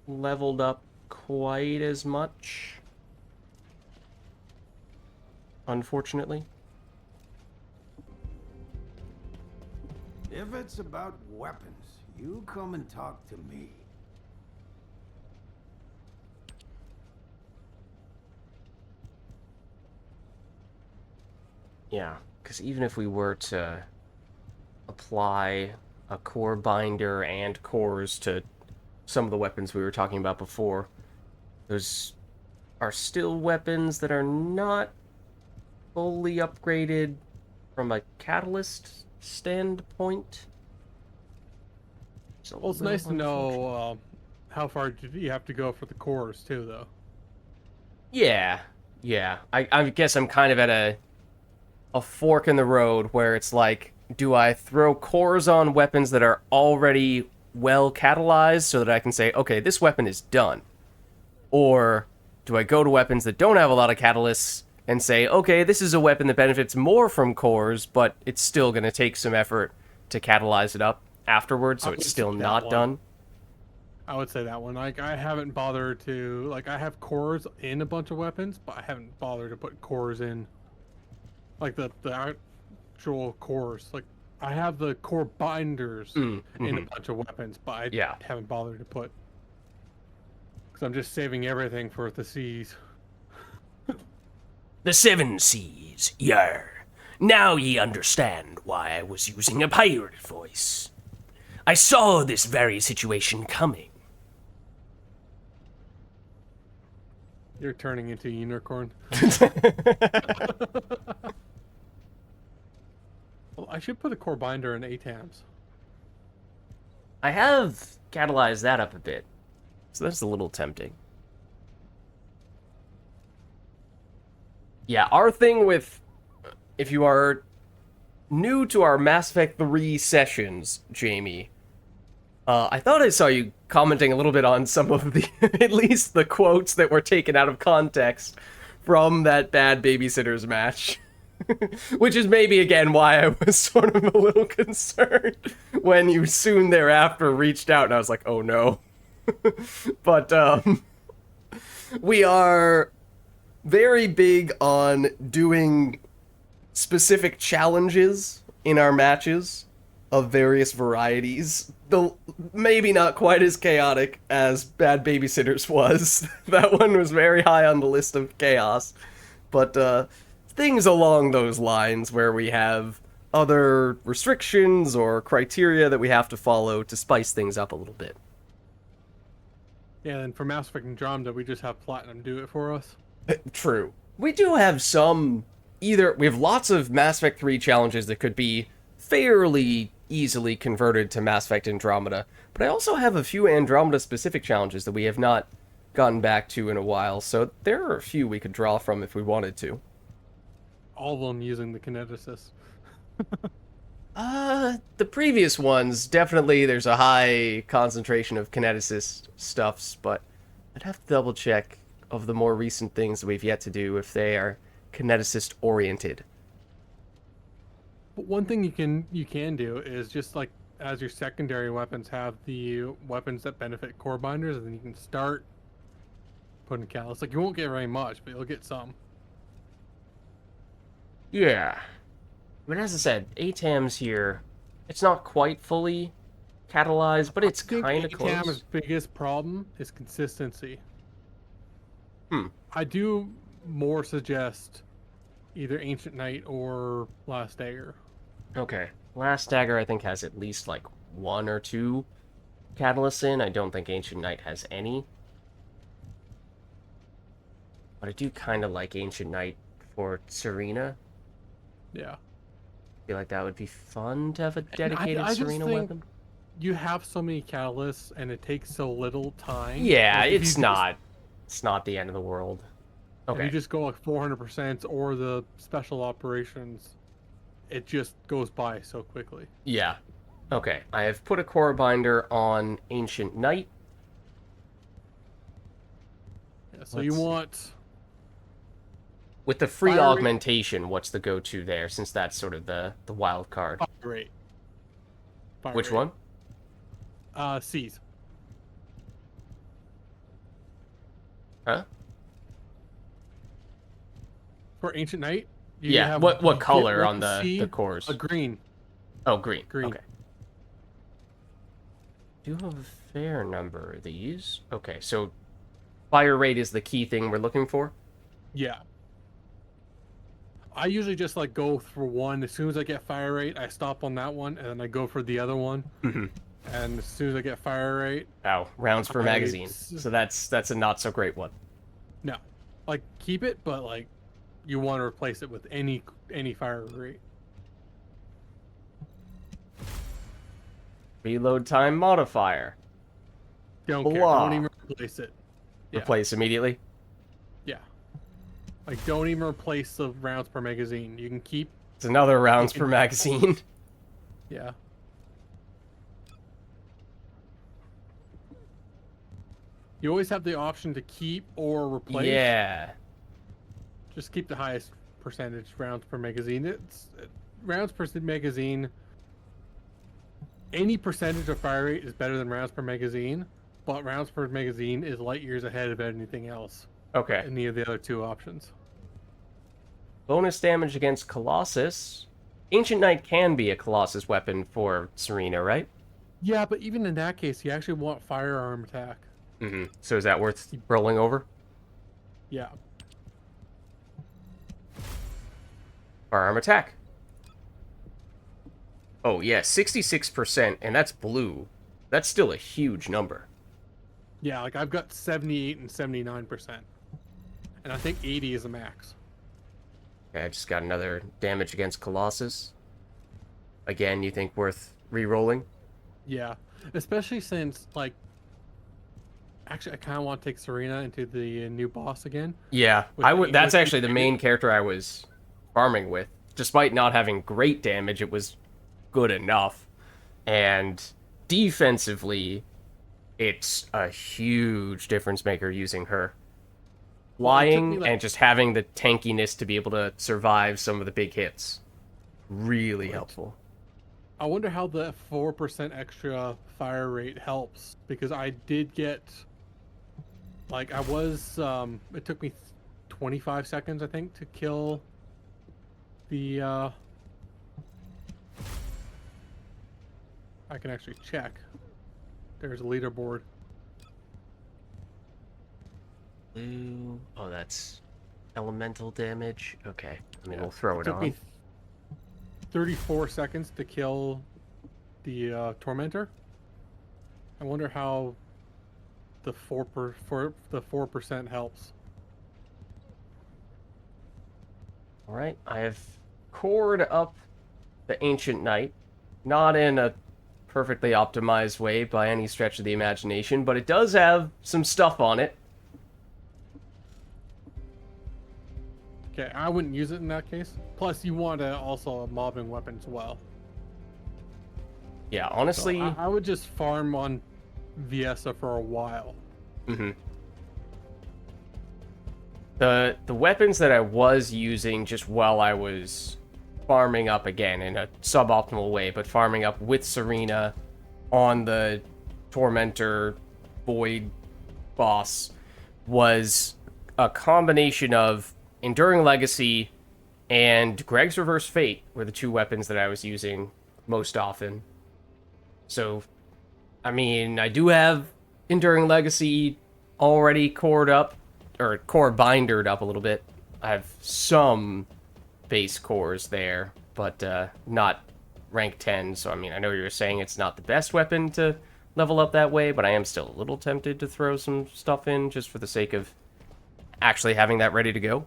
Speaker 1: leveled up quite as much, unfortunately.
Speaker 8: If it's about weapons, you come and talk to me.
Speaker 1: Yeah, because even if we were to apply a core binder and cores to some of the weapons we were talking about before, those are still weapons that are not fully upgraded from a catalyst standpoint.
Speaker 5: Well, it's nice to know how far do you have to go for the cores, too, though.
Speaker 1: Yeah. I guess I'm kind of at a fork in the road where it's like, do I throw cores on weapons that are already well catalyzed so that I can say, okay, this weapon is done? Or do I go to weapons that don't have a lot of catalysts and say, okay, this is a weapon that benefits more from cores, but it's still going to take some effort to catalyze it up afterwards, so it's still not done?
Speaker 5: I would say that one. Like, I haven't bothered to... Like, I have cores in a bunch of weapons, but I haven't bothered to put cores in... Like, the actual cores. Like, I have the core binders in a bunch of weapons, but I haven't bothered to put... Because I'm just saving everything for the C's.
Speaker 9: The 7 C's, yar. Now ye understand why I was using a pirate voice. I saw this very situation coming.
Speaker 5: You're turning into a unicorn. Well, I should put a core binder in ATAMs.
Speaker 1: I have catalyzed that up a bit, so that's a little tempting. Yeah, our thing with... If you are new to our Mass Effect 3 sessions, Jamie, I thought I saw you commenting a little bit on some of the, at least the quotes that were taken out of context from that bad babysitters match. Which is maybe, again, why I was sort of a little concerned when you soon thereafter reached out and I was like, oh no. But, we are very big on doing specific challenges in our matches of various varieties. Though maybe not quite as chaotic as Bad Babysitters was. That one was very high on the list of chaos. But things along those lines where we have other restrictions or criteria that we have to follow to spice things up a little bit.
Speaker 5: Yeah, and for Mass Effect Andromeda, we just have Platinum do it for us.
Speaker 1: True. We do have some... we have lots of Mass Effect 3 challenges that could be fairly easily converted to Mass Effect Andromeda, but I also have a few Andromeda-specific challenges that we have not gotten back to in a while, so there are a few we could draw from if we wanted to.
Speaker 5: All of them using the kineticist.
Speaker 1: The previous ones, definitely there's a high concentration of kineticist stuffs, but I'd have to double check of the more recent things that we've yet to do if they are kineticist oriented.
Speaker 5: But one thing you can do is just like as your secondary weapons have the weapons that benefit core binders, and then you can start putting catalyst. Like you won't get very much, but you'll get some.
Speaker 1: Yeah. But as I said, ATAM's here. It's not quite fully catalyzed, but it's kind of close.
Speaker 5: ATAM's biggest problem is consistency.
Speaker 1: Hmm.
Speaker 5: I do more suggest either Ancient Knight or Last Dagger.
Speaker 1: Okay. Last Dagger, I think, has at least, like, 1 or 2 catalysts in. I don't think Ancient Knight has any. But I do kind of like Ancient Knight for Serena.
Speaker 5: Yeah.
Speaker 1: I feel like that would be fun to have a dedicated Serena weapon.
Speaker 5: You have so many catalysts, and it takes so little time.
Speaker 1: Yeah,
Speaker 5: like
Speaker 1: it's not the end of the world. Okay.
Speaker 5: If you just go like 400% or the special operations, it just goes by so quickly.
Speaker 1: Yeah. Okay, I have put a core binder on Ancient Knight.
Speaker 5: Yeah, so you want...
Speaker 1: With the free augmentation, what's the go-to there, since that's sort of the wild card?
Speaker 5: Fire rate.
Speaker 1: Which one?
Speaker 5: C's.
Speaker 1: Huh?
Speaker 5: For Ancient Knight, you
Speaker 1: Yeah.
Speaker 5: have
Speaker 1: What
Speaker 5: you get
Speaker 1: color
Speaker 5: one
Speaker 1: on the
Speaker 5: C,
Speaker 1: cores?
Speaker 5: a green.
Speaker 1: Oh, green.
Speaker 5: Green.
Speaker 1: Okay. Do have a fair number of these. Okay, so fire rate is the key thing we're looking for.
Speaker 5: Yeah. I usually just like go for one. As soon as I get fire rate, I stop on that one, and then I go for the other one.
Speaker 1: Mm-hmm.
Speaker 5: And as soon as I get fire rate,
Speaker 1: Oh, rounds per
Speaker 5: I-
Speaker 1: magazine. So that's a not so great one.
Speaker 5: no, like keep it, but like you want to replace it with any fire rate.
Speaker 1: Reload time modifier.
Speaker 5: Don't care.
Speaker 1: Blah.
Speaker 5: Don't even replace it. Yeah.
Speaker 1: Replace immediately.
Speaker 5: Yeah. Like don't even replace the rounds per magazine. You can keep.
Speaker 1: It's another rounds per magazine.
Speaker 5: Yeah. You always have the option to keep or replace.
Speaker 1: Yeah.
Speaker 5: Just keep the highest percentage rounds per magazine. It's rounds per magazine. Any percentage of fire rate is better than rounds per magazine, but rounds per magazine is light years ahead of anything else.
Speaker 1: Okay.
Speaker 5: Any of the other two options.
Speaker 1: Bonus damage against Colossus. Ancient Knight can be a Colossus weapon for Serena, right?
Speaker 5: Yeah, but even in that case, you actually want firearm attack.
Speaker 1: Mm-hmm. So is that worth rolling over?
Speaker 5: Yeah.
Speaker 1: Firearm attack. Oh, yeah, 66%, and that's blue. That's still a huge number.
Speaker 5: Yeah, like I've got 78 and 79%. And I think 80 is the max.
Speaker 1: Okay, I just got another damage against Colossus. Again, you think worth re-rolling?
Speaker 5: Yeah. Especially since, like, actually, I kind of want to take Serena into the new boss again.
Speaker 1: Yeah,
Speaker 5: With
Speaker 1: I would.
Speaker 5: the-
Speaker 1: That's
Speaker 5: with
Speaker 1: actually the main character I was farming with. Despite not having great damage, it was good enough. And defensively, it's a huge difference maker using her.
Speaker 5: Well, it took
Speaker 1: Flying
Speaker 5: me, like-
Speaker 1: and just having the tankiness to be able to survive some of the big hits. Really helpful.
Speaker 5: I wonder how the 4% extra fire rate helps, because I did get, like, I was, it took me 25 seconds, I think, to kill the, I can actually check. There's a leaderboard.
Speaker 1: Blue. Oh, that's elemental damage. Okay, I mean, we'll throw it
Speaker 5: Took me
Speaker 1: on.
Speaker 5: 34 seconds to kill the tormentor. I wonder how the 4% helps.
Speaker 1: All right, I have cored up the Ancient Knight, not in a perfectly optimized way by any stretch of the imagination, but it does have some stuff on it.
Speaker 5: Okay, I wouldn't use it in that case. Plus, you want also a mobbing weapon as well.
Speaker 1: Yeah,
Speaker 5: So
Speaker 1: honestly,
Speaker 5: I would just farm on Viesa for a while.
Speaker 1: mm-hmm. The weapons that I was using just while I was farming up again in a suboptimal way, but farming up with Serena on the Tormentor Void boss was a combination of Enduring Legacy and Greg's Reverse Fate were the two weapons that I was using most often. So, I mean, I do have Enduring Legacy already cored up, or core bindered up a little bit. I have some base cores there, but not rank 10. So, I mean, I know you're saying it's not the best weapon to level up that way, but I am still a little tempted to throw some stuff in just for the sake of actually having that ready to go.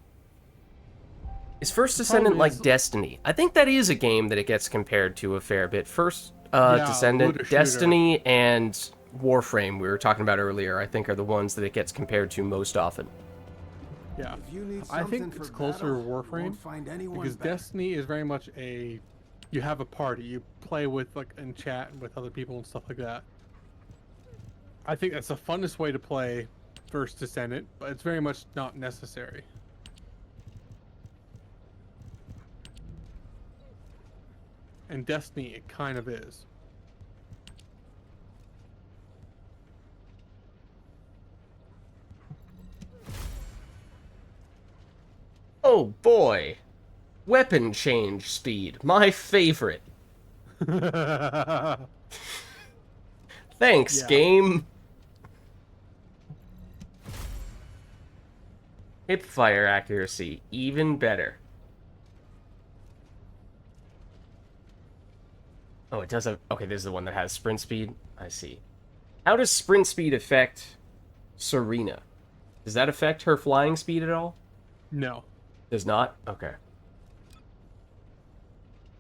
Speaker 1: Is First Descendant like Destiny? I think that is a game that it gets compared to a fair bit. First Descendant,
Speaker 5: looter shooter.
Speaker 1: Destiny, and Warframe, we were talking about earlier, I think are the ones that it gets compared to most often.
Speaker 5: Yeah,
Speaker 8: If you need
Speaker 5: I think
Speaker 8: something
Speaker 5: it's
Speaker 8: for
Speaker 5: closer to
Speaker 8: battle, you
Speaker 5: Warframe
Speaker 8: won't find anyone
Speaker 5: because
Speaker 8: better.
Speaker 5: Destiny is very much a, you have a party, you play with like and chat with other people and stuff like that. I think that's the funnest way to play First Descendant, but it's very much not necessary. And Destiny, it kind of is.
Speaker 1: Oh boy. Weapon change speed. My favorite. Thanks,
Speaker 5: Yeah.
Speaker 1: game. Hip fire accuracy, even better. Oh, it does have... Okay, this is the one that has sprint speed. I see. How does sprint speed affect Serena? Does that affect her flying speed at all?
Speaker 5: No.
Speaker 1: Does not? Okay.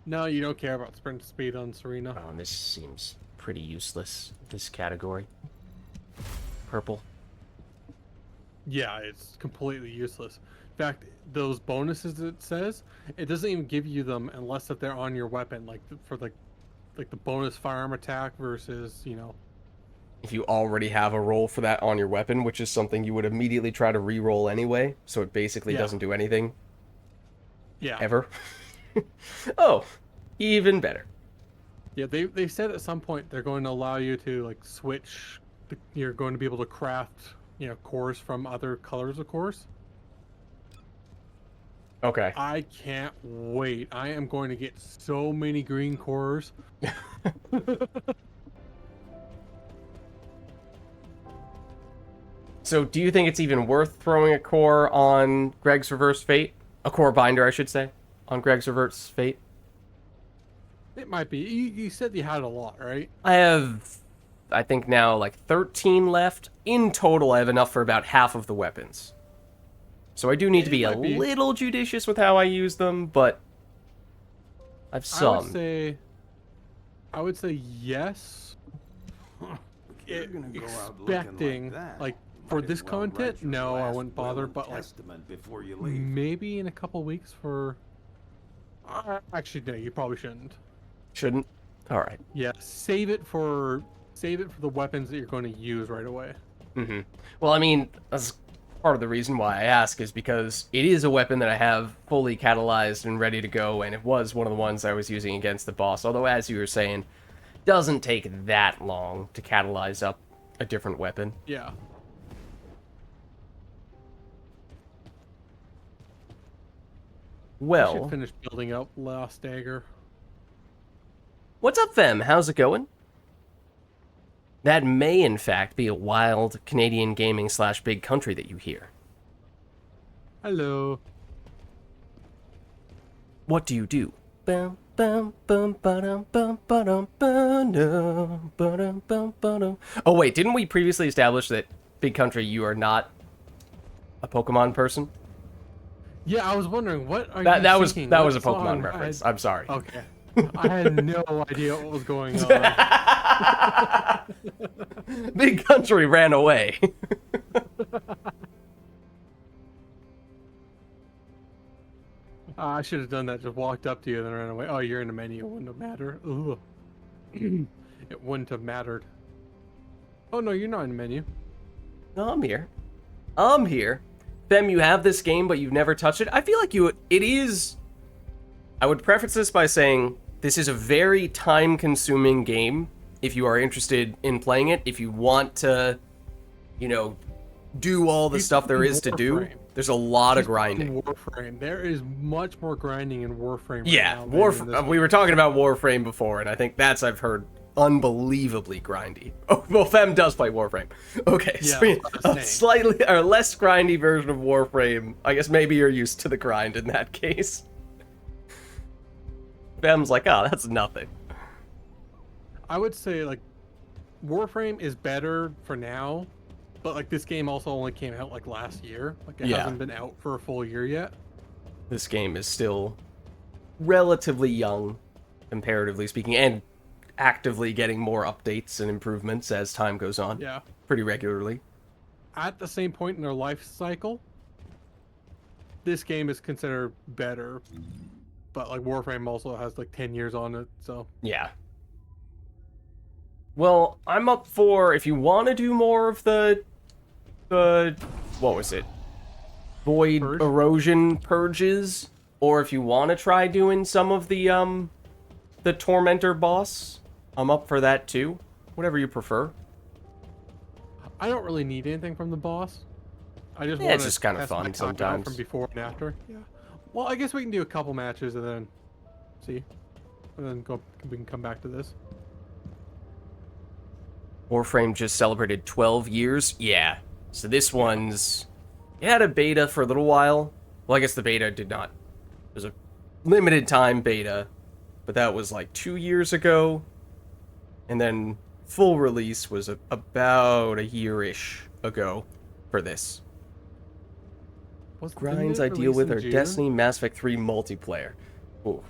Speaker 5: No, you don't care about sprint speed on Serena.
Speaker 1: Oh, and this seems pretty useless, this category. Purple.
Speaker 5: Yeah, it's completely useless. In fact, those bonuses it says, it doesn't even give you them unless if they're on your weapon, like for like the bonus firearm attack versus, you know.
Speaker 1: If you already have a roll for that on your weapon, which is something you would immediately try to re-roll anyway, so it basically doesn't do anything.
Speaker 5: Yeah.
Speaker 1: Ever. Oh, even better.
Speaker 5: Yeah, they said at some point they're going to allow you to like switch. You're going to be able to craft, you know, cores from other colors of cores.
Speaker 1: Okay.
Speaker 5: I can't wait. I am going to get so many green cores.
Speaker 1: So, do you think it's even worth throwing a core on Greg's Reverse Fate? A core binder, I should say, on Greg's Reverse Fate?
Speaker 5: It might be. You said you had a lot, right?
Speaker 1: I have, I think now, like 13 left. In total, I have enough for about half of the weapons. So I do need to be a little judicious with how I use them, but I've some.
Speaker 5: I would say yes. Expecting, like, for this content, no, I wouldn't bother, but like, maybe in a couple weeks for... actually, no, you probably shouldn't.
Speaker 1: Shouldn't? Alright.
Speaker 5: Yeah, save it for the weapons that you're going to use right away.
Speaker 1: Mm-hmm. Well, I mean, that's part of the reason why I ask is because it is a weapon that I have fully catalyzed and ready to go, and it was one of the ones I was using against the boss, although, as you were saying, doesn't take that long to catalyze up a different weapon.
Speaker 5: Yeah.
Speaker 1: Well,
Speaker 5: I should finish building up Last Dagger.
Speaker 1: What's up, fam? How's it going? That may, in fact, be a wild Canadian gaming / big country that you hear.
Speaker 5: Hello.
Speaker 1: What do you do? Oh wait, didn't we previously establish that big country you are not a Pokemon person?
Speaker 5: Yeah, I was wondering what are you
Speaker 1: that
Speaker 5: singing?
Speaker 1: was a
Speaker 5: What
Speaker 1: Pokemon
Speaker 5: song?
Speaker 1: reference. I'm sorry.
Speaker 5: Okay. I had no idea what was going on.
Speaker 1: Big country ran away.
Speaker 5: I should have done that. Just walked up to you and then ran away. Oh, you're in the menu. It wouldn't have mattered. Ugh. It wouldn't have mattered. Oh, no, you're not in the menu.
Speaker 1: No, I'm here. I'm here. Fem, you have this game, but you've never touched it. I feel like it is... I would preface this by saying this is a very time-consuming game if you are interested in playing it. If you want to, you know, do all the stuff there is to do, there's a lot of grinding.
Speaker 5: Warframe. There is much more grinding in Warframe. Right
Speaker 1: Yeah,
Speaker 5: now
Speaker 1: we were talking about Warframe before, and I think that's, I've heard, unbelievably grindy. Oh, well, Fem does play Warframe. Okay,
Speaker 5: Yeah,
Speaker 1: so a slightly or less grindy version of Warframe. I guess maybe you're used to the grind in that case. Fem's like, oh, that's nothing.
Speaker 5: I would say, like, Warframe is better for now, but, like, this game also only came out, like, last year. Like, it hasn't been out for a full year yet.
Speaker 1: This game is still relatively young, comparatively speaking, and actively getting more updates and improvements as time goes on.
Speaker 5: Yeah.
Speaker 1: Pretty regularly.
Speaker 5: At the same point in their life cycle, this game is considered better. But, like, Warframe also has, like, 10 years on it, so...
Speaker 1: Yeah. Well, I'm up for, if you want to do more of the what was it? Void Erosion Purges, or if you want to try doing some of the Tormentor boss, I'm up for that too. Whatever you prefer.
Speaker 5: I don't really need anything from the boss. I just want
Speaker 1: it's just kind of fun
Speaker 5: from
Speaker 1: sometimes.
Speaker 5: before and after. Yeah. Well, I guess we can do a couple matches and then see, and then we can come back to this.
Speaker 1: Warframe just celebrated 12 years? Yeah. So this one's... It had a beta for a little while. Well, I guess the beta did not. It was a limited time beta. But that was like 2 years ago. And then full release was about a year-ish ago for this. Grinds I deal with are Destiny, Mass Effect 3 multiplayer. Ooh.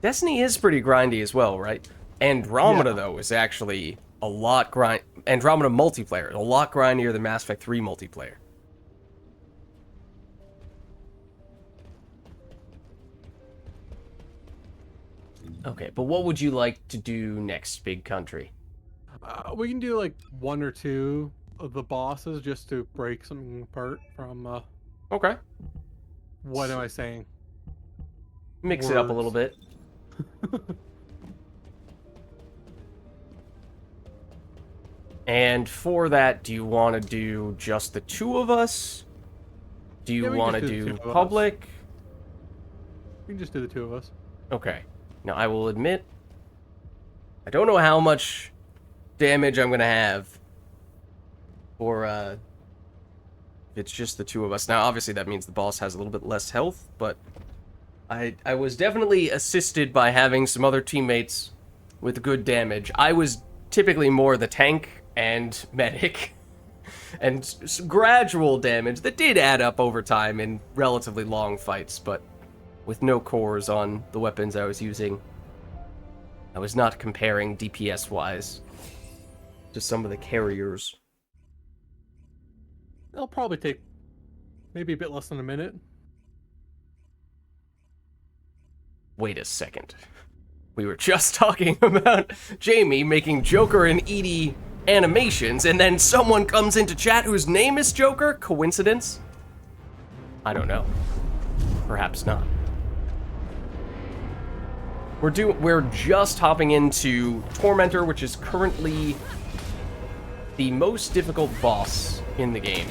Speaker 1: Destiny is pretty grindy as well, right? Andromeda, though, is actually a lot Andromeda multiplayer, a lot grindier than Mass Effect 3 multiplayer. Okay, but what would you like to do next, Big Country?
Speaker 5: We can do like 1 or 2 of the bosses just to break something apart from.
Speaker 1: Okay.
Speaker 5: What am I saying?
Speaker 1: Mix it up a little bit. And for that, do you want to do just the 2 of us? Do you want to do public?
Speaker 5: We can just do the 2 of us.
Speaker 1: Okay. Now, I will admit, I don't know how much damage I'm going to have for, if it's just the 2 of us. Now, obviously, that means the boss has a little bit less health, but I was definitely assisted by having some other teammates with good damage. I was typically more the tank and medic, and gradual damage that did add up over time in relatively long fights, but with no cores on the weapons I was using. I was not comparing DPS-wise to some of the carriers.
Speaker 5: It'll probably take maybe a bit less than a minute.
Speaker 1: Wait a second. We were just talking about Jamie making Joker and Edie animations, and then someone comes into chat whose name is Joker? Coincidence? I don't know. Perhaps not. We're just hopping into Tormentor, which is currently the most difficult boss in the game.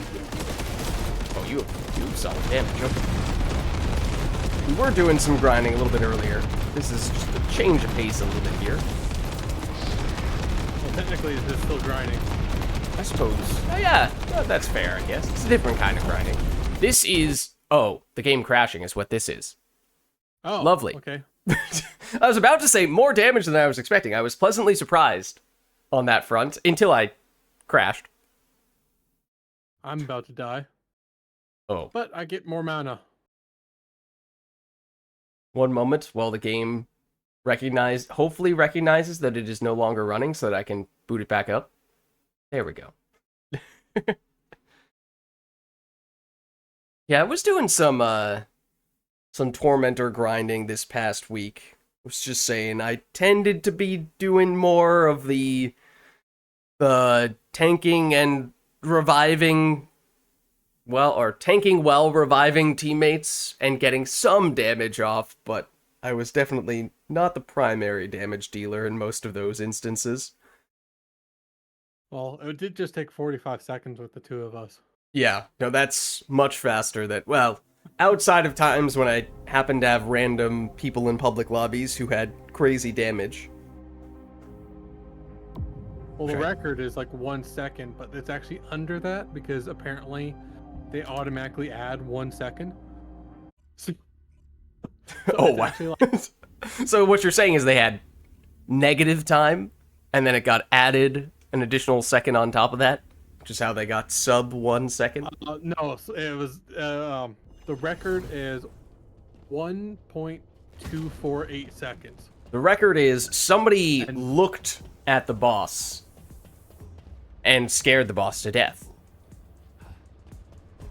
Speaker 1: Oh, you have solid damage. Okay. We were doing some grinding a little bit earlier. This is just a change of pace a little bit here.
Speaker 5: Well, technically, this is still grinding.
Speaker 1: I suppose. Oh, yeah, that's fair, I guess. It's a different kind of grinding. This is... Oh, the game crashing is what this is.
Speaker 5: Oh,
Speaker 1: lovely.
Speaker 5: Okay.
Speaker 1: I was about to say more damage than I was expecting. I was pleasantly surprised on that front until I crashed.
Speaker 5: I'm about to die.
Speaker 1: Oh.
Speaker 5: But I get more mana.
Speaker 1: One moment while the game hopefully recognizes that it is no longer running so that I can boot it back up. There we go. Yeah, I was doing some Tormentor grinding this past week. I was just saying, I tended to be doing more of the tanking and reviving, tanking while reviving teammates and getting some damage off, but I was definitely not the primary damage dealer in most of those instances.
Speaker 5: Well, it did just take 45 seconds with the 2 of us.
Speaker 1: Yeah, no, that's much faster than, outside of times when I happened to have random people in public lobbies who had crazy damage.
Speaker 5: Well, the record is like 1 second, but it's actually under that because apparently they automatically add 1 second. So
Speaker 1: oh, wow. So what you're saying is they had negative time, and then it got added an additional second on top of that? Which is how they got sub 1 second?
Speaker 5: No, it was... the record is 1.248 seconds.
Speaker 1: The record is somebody looked at the boss and scared the boss to death.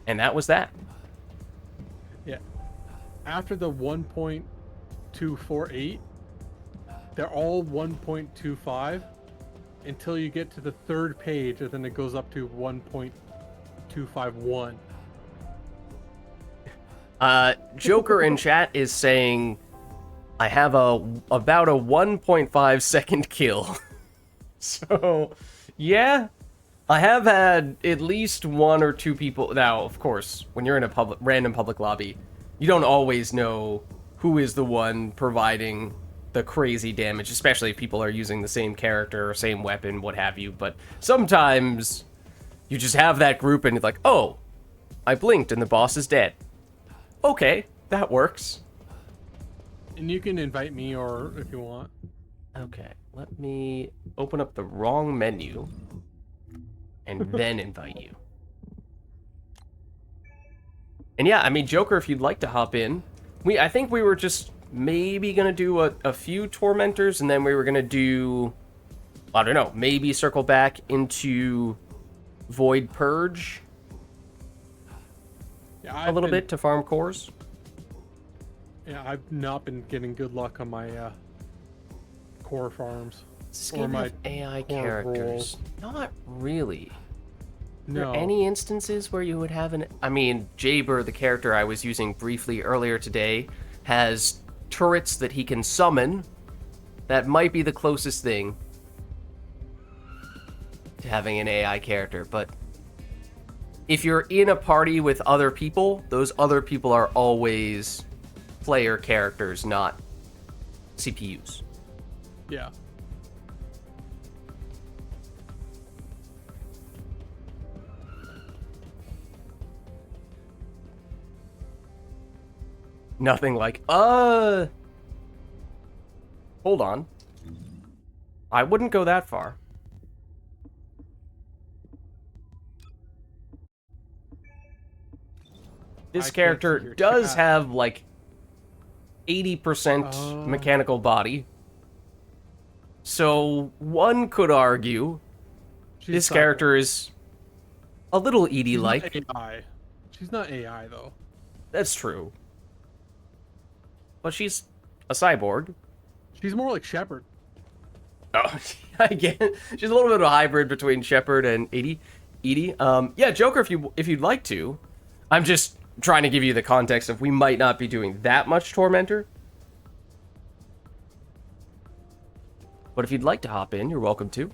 Speaker 1: And that was that.
Speaker 5: Yeah. After the 1.248, they're all 1.25 until you get to the 3rd page, and then it goes up to 1.251.
Speaker 1: Joker in chat is saying, I have about a 1.5 second kill. So, yeah. I have had at least one or two people. Now, of course, when you're in a random public lobby, you don't always know who is the one providing the crazy damage, especially if people are using the same character or same weapon, what have you. But sometimes you just have that group and it's like, oh, I blinked and the boss is dead. Okay, that works.
Speaker 5: And you can invite me or if you want.
Speaker 1: Okay, let me open up the wrong menu and then invite you. And yeah, I mean, Joker, if you'd like to hop in. I think we were just maybe gonna do a few Tormentors, and then we were gonna do, I don't know, maybe circle back into Void Purge
Speaker 5: Yeah,
Speaker 1: a little bit to farm cores.
Speaker 5: Yeah, I've not been getting good luck on my core farms.
Speaker 1: This game have AI characters. Not really. Are there any instances where you would have an... I mean, Jaber, the character I was using briefly earlier today, has turrets that he can summon. That might be the closest thing to having an AI character, but if you're in a party with other people, those other people are always player characters, not CPUs.
Speaker 5: Yeah.
Speaker 1: Nothing like, hold on. I wouldn't go that far. This character does have, like, 80% mechanical body. So, one could argue this character is a little Edie-like.
Speaker 5: She's not AI, though.
Speaker 1: That's true. But she's a cyborg.
Speaker 5: She's more like Shepard.
Speaker 1: Oh, I get it. She's a little bit of a hybrid between Shepard and Edie. Yeah, Joker, if you'd like to. I'm just trying to give you the context of we might not be doing that much Tormentor. But if you'd like to hop in, you're welcome to.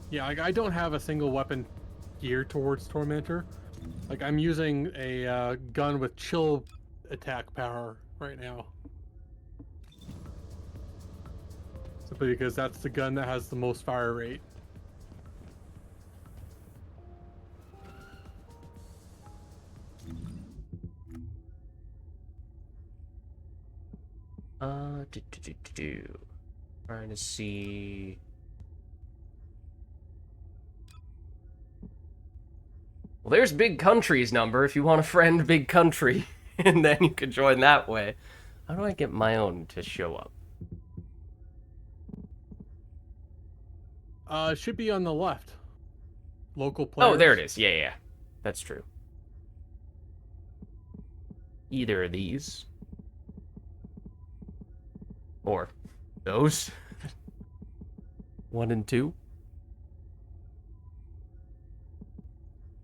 Speaker 5: Yeah, like, I don't have a single weapon geared towards Tormentor. Like, I'm using a gun with chill attack power right now. Simply because that's the gun that has the most fire rate.
Speaker 1: Trying to see. Well, there's Big Country's number if you want to friend Big Country, and then you can join that way. How do I get my own to show up?
Speaker 5: It should be on the left. Local players.
Speaker 1: Oh, there it is. Yeah. That's true. Either of these. Or those. 1 and 2.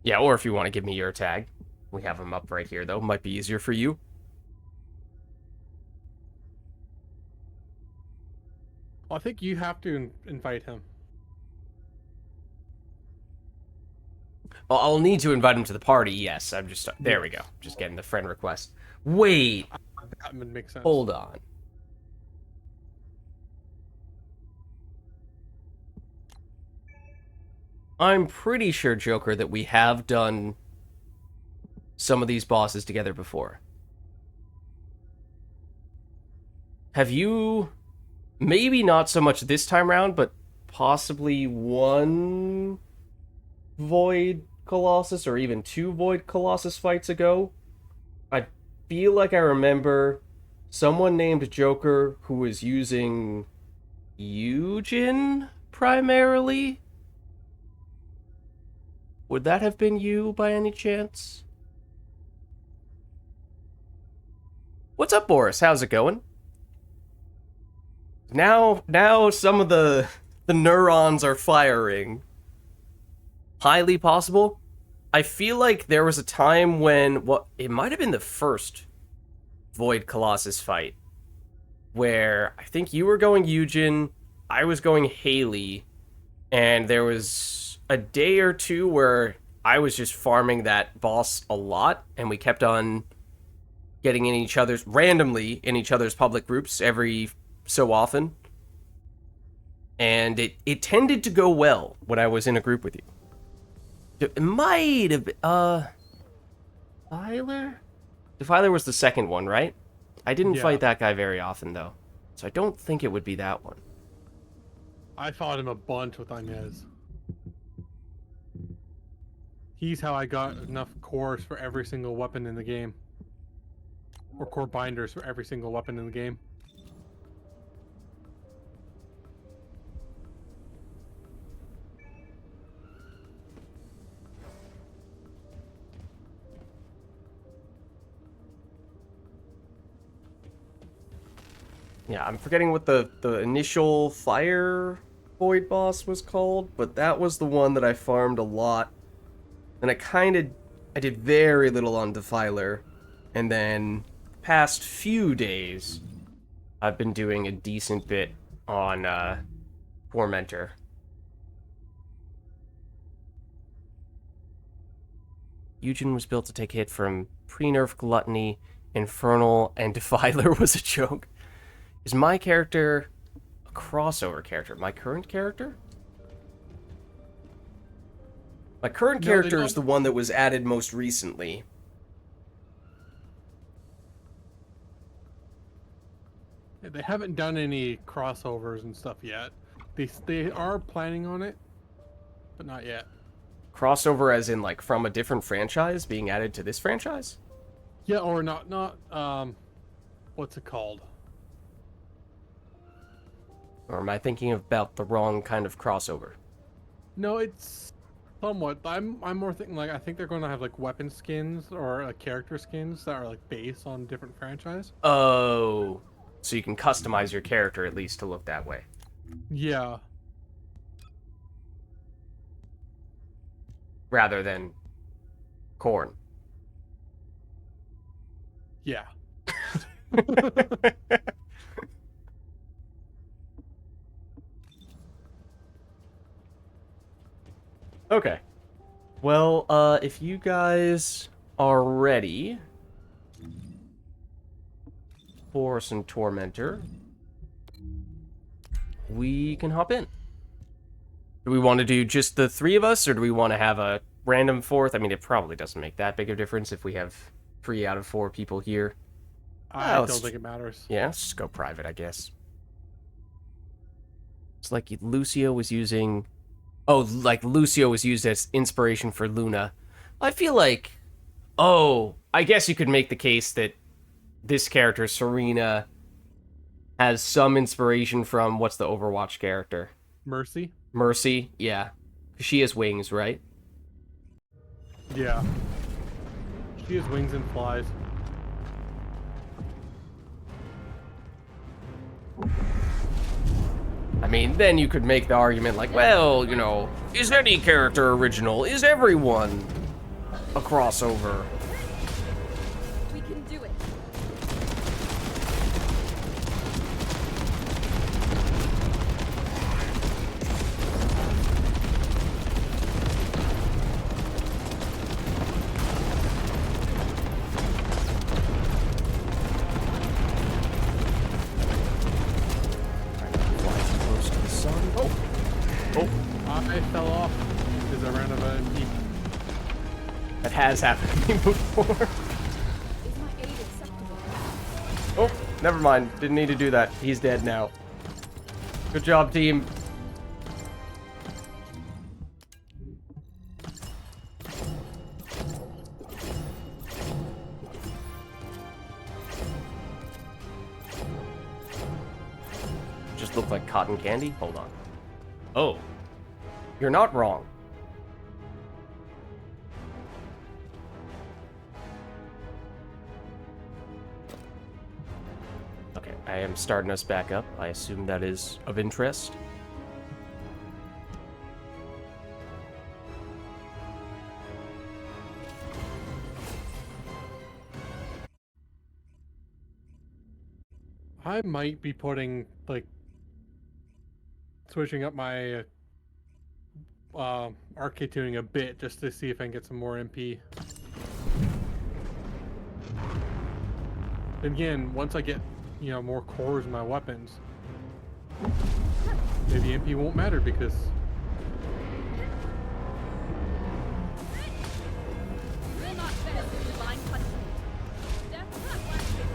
Speaker 1: Yeah, or if you want to give me your tag. We have them up right here, though. Might be easier for you.
Speaker 5: I think you have to invite him.
Speaker 1: Well, I'll need to invite him to the party, yes. I'm just... There we go. Just getting the friend request. Wait.
Speaker 5: That would make sense.
Speaker 1: Hold on. I'm pretty sure, Joker, that we have done some of these bosses together before. Have you... Maybe not so much this time around, but possibly one Void Colossus or even 2 Void Colossus fights ago? I feel like I remember someone named Joker who was using Eugen primarily? Would that have been you by any chance? What's up, Boris? How's it going? Now some of the neurons are firing. Highly possible. I feel like there was a time when, it might have been the first Void Colossus fight, where I think you were going Eugen, I was going Haley, and there was a day or two where I was just farming that boss a lot, and we kept on getting in each other's, randomly in each other's public groups every so often. And it tended to go well when I was in a group with you. It might have been, Defiler? Defiler was the second one, right? I didn't fight that guy very often, though. So I don't think it would be that one.
Speaker 5: I fought him a bunch with Inez. He's how I got enough cores for every single weapon in the game. Or core binders for every single weapon in the game.
Speaker 1: Yeah, I'm forgetting what the initial fire void boss was called, but that was the one that I farmed a lot. And I did very little on Defiler. And then past few days, I've been doing a decent bit on Tormentor. Eugen was built to take hit from pre-nerf gluttony, infernal, and Defiler was a joke. Is my character a crossover character? My current character? My current character is the one that was added most recently.
Speaker 5: They haven't done any crossovers and stuff yet. They are planning on it, but not yet.
Speaker 1: Crossover as in, like, from a different franchise being added to this franchise?
Speaker 5: Yeah, or not, what's it called?
Speaker 1: Or am I thinking about the wrong kind of crossover?
Speaker 5: No, it's somewhat. I'm more thinking, like, I think they're going to have, like, weapon skins or character skins that are, like, based on different franchise.
Speaker 1: Oh, so you can customize your character at least to look that way.
Speaker 5: Yeah.
Speaker 1: Rather than corn.
Speaker 5: Yeah.
Speaker 1: Okay. Well, if you guys are ready for some Tormentor, we can hop in. Do we want to do just the three of us, or do we want to have a random fourth? I mean, it probably doesn't make that big of a difference if we have 3 out of 4 people here.
Speaker 5: I don't think it matters.
Speaker 1: Yeah, let's just go private, I guess. It's like Lucio was using... Oh, like Lucio was used as inspiration for Luna. I feel like... Oh, I guess you could make the case that this character, Serena, has some inspiration from... What's the Overwatch character?
Speaker 5: Mercy?
Speaker 1: Mercy, yeah. She has wings, right?
Speaker 5: Yeah. She has wings and flies.
Speaker 1: I mean, then you could make the argument like, well, you know, is any character original? Is everyone a crossover?
Speaker 4: We can do it.
Speaker 5: I fell off because I ran out of heat.
Speaker 1: That has happened to me before.
Speaker 4: Is my aid acceptable?
Speaker 1: Oh, never mind. Didn't need to do that. He's dead now. Good job, team. Just look like cotton candy? Hold on. Oh. You're not wrong. Okay, I am starting us back up. I assume that is of interest.
Speaker 5: I might be putting, like, switching up my arcade tuning a bit just to see if I can get some more MP. And again, once I get, you know, more cores in my weapons, maybe MP won't matter because
Speaker 4: Will not bear this divine punishment. Death not lasting.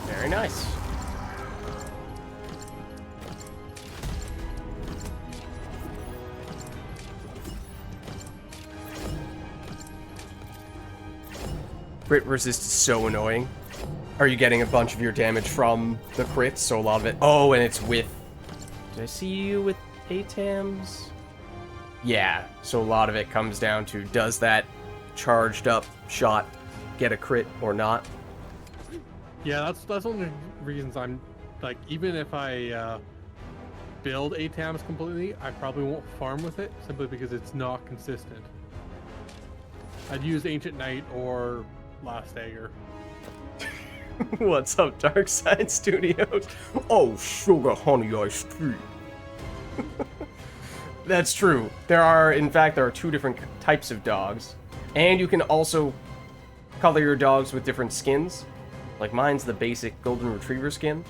Speaker 1: Very nice. Crit resist is so annoying. Are you getting a bunch of your damage from the crits? So a lot of it. Oh, and it's with. Did I see you with ATAMs? Yeah. So a lot of it comes down to does that charged up shot get a crit or not?
Speaker 5: yeah, that's one of the reasons I'm like, even if I build ATAMs completely, I probably won't farm with it simply because it's not consistent. I'd use Ancient Knight or Last Dagger.
Speaker 1: What's up, Dark Side Studios? Oh, sugar honey ice cream. That's true. There are two different types of dogs. And you can also color your dogs with different skins. Like mine's the basic Golden Retriever skin.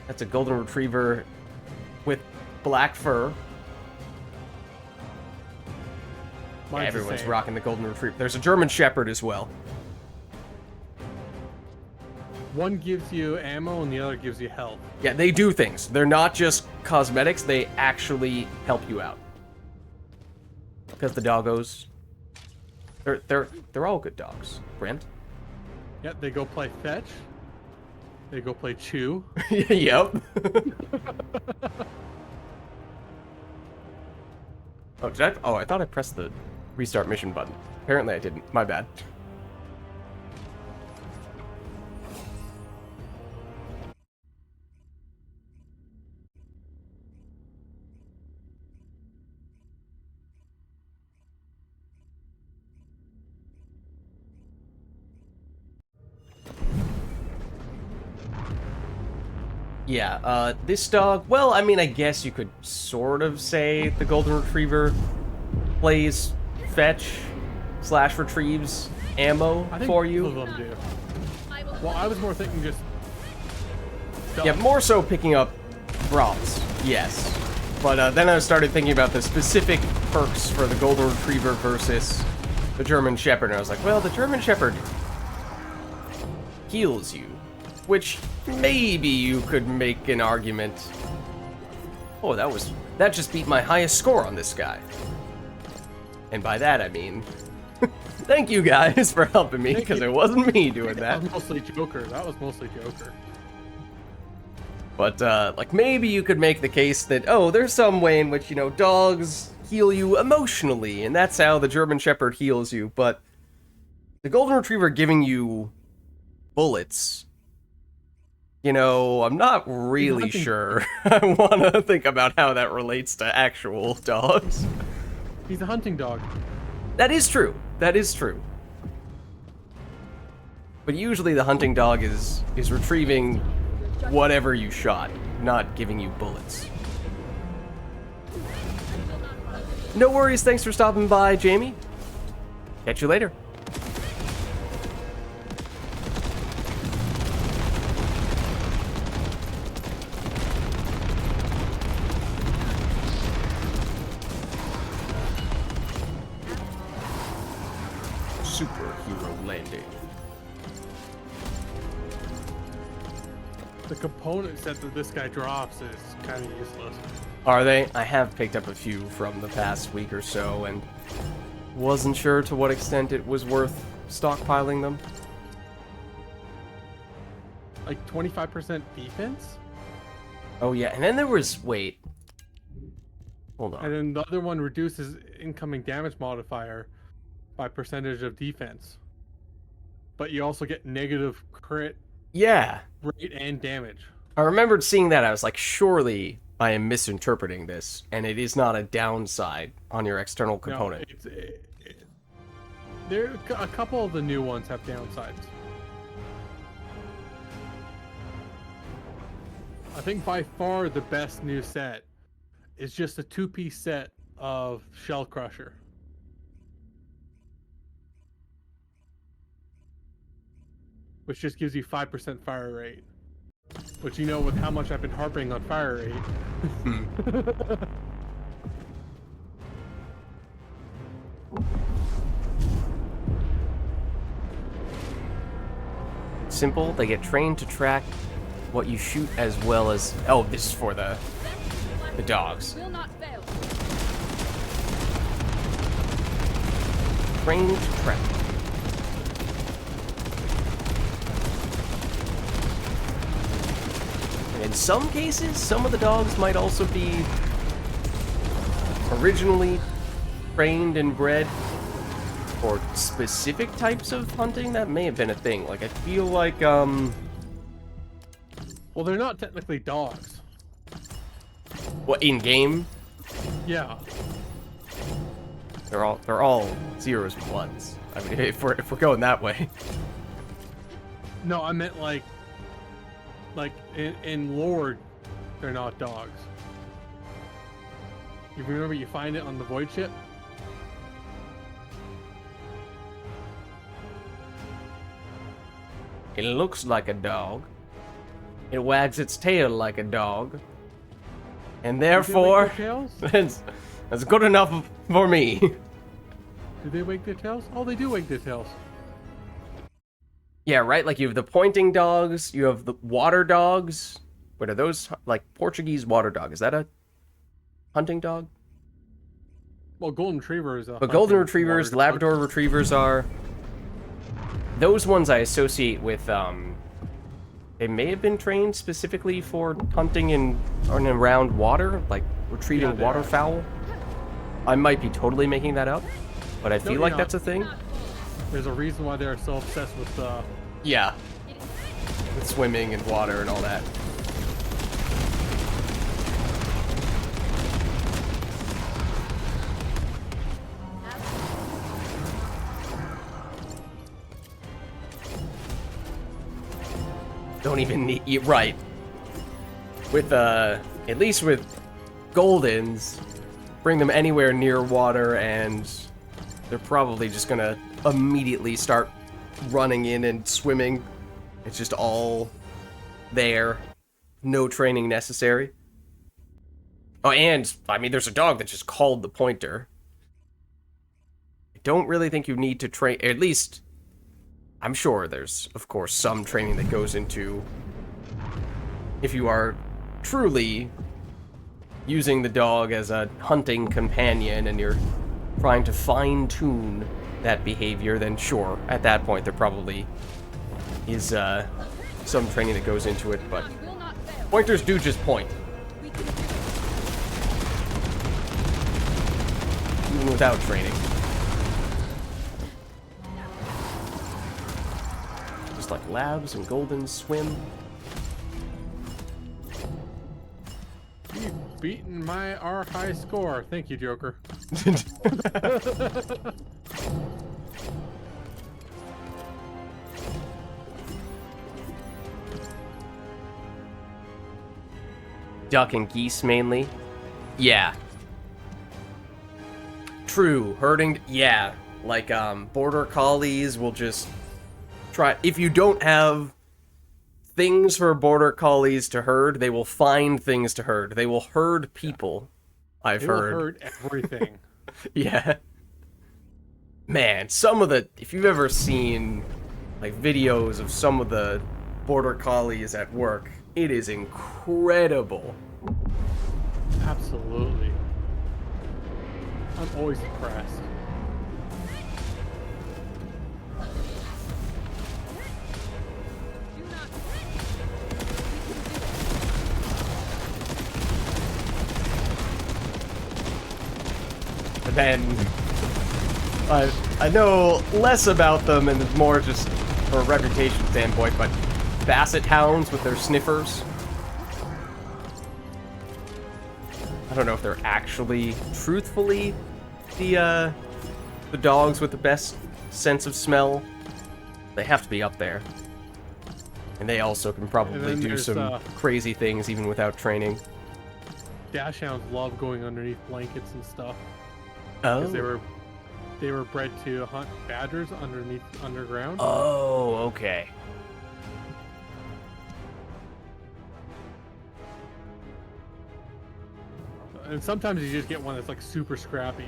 Speaker 1: That's a Golden Retriever with black fur. Yeah,
Speaker 5: Mine's the
Speaker 1: everyone's
Speaker 5: same.
Speaker 1: rocking the Golden Retriever. There's a German Shepherd as well.
Speaker 5: One gives you ammo and the other gives you health.
Speaker 1: Yeah, they do things. They're not just cosmetics, they actually help you out. Because the doggos, they're all good dogs. Brent?
Speaker 5: Yeah, they go play fetch. They go play chew.
Speaker 1: Yep. Oh, did I? Oh, I thought I pressed the restart mission button. Apparently I didn't. My bad. Yeah, this dog, well, I mean, I guess you could sort of say the Golden Retriever plays fetch / retrieves ammo
Speaker 5: I think
Speaker 1: for
Speaker 5: both
Speaker 1: you.
Speaker 5: of them do. Well, I was more thinking just
Speaker 1: Yeah, more so picking up brawls, yes. But then I started thinking about the specific perks for the Golden Retriever versus the German Shepherd, and I was like, well, the German Shepherd heals you, which maybe you could make an argument. Oh, that just beat my highest score on this guy. And by that I mean, thank you guys for helping me, because it wasn't me doing that.
Speaker 5: That was mostly Joker. That was mostly Joker.
Speaker 1: But, like, maybe you could make the case that, oh, there's some way in which, you know, dogs heal you emotionally, and that's how the German Shepherd heals you, but the Golden Retriever giving you bullets, you know, I'm not really sure I want to think about how that relates to actual dogs.
Speaker 5: He's a hunting dog.
Speaker 1: That is true. That is true. But usually the hunting dog is retrieving whatever you shot, not giving you bullets. No worries, thanks for stopping by, Jamie. Catch you later. Superhero landing.
Speaker 5: The component set that this guy drops is kind of useless.
Speaker 1: Are they? I have picked up a few from the past week or so, and wasn't sure to what extent it was worth stockpiling them.
Speaker 5: Like 25% defense?
Speaker 1: Oh yeah, and then there was, wait. Hold
Speaker 5: And
Speaker 1: on.
Speaker 5: then the other one reduces incoming damage modifier by percentage of defense. But you also get negative crit
Speaker 1: Yeah.
Speaker 5: rate and damage.
Speaker 1: I remembered seeing that. I was like, surely I am misinterpreting this, and it is not a downside on your external component.
Speaker 5: No, there, a couple of the new ones have downsides. I think by far the best new set is just a 2-piece set of Shell Crusher. Which just gives you 5% fire rate. Which, you know, with how much I've been harping on fire rate.
Speaker 1: Simple, they get trained to track what you shoot as well as... Oh, this is for the dogs.
Speaker 4: Will not fail.
Speaker 1: Trained to track. And in some cases, some of the dogs might also be originally trained and bred for specific types of hunting. That may have been a thing. Like, I feel like,
Speaker 5: Well, they're not technically dogs.
Speaker 1: what, in-game?
Speaker 5: Yeah.
Speaker 1: They're all zeros and ones. I mean, if we're going that way.
Speaker 5: No, I meant like in Lord, they're not dogs. You remember you find it on the Void ship?
Speaker 1: It looks like a dog. It wags its tail like a dog. And therefore, that's good enough for me.
Speaker 5: Do they wag their tails? Oh, they do wag their tails.
Speaker 1: Yeah, right? Like, you have the pointing dogs, you have the water dogs. What are those? Like, Portuguese water dog. Is that a hunting dog?
Speaker 5: Well, golden retriever is a
Speaker 1: But golden
Speaker 5: hunting
Speaker 1: retrievers,
Speaker 5: water
Speaker 1: Labrador
Speaker 5: dog.
Speaker 1: retrievers are... Those ones I associate with, they may have been trained specifically for hunting in and around water, like retrieving
Speaker 5: Yeah, they
Speaker 1: waterfowl. I might be totally making that up, but I feel
Speaker 5: you're
Speaker 1: like
Speaker 5: not.
Speaker 1: that's a thing.
Speaker 5: There's a reason why they're so obsessed with
Speaker 1: Yeah. With swimming and water and all that. Don't even need... Right. With, at least with Goldens, bring them anywhere near water and they're probably just gonna immediately start running in and swimming. It's just all there. No training necessary. Oh, and, I mean, there's a dog that's just called the Pointer. I don't really think you need to train... At least, I'm sure there's, of course, some training that goes into... If you are truly using the dog as a hunting companion and you're trying to fine-tune that behavior, then sure, at that point there probably is some training that goes into it, but pointers do just point. Even without training. Just like labs and golden swim.
Speaker 5: You've beaten my R high score. Thank you, Joker.
Speaker 1: Duck and geese mainly. Yeah. True. Herding. Yeah. Like, border collies will just try. If you don't have things for border collies to herd, they will find things to herd. They will herd people. I've
Speaker 5: They will
Speaker 1: heard.
Speaker 5: herd everything.
Speaker 1: Yeah. Man, some of the... If you've ever seen, like, videos of some of the border collies at work, it is incredible.
Speaker 5: Absolutely. I'm always impressed.
Speaker 1: And then... I know less about them, and it's more just for a reputation standpoint, but basset hounds with their sniffers. don't know if they're actually, truthfully, the dogs with the best sense of smell. They have to be up there. And they also can probably do some crazy things even without training.
Speaker 5: Dachshunds love going underneath blankets and stuff.
Speaker 1: Oh.
Speaker 5: Because they were bred to hunt badgers underground.
Speaker 1: Oh, okay.
Speaker 5: And sometimes you just get one that's like super scrappy.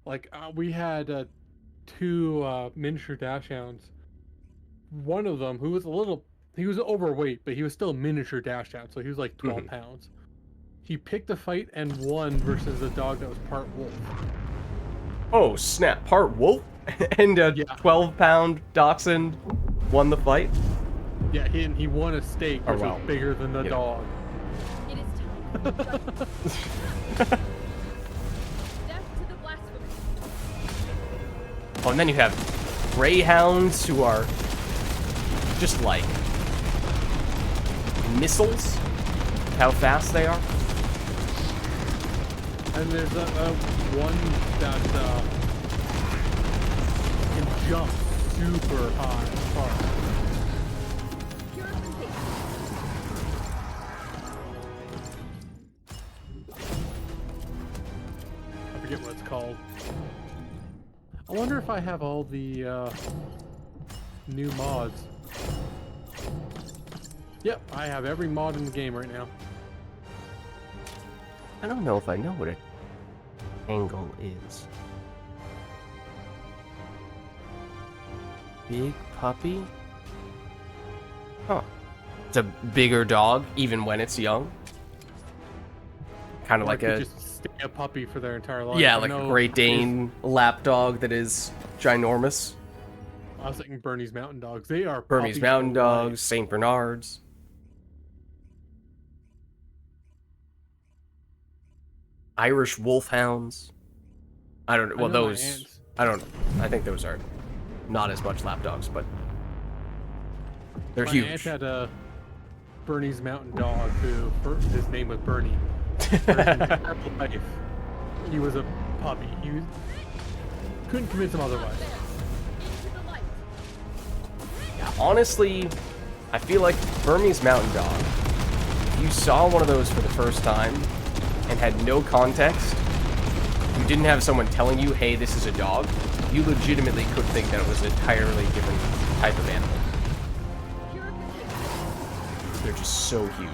Speaker 5: Like we had 2 miniature dachshunds. One of them, he was overweight, but he was still a miniature dachshund, so he was like 12 pounds. He picked a fight and won versus a dog that was part wolf.
Speaker 1: Oh, snap. Part wolf? And a 12-pound dachshund won the fight?
Speaker 5: Yeah, he won a steak, which was bigger than the dog.
Speaker 4: It is time. Death to the blasphemous.
Speaker 1: Oh, and then you have greyhounds who are just like missiles. How fast they are.
Speaker 5: And there's one that can jump super high far. I forget what it's called. I wonder if I have all the new mods. Yep, I have every mod in the game right now.
Speaker 1: I don't know if I know what an angle is. Big puppy? Huh. It's a bigger dog, even when it's young. Kind of like a...
Speaker 5: just stay a puppy for their entire life.
Speaker 1: Yeah, like a Great Dane lap dog that is ginormous.
Speaker 5: I was thinking Bernese Mountain Dogs. They are
Speaker 1: Burmese Mountain Dogs, St. Bernards. Irish Wolfhounds. I don't know. Well, those... I don't know. I think those are not as much lapdogs, but they're huge.
Speaker 5: My aunt had a Bernese Mountain Dog who, his name was Bernie. For his entire life, he was a puppy. Couldn't convince him otherwise.
Speaker 1: Yeah, honestly, I feel like Burmese Mountain Dog, if you saw one of those for the first time and had no context, you didn't have someone telling you, hey, this is a dog, you legitimately could think that it was an entirely different type of animal. They're just so huge.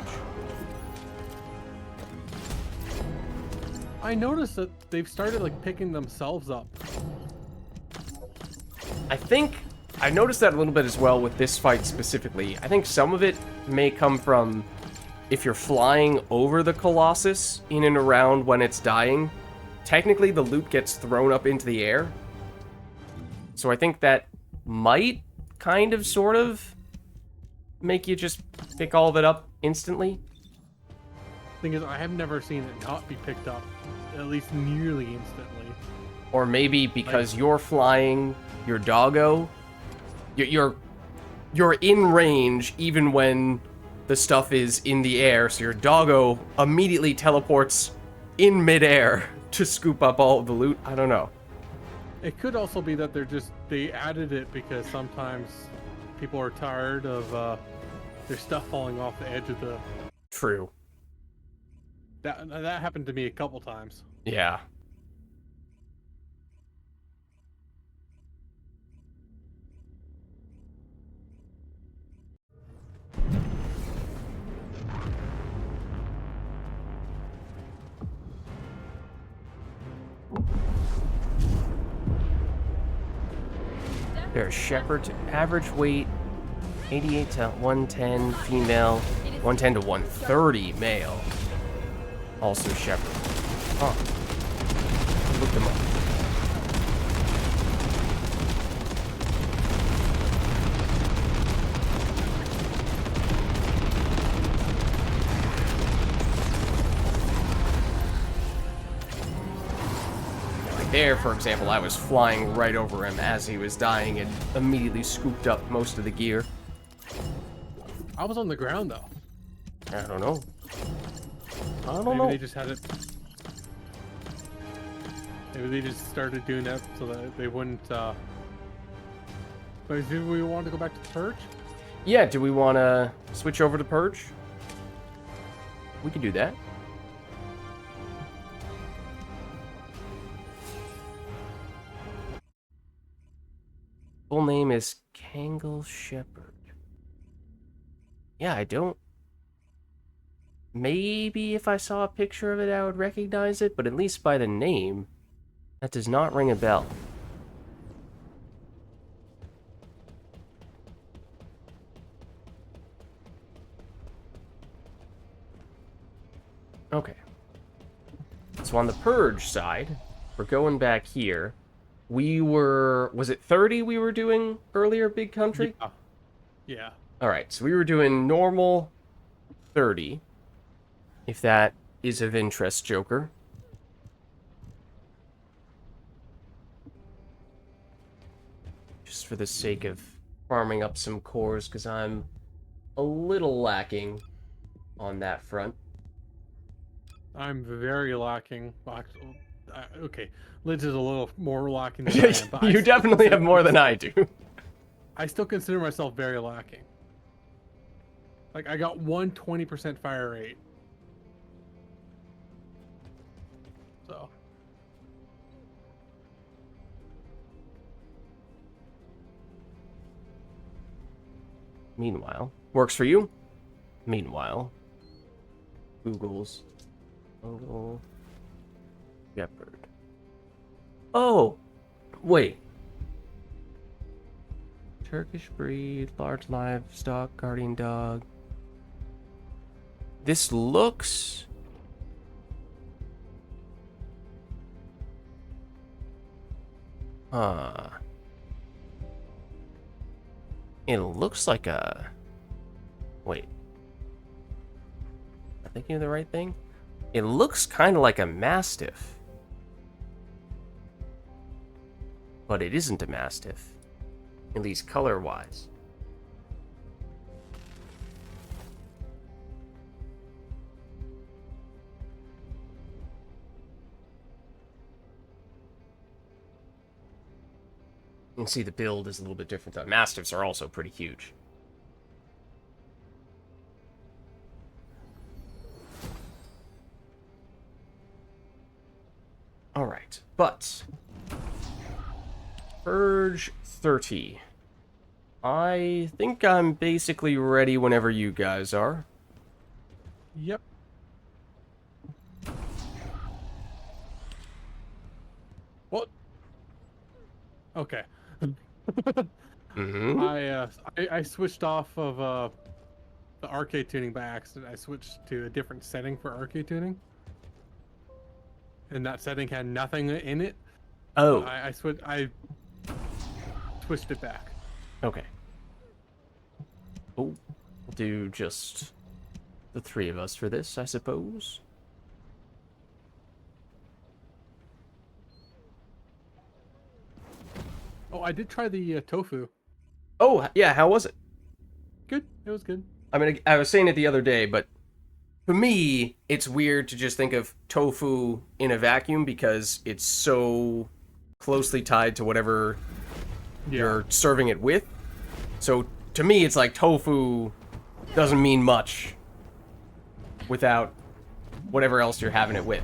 Speaker 5: I noticed that they've started like picking themselves up.
Speaker 1: I think I noticed that a little bit as well with this fight specifically. I think some of it may come from if you're flying over the Colossus in and around when it's dying, technically the loot gets thrown up into the air. So I think that might kind of sort of make you just pick all of it up instantly.
Speaker 5: Thing is, I have never seen it not be picked up, at least nearly instantly.
Speaker 1: Or maybe because you're flying your doggo, you're in range even when the stuff is in the air, so your doggo immediately teleports in midair to scoop up all of the loot. I don't know.
Speaker 5: It could also be that they added it because sometimes people are tired of their stuff falling off the edge of the...
Speaker 1: True.
Speaker 5: That happened to me a couple times.
Speaker 1: Yeah. There's shepherd, average weight 88 to 110 female, 110 to 130 male. Also shepherd. Huh. Look them up. Like there, for example, I was flying right over him as he was dying and immediately scooped up most of the gear.
Speaker 5: I was on the ground though.
Speaker 1: I don't know.
Speaker 5: Maybe they just had it Maybe they just started doing that so that they wouldn't. But do we want to go back to Purge?
Speaker 1: Yeah, do we want to switch over to Purge? We can do that. Full name is Kangle Shepherd. Yeah, I don't... Maybe if I saw a picture of it, I would recognize it, but at least by the name, that does not ring a bell. Okay. So on the Purge side, we're going back here. We were... Was it 30 we were doing earlier, Big Country?
Speaker 5: Yeah. Yeah.
Speaker 1: Alright, so we were doing normal 30. If that is of interest, Joker. Just for the sake of farming up some cores, because I'm a little lacking on that front.
Speaker 5: I'm very lacking. Okay, Liz is a little more lacking than I am. But
Speaker 1: You definitely have more than I do.
Speaker 5: I still consider myself very lacking. Like, I got 120% fire rate. So.
Speaker 1: Meanwhile, works for you? Meanwhile, Google's Google Shepherd. Oh, wait. Turkish breed, large livestock, guardian dog. This looks... Huh. It looks like a... Wait. Am I thinking of the right thing? It looks kind of like a mastiff. But it isn't a mastiff. At least color-wise. You can see the build is a little bit different though. Mastiffs are also pretty huge. Alright, but... Purge 30. I think I'm basically ready whenever you guys are.
Speaker 5: Yep. What? Okay. I switched off of the arcade tuning by accident. I switched to a different setting for arcade tuning, and that setting had nothing in it.
Speaker 1: Oh.
Speaker 5: I switched it back.
Speaker 1: Okay. Oh, we'll do just the three of us for this, I suppose.
Speaker 5: Oh, I did try the tofu.
Speaker 1: Oh, yeah, how was it?
Speaker 5: Good. It was good.
Speaker 1: I mean, I was saying it the other day, but to me, it's weird to just think of tofu in a vacuum because it's so closely tied to whatever you're serving it with. So to me, it's like tofu doesn't mean much without whatever else you're having it with.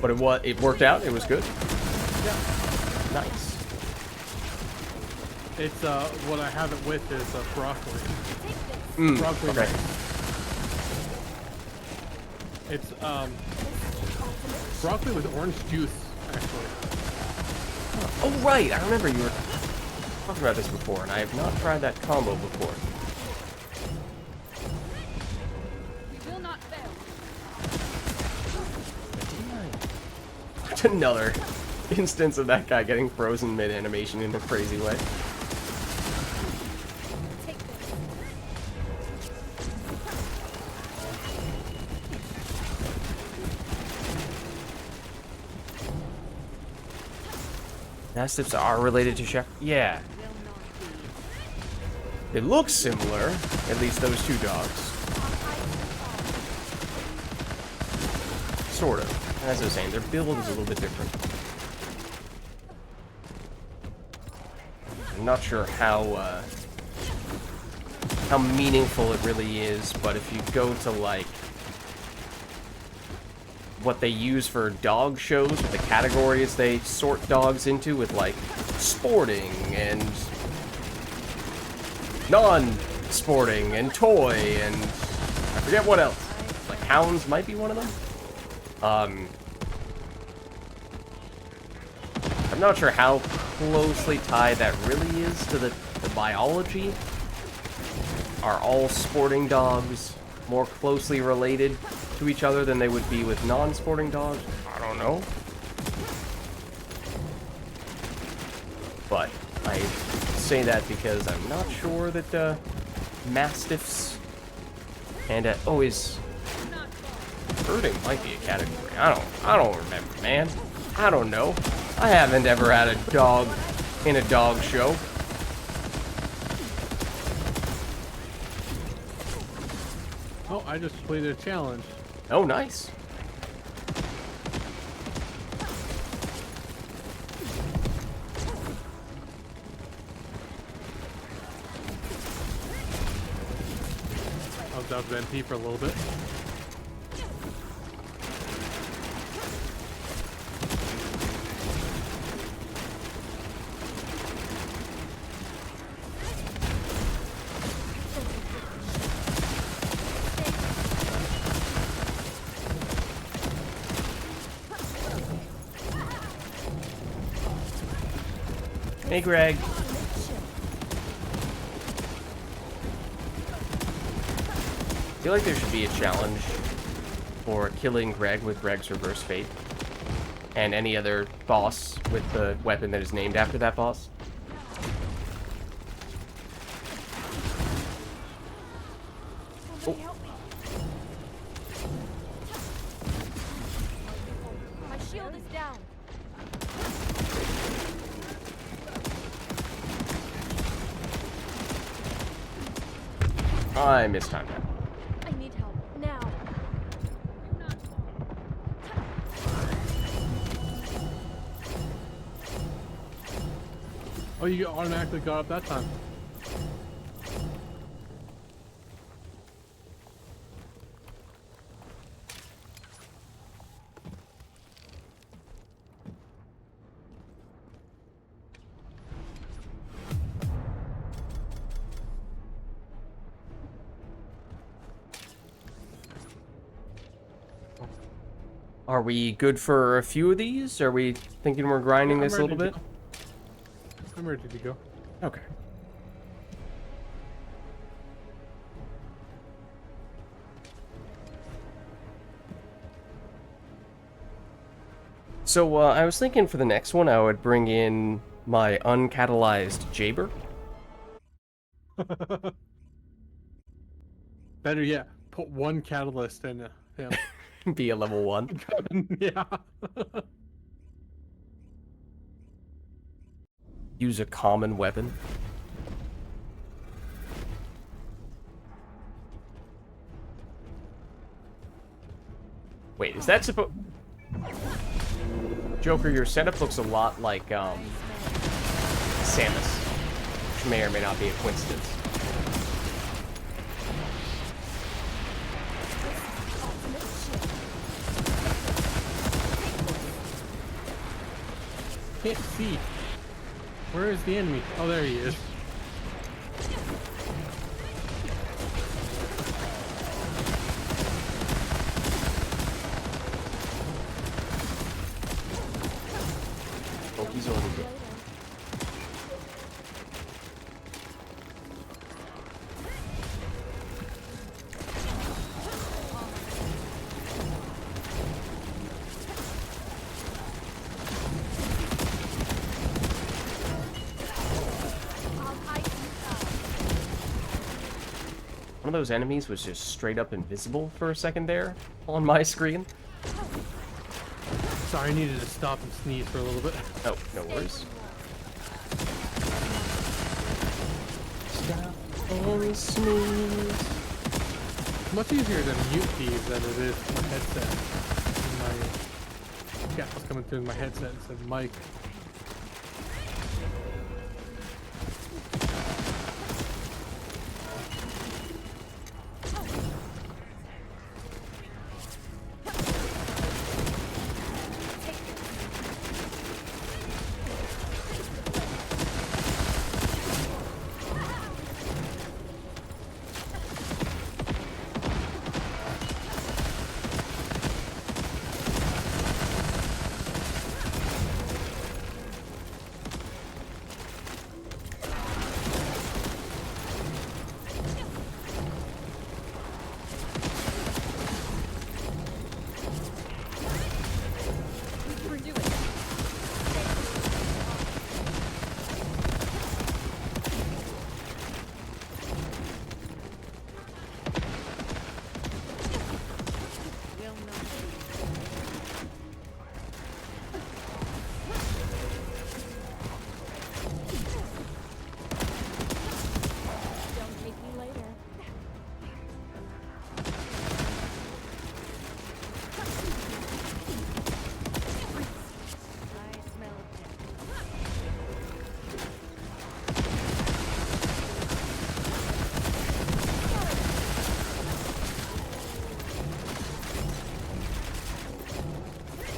Speaker 1: But it worked out. It was good.
Speaker 5: Yeah.
Speaker 1: Nice.
Speaker 5: It's what I have it with is broccoli. Broccoli.
Speaker 1: Okay.
Speaker 5: It's broccoli with orange juice, actually.
Speaker 1: Oh right, I remember you were talking about this before, and I have not tried that combo before.
Speaker 4: We will not fail.
Speaker 1: Another instance of that guy getting frozen mid-animation in a crazy way.
Speaker 4: Take this.
Speaker 1: Mastiffs are related to Shek. Yeah. They look similar, at least those two dogs. Sort of. as I was saying, their build is a little bit different. I'm not sure how meaningful it really is, but if you go to, like, what they use for dog shows, with the categories they sort dogs into, with, like, sporting and non-sporting and toy and I forget what else. Like, hounds might be one of them. I'm not sure how closely tied that really is to the biology. Are all sporting dogs more closely related to each other than they would be with non-sporting dogs? I don't know. But I say that because I'm not sure that mastiffs and always herding might be a category. I don't remember, man. I don't know. I haven't ever had a dog in a dog show.
Speaker 5: Oh, I just completed a challenge.
Speaker 1: Oh, nice.
Speaker 5: I was out of MP for a little bit.
Speaker 1: Hey, Greg. I feel like there should be a challenge for killing Greg with Greg's reverse fate. And any other boss with the weapon that is named after that boss. Oh.
Speaker 4: My shield is down.
Speaker 1: I mistimed that.
Speaker 4: I need help now.
Speaker 5: Oh, you automatically got up that time.
Speaker 1: Are we good for a few of these? Are we thinking we're grinding this a little bit?
Speaker 5: I'm ready to go.
Speaker 1: Okay. So, I was thinking for the next one, I would bring in my uncatalyzed Jaber.
Speaker 5: Better yet, put one catalyst in him.
Speaker 1: Be a level 1.
Speaker 5: Yeah.
Speaker 1: Use a common weapon. Wait, is that supposed... Joker, your setup looks a lot like, Samus. Which may or may not be a coincidence.
Speaker 5: Can't see. Where is the enemy? Oh, there he is.
Speaker 1: Oh, he's already dead. One of those enemies was just straight up invisible for a second there on my screen.
Speaker 5: Sorry, I needed to stop and sneeze for a little bit.
Speaker 1: Oh, no worries. Stop and sneeze.
Speaker 5: Much easier to mute these than it is my headset. Yeah, was coming through my headset and said Mike.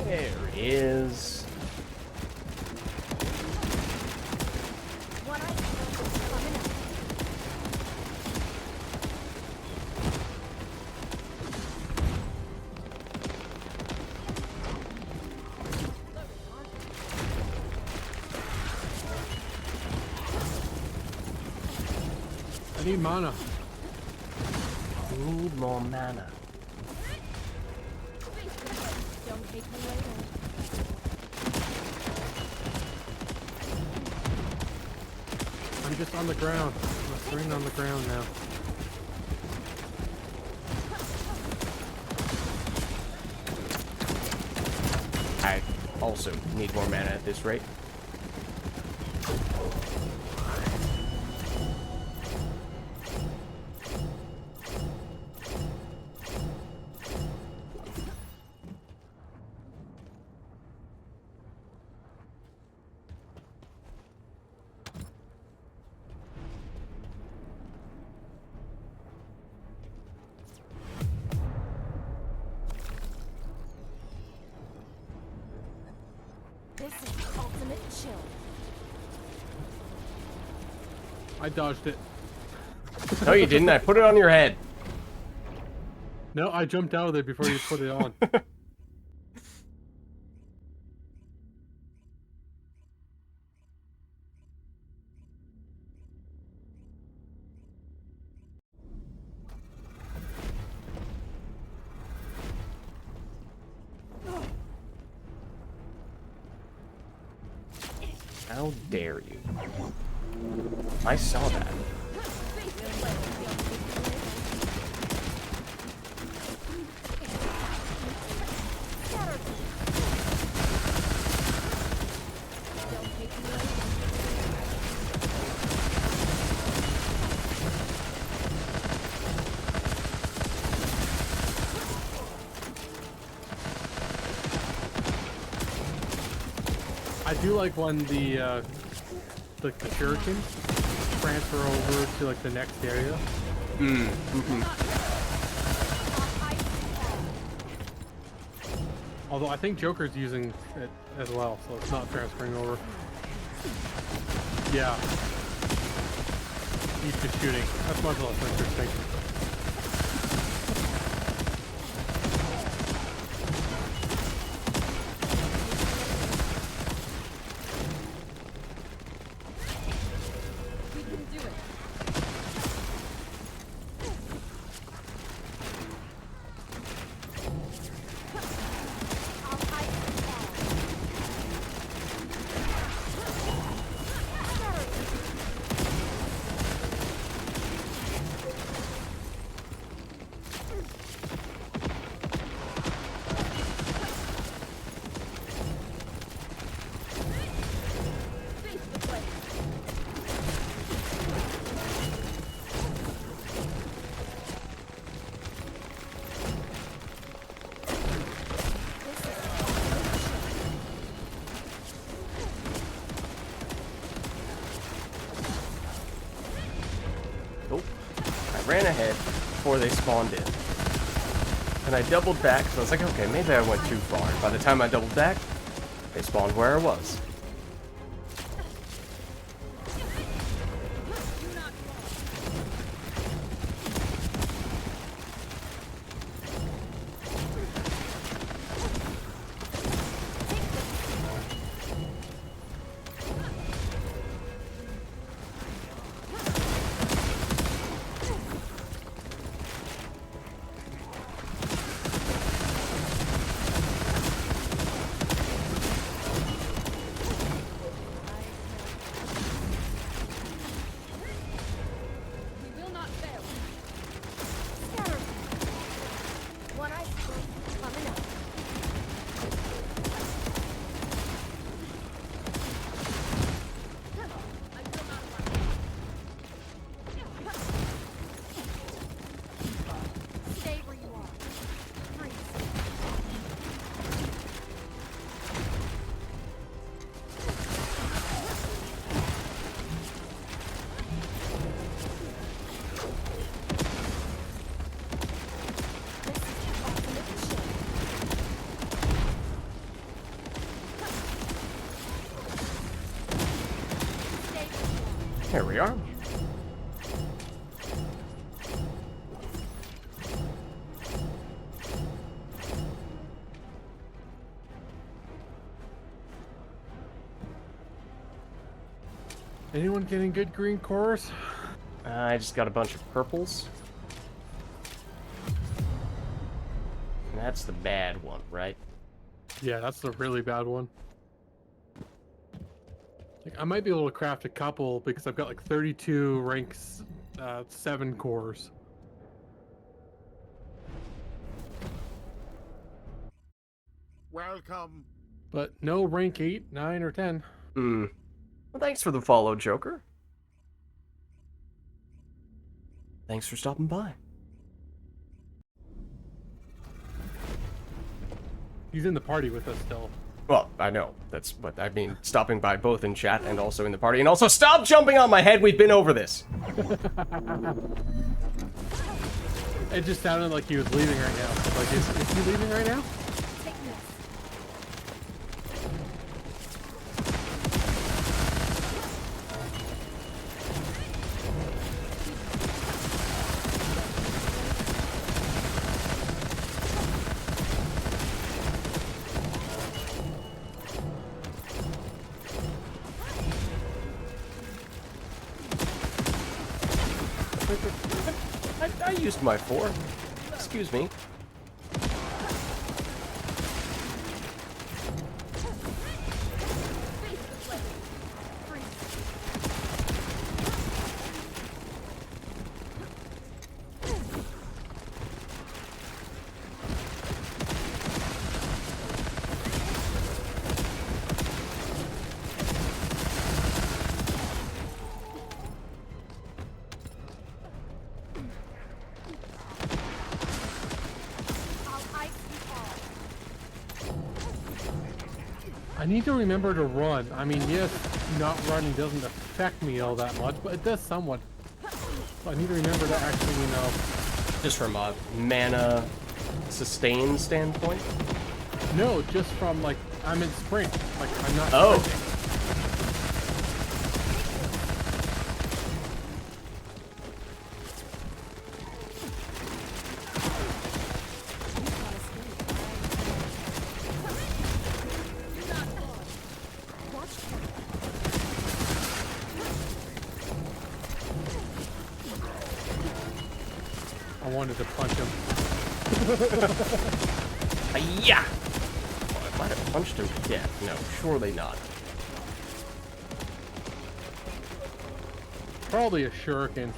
Speaker 1: There is.
Speaker 5: I need mana.
Speaker 1: Need more mana.
Speaker 4: Don't hate me later.
Speaker 5: I'm just on the ground. I'm a string on the ground now.
Speaker 1: I also need more mana at this rate.
Speaker 4: This is the ultimate chill.
Speaker 5: I dodged it.
Speaker 1: No, you didn't. I put it on your head.
Speaker 5: No, I jumped out of there before you put it on.
Speaker 1: How dare you? I saw that.
Speaker 5: I do like when the shurikens transfer over to like the next area. Although I think Joker's using it as well, so it's not transferring over. Yeah. He's just shooting. That's much less interesting.
Speaker 4: We can do it.
Speaker 1: ahead before they spawned in. And I doubled back, so I was like, okay, maybe I went too far. By the time I doubled back, they spawned where I was.
Speaker 4: We will not fail.
Speaker 11: One eye coming up.
Speaker 4: I will not run.
Speaker 11: Stay where you are. Freeze. This is the ultimate shield. Stay where you are.
Speaker 1: Here we are.
Speaker 5: Anyone getting good green cores?
Speaker 1: I just got a bunch of purples. And that's the bad one, right?
Speaker 5: Yeah, that's the really bad one. Like, I might be able to craft a couple because I've got like 32 ranks 7 cores.
Speaker 8: Welcome.
Speaker 5: But no rank 8, 9, or 10.
Speaker 1: Hmm. Well, thanks for the follow, Joker. Thanks for stopping by.
Speaker 5: He's in the party with us still.
Speaker 1: Well, I know. That's what I mean. Stopping by both in chat and also in the party. And also, stop jumping on my head. We've been over this.
Speaker 5: It just sounded like he was leaving right now. Like, is he leaving right now?
Speaker 11: Take this.
Speaker 1: I used my 4. Excuse me.
Speaker 5: I need to remember to run. I mean, yes, not running doesn't affect me all that much, but it does somewhat. So I need to remember to actually, you know...
Speaker 1: Just from a mana sustain standpoint?
Speaker 5: No, just from, like, I'm in sprint. Like, I'm not
Speaker 1: Oh.
Speaker 5: sprinting. I wanted to punch him.
Speaker 1: Yeah. Oh, I might have punched him to death. No, surely not.
Speaker 5: Probably a shuriken.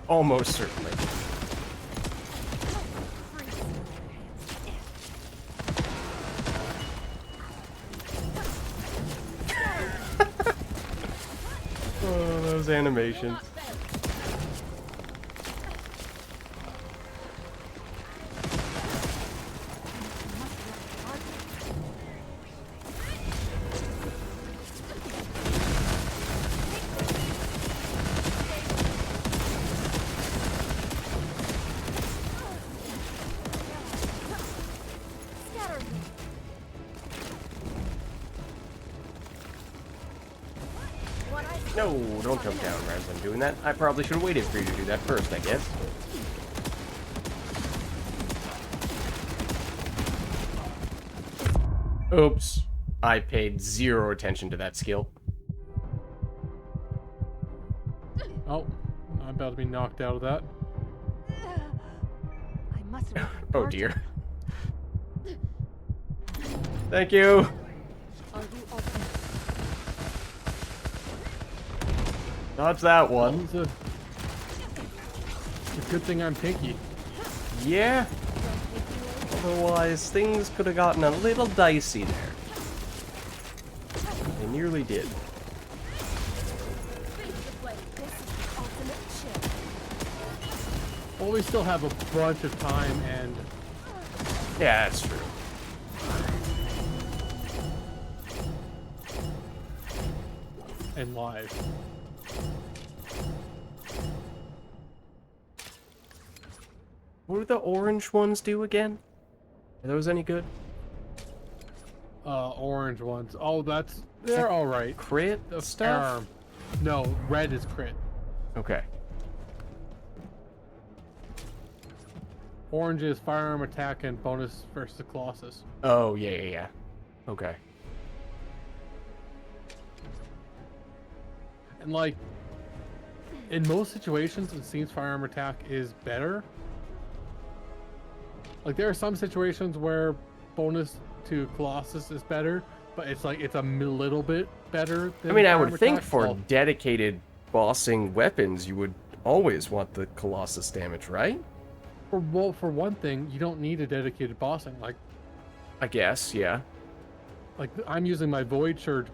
Speaker 1: Almost certainly. Oh, those animations. No, don't jump down as I'm doing that. I probably should have waited for you to do that first, I guess. Oops. I paid 0 attention to that skill.
Speaker 5: Oh, I'm about to be knocked out of that.
Speaker 11: I must have.
Speaker 1: Oh dear. Thank you.
Speaker 11: Are you open?
Speaker 1: Dodge that one.
Speaker 5: It's a good thing I'm pinky.
Speaker 1: Yeah. Otherwise, things could have gotten a little dicey there. They nearly did.
Speaker 5: Well, we still have a bunch of time and...
Speaker 1: Yeah, that's true.
Speaker 5: and lives.
Speaker 1: What do the orange ones do again? Are those any good?
Speaker 5: Orange ones. Oh, they're all right.
Speaker 1: Crit stuff?
Speaker 5: No, red is crit.
Speaker 1: Okay.
Speaker 5: Orange is firearm attack and bonus versus the colossus.
Speaker 1: Oh, yeah. Okay.
Speaker 5: And like, in most situations, it seems firearm attack is better. Like, there are some situations where bonus to colossus is better, but it's like, it's a little bit better than
Speaker 1: I mean, I would
Speaker 5: firearm
Speaker 1: think
Speaker 5: attack,
Speaker 1: for
Speaker 5: so-
Speaker 1: dedicated bossing weapons, you would always want the colossus damage, right?
Speaker 5: For one thing, you don't need a dedicated bossing. Like
Speaker 1: I guess, yeah.
Speaker 5: I'm using my void purge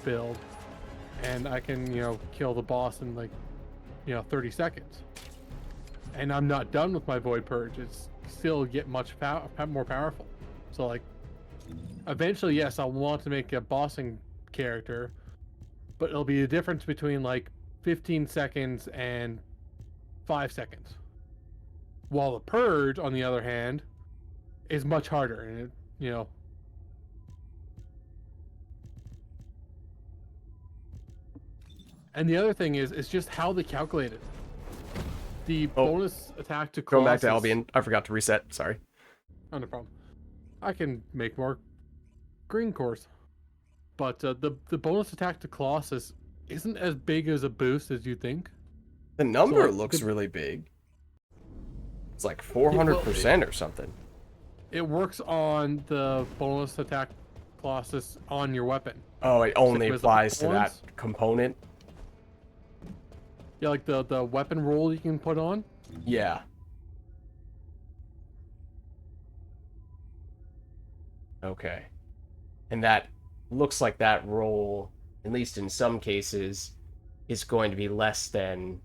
Speaker 5: build, and I can kill the boss in 30 seconds. And I'm not done with my void purge. It's still get much more powerful. So like, eventually, yes, I want to make a bossing character, but it'll be a difference between like 15 seconds and 5 seconds. While the purge, on the other hand, is much harder, and And the other thing is, it's just how they calculate it. The bonus attack to
Speaker 1: Going back
Speaker 5: colossus...
Speaker 1: to Albion, I forgot to reset. Sorry.
Speaker 5: Oh, no problem. I can make more green cores. But the bonus attack to colossus isn't as big as a boost as you think.
Speaker 1: The number
Speaker 5: So, like,
Speaker 1: looks really big. It's like 400% or something.
Speaker 5: It works on the bonus attack colossus on your weapon.
Speaker 1: Oh, it only
Speaker 5: Same as the
Speaker 1: applies to that
Speaker 5: ones?
Speaker 1: component?
Speaker 5: Yeah, like the weapon roll you can put on.
Speaker 1: Yeah. Okay. And that looks like that roll, at least in some cases, is going to be less than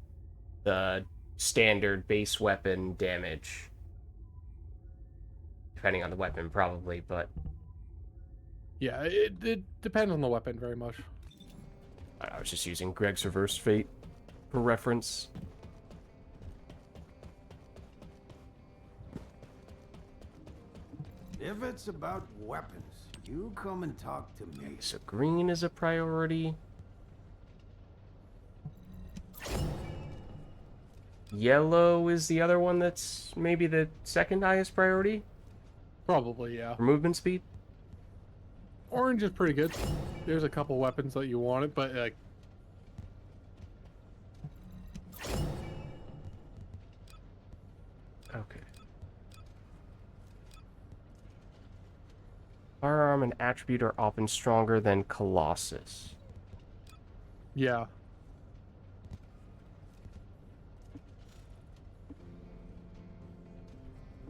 Speaker 1: the standard base weapon damage. Depending on the weapon, probably, but...
Speaker 5: Yeah, it depends on the weapon very much.
Speaker 1: I was just using Greg's Reverse Fate for reference.
Speaker 8: If it's about weapons, you come and talk to me.
Speaker 1: So green is a priority. Yellow is the other one that's maybe the second highest priority
Speaker 5: Probably, yeah.
Speaker 1: for movement speed.
Speaker 5: Orange is pretty good. There's a couple weapons that you wanted, but like...
Speaker 1: Okay. Firearm and attribute are often stronger than Colossus.
Speaker 5: Yeah.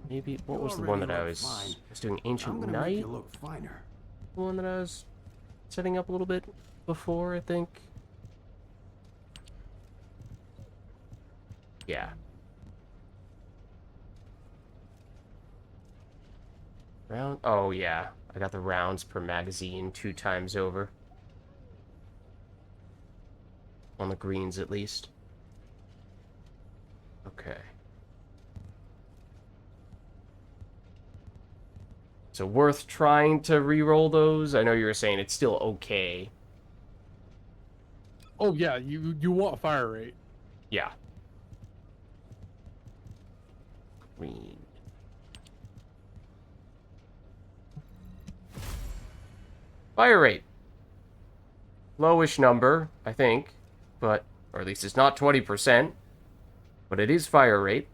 Speaker 1: Maybe, what
Speaker 8: You
Speaker 1: was the one
Speaker 8: already
Speaker 1: that I
Speaker 8: look
Speaker 1: was...
Speaker 8: fine.
Speaker 1: I was doing
Speaker 8: I'm
Speaker 1: Ancient
Speaker 8: gonna make
Speaker 1: Knight?
Speaker 8: you look finer.
Speaker 1: The one that I was setting up a little bit before, I think. Yeah. Round... Oh, yeah. I got the rounds per magazine 2 times over. On the greens, at least. Okay. So worth trying to re-roll those? I know you were saying it's still okay.
Speaker 5: Oh yeah, you want fire rate.
Speaker 1: Yeah. Green. Fire rate. Lowish number, I think, but, or at least it's not 20%, but it is fire rate.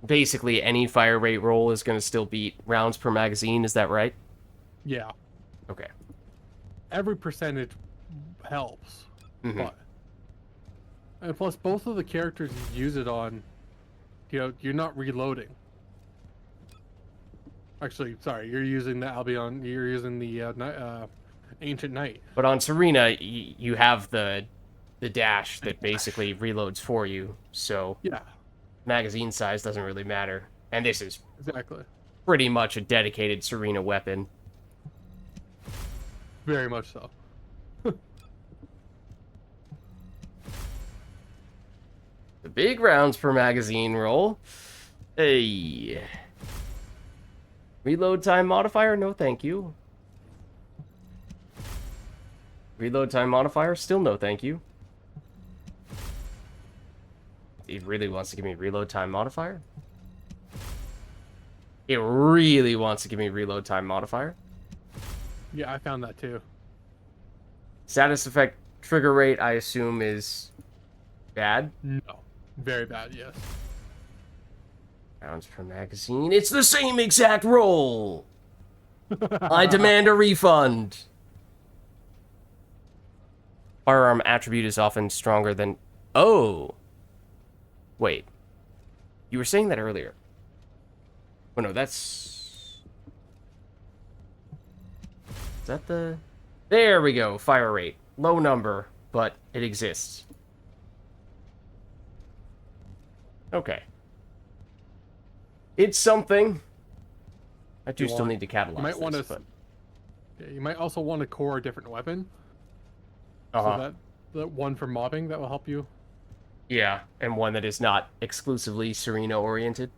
Speaker 1: Basically, any fire rate roll is going to still beat rounds per magazine, is that right?
Speaker 5: Yeah.
Speaker 1: Okay.
Speaker 5: Every percentage helps,
Speaker 1: Mhm.
Speaker 5: but and plus both of the characters you use it on, you're not reloading. Actually, sorry, you're using the Albion. You're using the Ancient Knight.
Speaker 1: But on Serena, you have the dash that basically reloads for you, so
Speaker 5: Yeah,
Speaker 1: magazine size doesn't really matter. And this is
Speaker 5: exactly.
Speaker 1: pretty much a dedicated Serena weapon.
Speaker 5: Very much so.
Speaker 1: The big rounds per magazine roll. Hey. Reload time modifier? No, thank you. Reload time modifier? Still no, thank you. It really wants to give me reload time modifier? It really wants to give me reload time modifier.
Speaker 5: Yeah, I found that too.
Speaker 1: Status effect trigger rate, I assume, is bad.
Speaker 5: No, very bad. Yes.
Speaker 1: Rounds per magazine. It's the same exact roll. I demand a refund. Firearm attribute is often stronger than... Oh. Wait. You were saying that earlier. Oh, no, that's... Is that the... There we go. Fire rate. Low number, but it exists. Okay. It's something. I do still need to catalyze
Speaker 5: You might want
Speaker 1: this,
Speaker 5: to.
Speaker 1: but...
Speaker 5: Yeah, you might also want to core a different weapon.
Speaker 1: Uh-huh.
Speaker 5: So that the one for mobbing that will help you.
Speaker 1: Yeah, and one that is not exclusively Serena-oriented.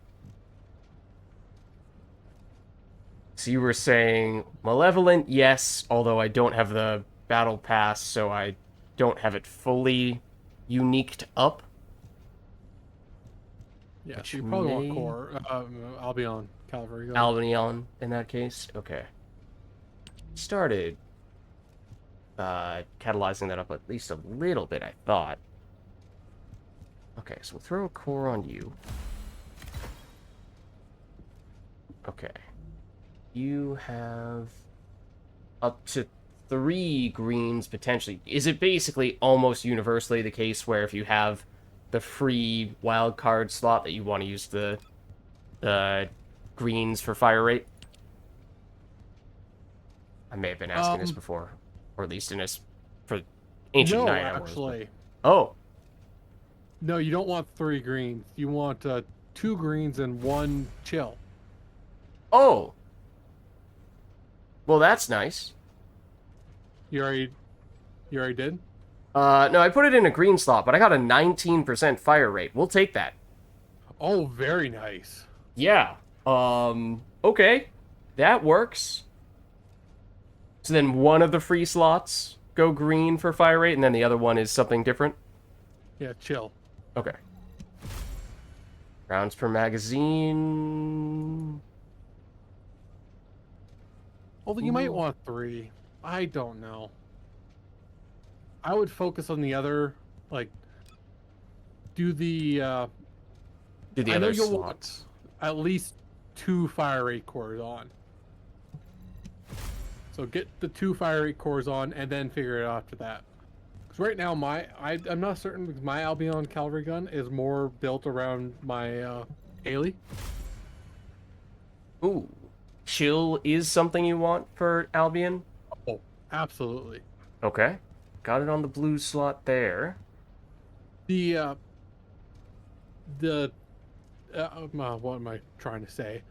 Speaker 1: So you were saying Malevolent, yes, although I don't have the Battle Pass, so I don't have it fully uniqued up.
Speaker 5: Yeah,
Speaker 1: Which
Speaker 5: so you probably
Speaker 1: may-
Speaker 5: want core Albion cavalry gun.
Speaker 1: Albion, in that case? Okay. Started catalyzing that up at least a little bit, I thought. Okay, so we'll throw a core on you. Okay. You have up to 3 greens, potentially. Is it basically almost universally the case where if you have the free wild card slot that you want to use the greens for fire rate? I may have been asking this before. Or at least in this... For Ancient Knight, I was,
Speaker 5: actually.
Speaker 1: but... Oh!
Speaker 5: No, you don't want 3 greens. You want 2 greens and 1 chill.
Speaker 1: Oh! Well, that's nice.
Speaker 5: You already did?
Speaker 1: No, I put it in a green slot, but I got a 19% fire rate. We'll take that.
Speaker 5: Oh, very nice.
Speaker 1: Yeah. Okay. That works. So then one of the free slots go green for fire rate, and then the other one is something different?
Speaker 5: Yeah, chill.
Speaker 1: Okay. Rounds per magazine...
Speaker 5: Although you might want 3. I don't know. I would focus on the other, like, do the
Speaker 1: Do the
Speaker 5: I know
Speaker 1: other
Speaker 5: you'll
Speaker 1: slots.
Speaker 5: want at least 2 fire rate cores on. So get the 2 fire rate cores on and then figure it out after that. Because right now I'm not certain because my Albion cavalry gun is more built around my Ailey.
Speaker 1: Ooh. Chill is something you want for Albion?
Speaker 5: Oh, absolutely.
Speaker 1: Okay. Got it on the blue slot there.
Speaker 5: The what am I trying to say?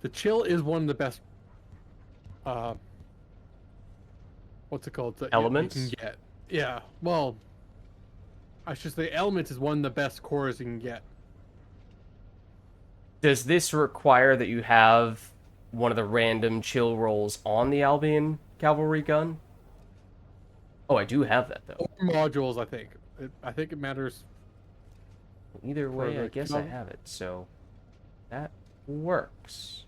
Speaker 5: The chill is one of the best. What's it called?
Speaker 1: Elements?
Speaker 5: You can get. Yeah. Well, I should say elements is one of the best cores you can get.
Speaker 1: Does this require that you have one of the random chill rolls on the Albion cavalry gun? Oh, I do have that, though.
Speaker 5: Or modules, I think. I think it matters.
Speaker 1: Either way,
Speaker 5: the
Speaker 1: I guess I have it, so that works.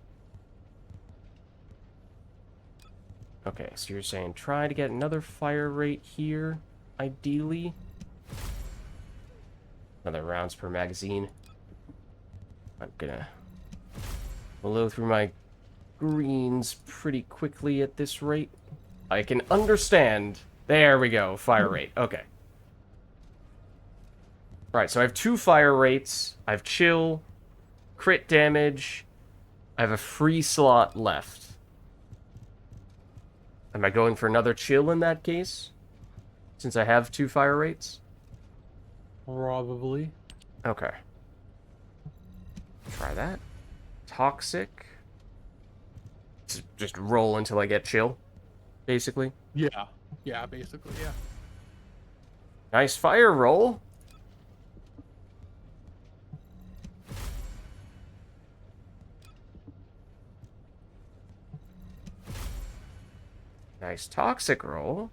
Speaker 1: Okay, so you're saying try to get another fire rate here, ideally. Another rounds per magazine. I'm gonna blow through my greens pretty quickly at this rate. I can understand. There we go, fire rate. Okay. Alright, so I have 2 fire rates. I have chill, crit damage. I have a free slot left. Am I going for another chill in that case? Since I have 2 fire rates?
Speaker 5: Probably.
Speaker 1: Okay. Try that. Toxic. Just roll until I get chill, basically.
Speaker 5: Yeah. Yeah, basically, yeah.
Speaker 1: Nice fire roll. Nice toxic roll.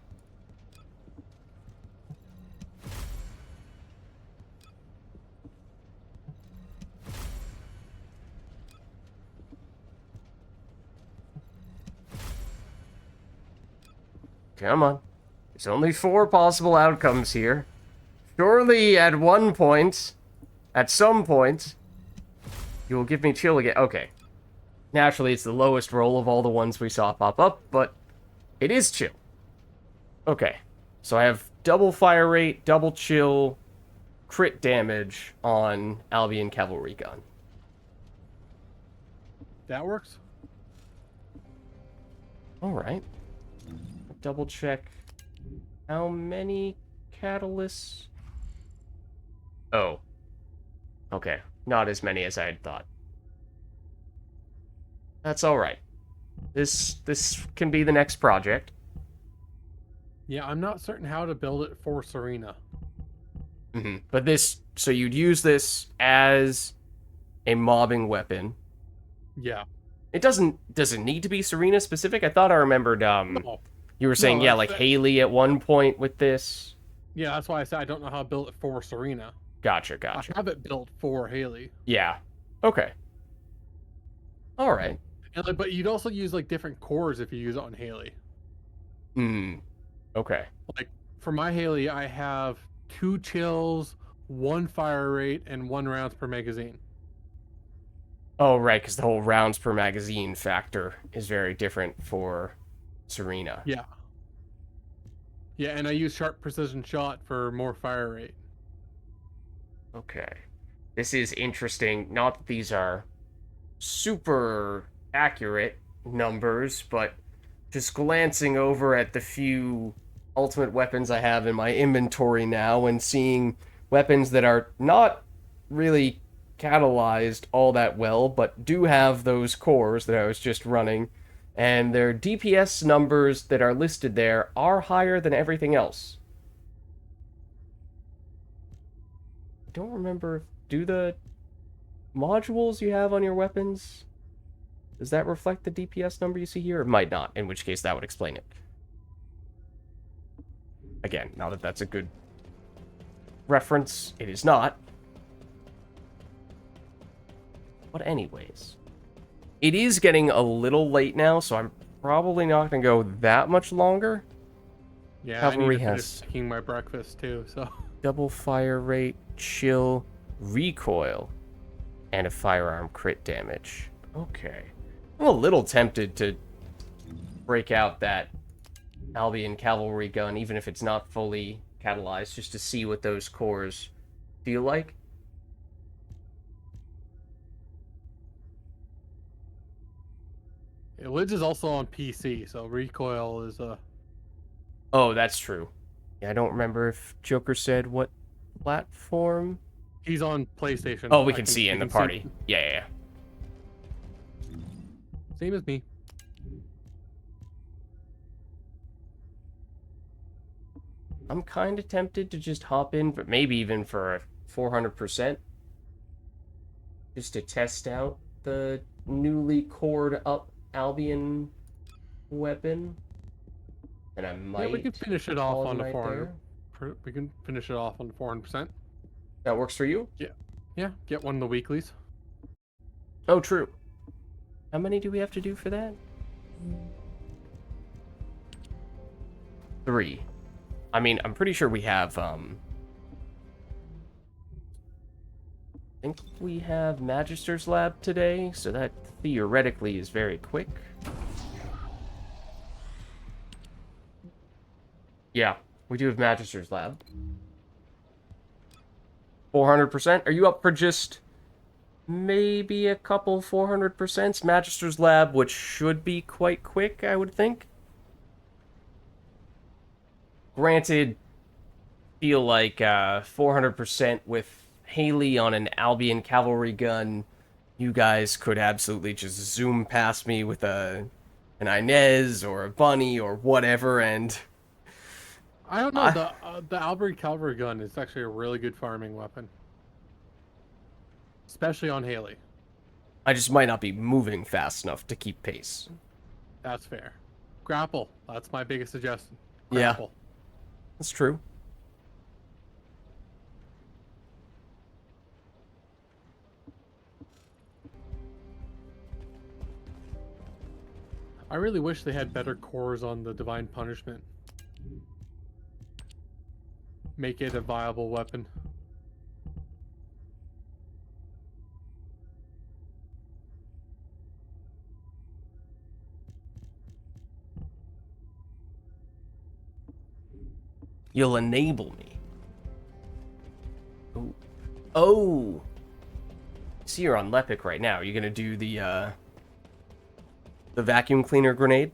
Speaker 1: Come on. There's only 4 possible outcomes here. Surely at one point, at some point, you will give me chill again. Okay. Naturally, it's the lowest roll of all the ones we saw pop up, but it is chill. Okay. So I have double fire rate, double chill, crit damage on Albion cavalry gun.
Speaker 5: That works.
Speaker 1: Alright. Double check how many catalysts. Oh. Okay. Not as many as I had thought. That's alright. This can be the next project.
Speaker 5: Yeah, I'm not certain how to build it for Serena.
Speaker 1: But this, so you'd use this as a mobbing weapon.
Speaker 5: Yeah.
Speaker 1: It does it need to be Serena specific? I thought I remembered,
Speaker 5: No.
Speaker 1: you were saying,
Speaker 5: No,
Speaker 1: yeah, like Haley at one point with this.
Speaker 5: Yeah, that's why I said I don't know how to build it for Serena.
Speaker 1: Gotcha.
Speaker 5: I have it built for Haley.
Speaker 1: Yeah. Okay. Alright.
Speaker 5: And, but you'd also use like different cores if you use it on Haley.
Speaker 1: Okay.
Speaker 5: Like for my Haley, I have 2 chills, 1 fire rate, and 1 rounds per magazine.
Speaker 1: Oh, right, because the whole rounds per magazine factor is very different for Serena.
Speaker 5: Yeah. Yeah, and I use sharp precision shot for more fire rate.
Speaker 1: Okay. This is interesting. Not that these are super accurate numbers, but just glancing over at the few ultimate weapons I have in my inventory now and seeing weapons that are not really catalyzed all that well, but do have those cores that I was just running, and their DPS numbers that are listed there are higher than everything else. I don't remember, do the modules you have on your weapons, does that reflect the DPS number you see here? It might not, in which case that would explain it. Again, now that that's a good reference, it is not. But anyways, it is getting a little late now, so I'm probably not going to go that much longer.
Speaker 5: Yeah,
Speaker 1: Cavalry
Speaker 5: I need to
Speaker 1: has
Speaker 5: finish making my breakfast too, so.
Speaker 1: Double fire rate, chill, recoil, and a firearm crit damage. Okay. I'm a little tempted to break out that Albion cavalry gun, even if it's not fully catalyzed, just to see what those cores feel like.
Speaker 5: Vids is also on PC, so recoil is
Speaker 1: Oh, that's true. Yeah, I don't remember if Joker said what platform.
Speaker 5: He's on PlayStation.
Speaker 1: Oh, we can see in the party. Yeah.
Speaker 5: Same as me.
Speaker 1: I'm kind of tempted to just hop in, but maybe even for a 400%. Just to test out the newly cored up Albion weapon. And I might.
Speaker 5: Yeah, we can finish it off
Speaker 1: call it
Speaker 5: on
Speaker 1: a
Speaker 5: the
Speaker 1: night
Speaker 5: 400.
Speaker 1: there.
Speaker 5: We can finish it off on the 400%.
Speaker 1: That works for you?
Speaker 5: Yeah, get one of the weeklies.
Speaker 1: Oh, true. How many do we have to do for that? 3. I mean, I'm pretty sure we have, I think we have Magister's Lab today, so that theoretically is very quick. Yeah, we do have Magister's Lab. 400%? Are you up for just maybe a couple 400%? Magister's Lab, which should be quite quick, I would think. Granted, feel like 400% with Haley on an Albion cavalry gun, you guys could absolutely just zoom past me with an Inez or a Bunny or whatever, and
Speaker 5: I don't know. The Albion cavalry gun is actually a really good farming weapon, especially on Haley.
Speaker 1: I just might not be moving fast enough to keep pace.
Speaker 5: That's fair. Grapple. That's my biggest suggestion.
Speaker 1: Yeah.
Speaker 5: Grapple.
Speaker 1: That's true.
Speaker 5: I really wish they had better cores on the Divine Punishment. Make it a viable weapon.
Speaker 1: You'll enable me. Oh. Oh! See, you're on Lepic right now. Are you gonna do the vacuum cleaner grenade?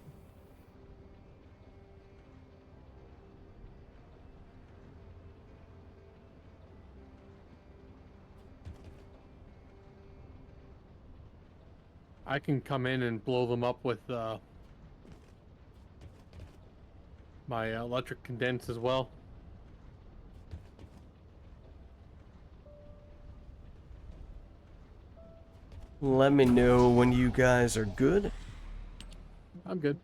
Speaker 5: I can come in and blow them up with my electric condense as well.
Speaker 1: Let me know when you guys are good.
Speaker 5: I'm good.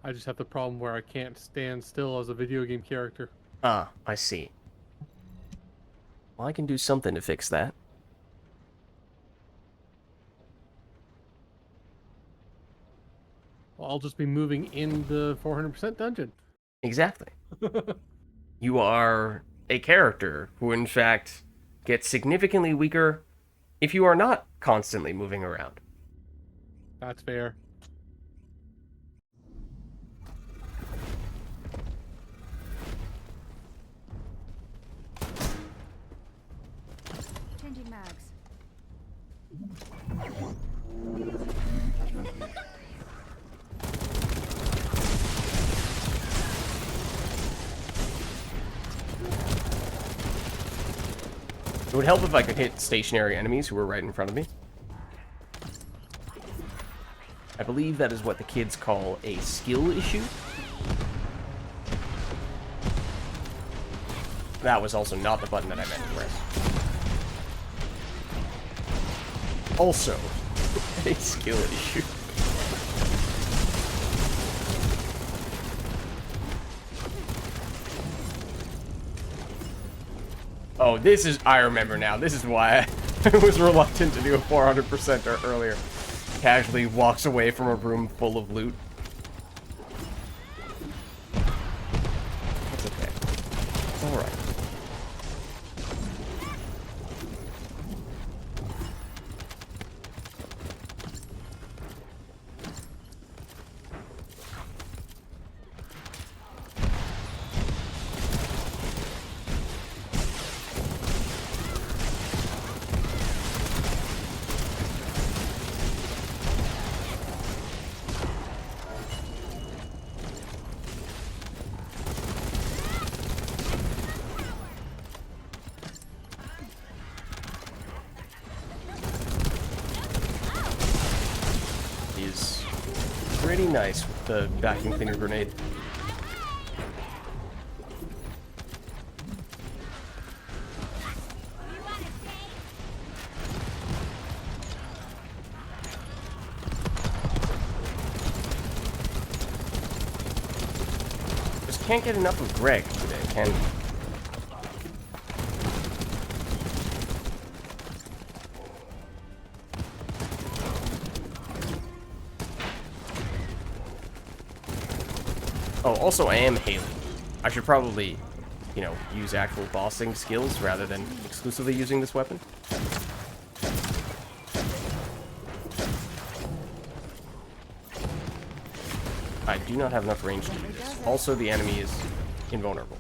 Speaker 5: I just have the problem where I can't stand still as a video game character.
Speaker 1: Ah, I see. Well, I can do something to fix that.
Speaker 5: Well, I'll just be moving in the 400% dungeon.
Speaker 1: Exactly. You are a character who, in fact, gets significantly weaker if you are not constantly moving around.
Speaker 5: That's fair.
Speaker 11: Changing mags.
Speaker 1: It would help if I could hit stationary enemies who were right in front of me. I believe that is what the kids call a skill issue. That was also not the button that I meant to press. Also, a skill issue. Oh, this is... I remember now. This is why I was reluctant to do a 400% earlier. Casually walks away from a room full of loot. That's okay. It's alright. Is pretty nice with the vacuum cleaner grenade. can't get enough of Greg today, can we? Oh, also, I am Haley. I should probably, you know, use actual bossing skills rather than exclusively using this weapon. I do not have enough range to do this. Also, the enemy is invulnerable.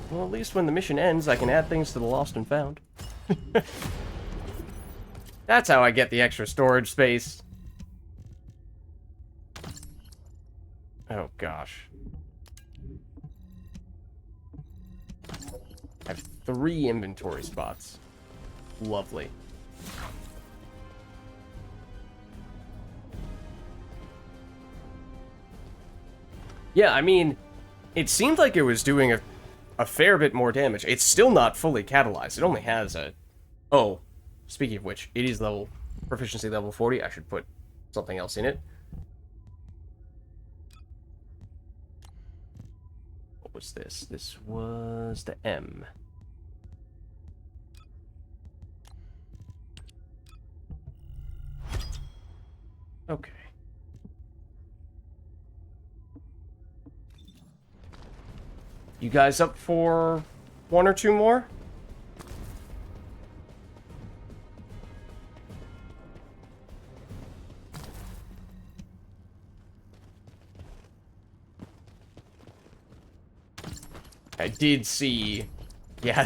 Speaker 1: Well, at least when the mission ends, I can add things to the lost and found. That's how I get the extra storage space. Oh, gosh. I have 3 inventory spots. Lovely. Yeah, I mean, it seemed like it was doing a fair bit more damage. It's still not fully catalyzed. It only has a... Oh, speaking of which, it is proficiency level 40. I should put something else in it. What was this? This was the M. Okay. You guys up for 1 or 2 more? I did see, yeah,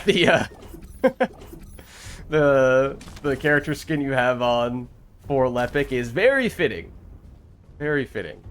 Speaker 1: the character skin you have on for Lepic is very fitting. Very fitting.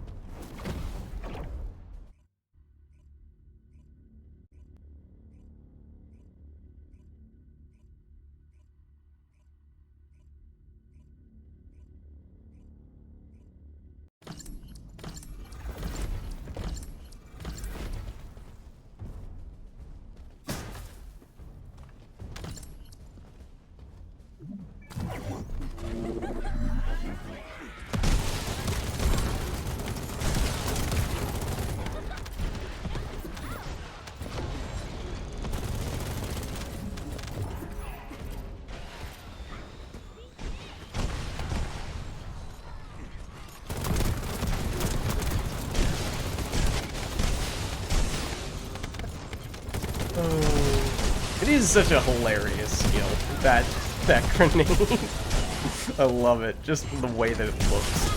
Speaker 1: It is such a hilarious skill, that grenade. I love it, just the way that it looks.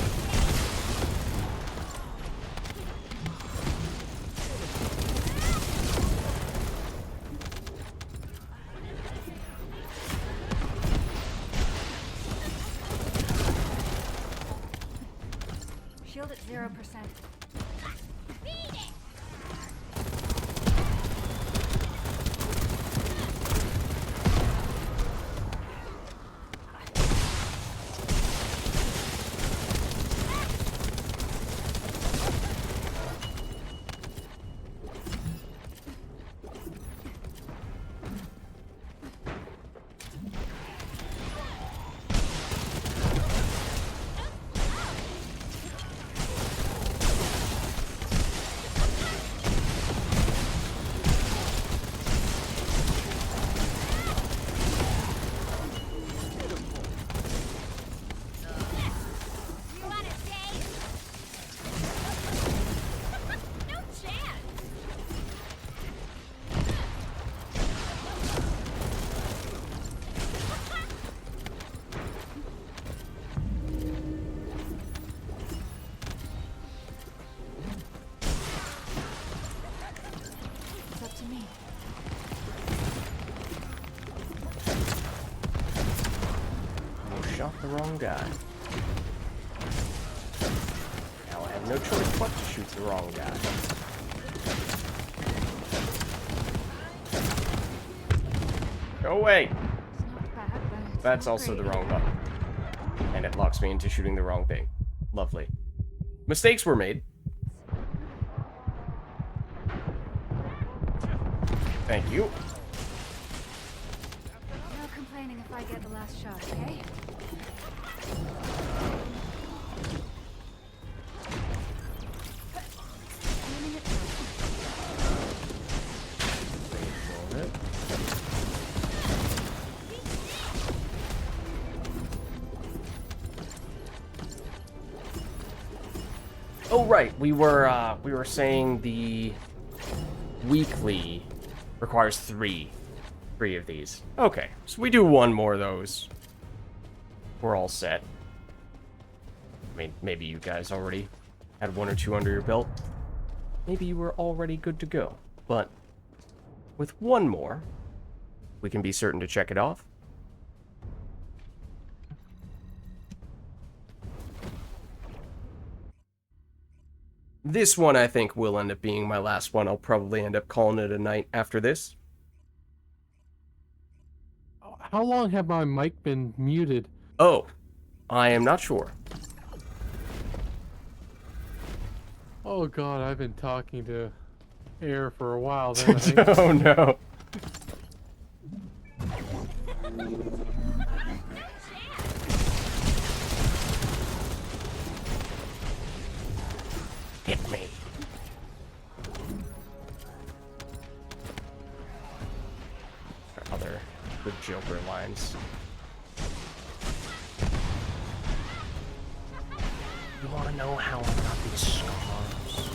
Speaker 11: Shield at 0%. Shot the wrong guy. Now I have no choice but to shoot the wrong guy. Go away! That's also the wrong button. And it locks me into shooting the wrong thing. Lovely. Mistakes were made. Thank you.
Speaker 4: I get the last shot, okay? Aiming at target.
Speaker 1: Oh right, we were saying the weekly requires three of these. Okay, so we do one more of those. We're all set. I mean, maybe you guys already had one or two under your belt. Maybe you were already good to go. But with one more, we can be certain to check it off. This one, I think, will end up being my last one. I'll probably end up calling it a night after this.
Speaker 5: How long have my mic been muted?
Speaker 1: Oh, I am not sure.
Speaker 5: Oh god, I've been talking to air for a while then, I think.
Speaker 1: Oh no. Hit me. Other good Joker lines. You want to know how I got these scars?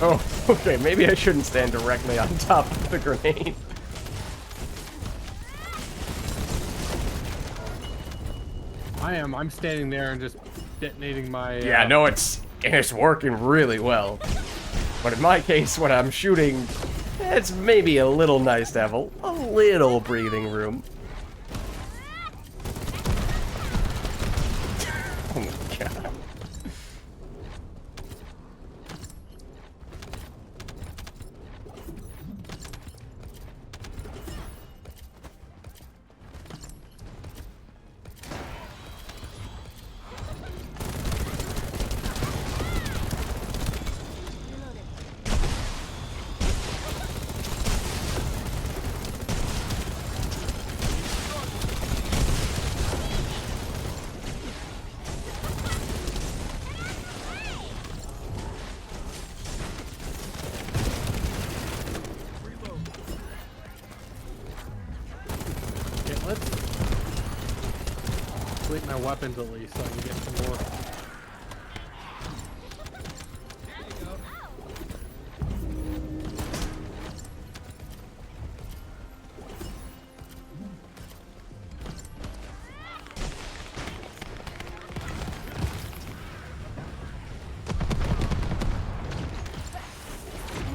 Speaker 1: Oh, okay, maybe I shouldn't stand directly on top of the grenade.
Speaker 5: I'm standing there and just detonating my...
Speaker 1: Yeah, no, it's working really well. But in my case, when I'm shooting, it's maybe a little nice to have a little breathing room. Oh my god.
Speaker 5: Let's complete my weapons at least so I can get some more.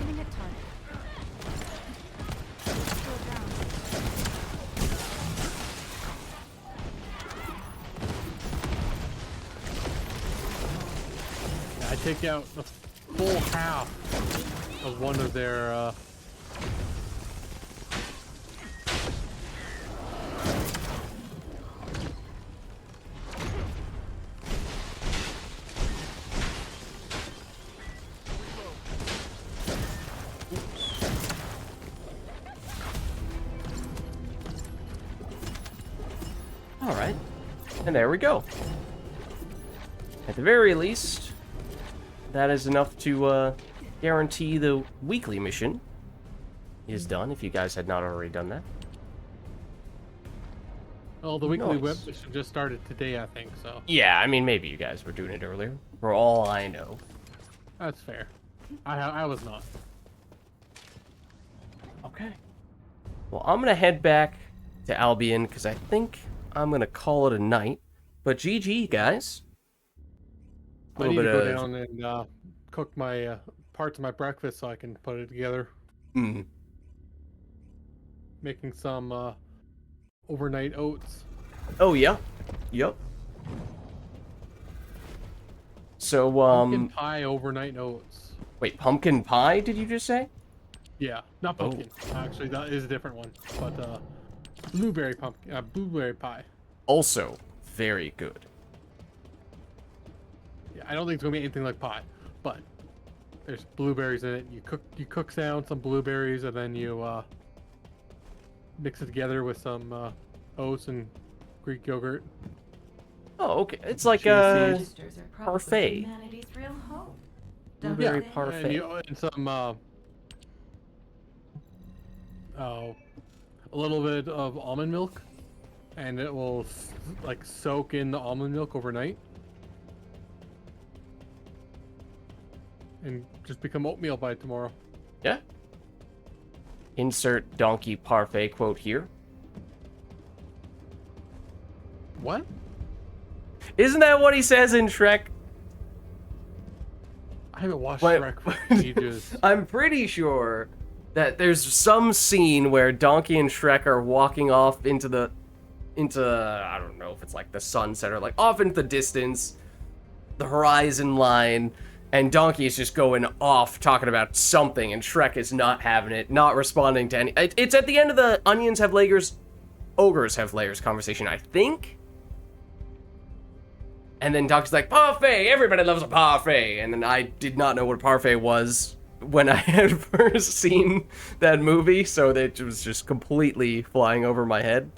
Speaker 4: Aiming at target. Still down.
Speaker 5: I take out the full half of one of their
Speaker 1: Alright. And there we go. At the very least, that is enough to guarantee the weekly mission is done, if you guys had not already done that.
Speaker 5: well, the weekly
Speaker 1: Nice.
Speaker 5: whip mission just started today, I think, so
Speaker 1: Yeah, I mean, maybe you guys were doing it earlier, for all I know.
Speaker 5: that's fair. I was not.
Speaker 1: Okay. Well, I'm going to head back to Albion, because I think I'm going to call it a night. But GG, guys.
Speaker 5: I need to go down and cook my parts of my breakfast so I can put it together.
Speaker 1: Hmm.
Speaker 5: Making some overnight oats.
Speaker 1: Oh, yeah. Yep. So,
Speaker 5: Pumpkin pie overnight oats.
Speaker 1: wait, pumpkin pie, did you just say?
Speaker 5: Yeah, not pumpkin. Actually, that is a different one. But blueberry pie.
Speaker 1: Also, very good.
Speaker 5: I don't think it's gonna be anything like pie, but there's blueberries in it. You cook down some blueberries and then you mix it together with some oats and Greek yogurt.
Speaker 1: Oh, okay. It's like
Speaker 5: Chili
Speaker 1: a
Speaker 5: seeds.
Speaker 1: parfait.
Speaker 2: Humanity's real hope.
Speaker 1: Blueberry
Speaker 2: Yeah.
Speaker 1: parfait.
Speaker 5: And some a little bit of almond milk, and it will like soak in the almond milk overnight and just become oatmeal by tomorrow.
Speaker 1: Yeah. Insert donkey parfait quote here.
Speaker 5: What?
Speaker 1: Isn't that what he says in Shrek?
Speaker 5: I haven't watched
Speaker 1: Wait.
Speaker 5: Shrek for ages.
Speaker 1: I'm pretty sure that there's some scene where Donkey and Shrek are walking off into I don't know if it's like the sunset or like off into the distance, the horizon line, and Donkey is just going off talking about something, and Shrek is not having it, not responding to any. It's at the end of the onions have layers, ogres have layers conversation, I think. And then Donkey's like, parfait, everybody loves a parfait. And then I did not know what a parfait was when I had first seen that movie, so that it was just completely flying over my head.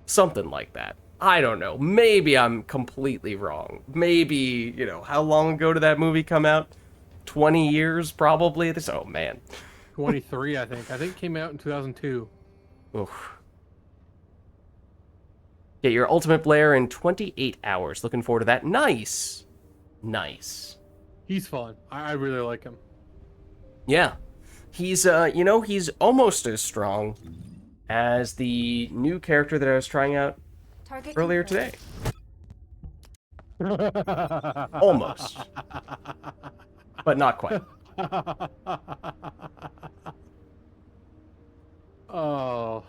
Speaker 1: Something like that. I don't know. Maybe I'm completely wrong. Maybe, you know, how long ago did that movie come out? 20 years, probably? Oh, man.
Speaker 5: 23, I think. I think it came out in 2002.
Speaker 1: Oof. Get your ultimate player in 28 hours. Looking forward to that. Nice. Nice.
Speaker 5: He's fun. I really like him.
Speaker 1: Yeah. He's, you know, he's almost as strong as the new character that I was trying out earlier today. Almost. But not quite.
Speaker 5: Oh.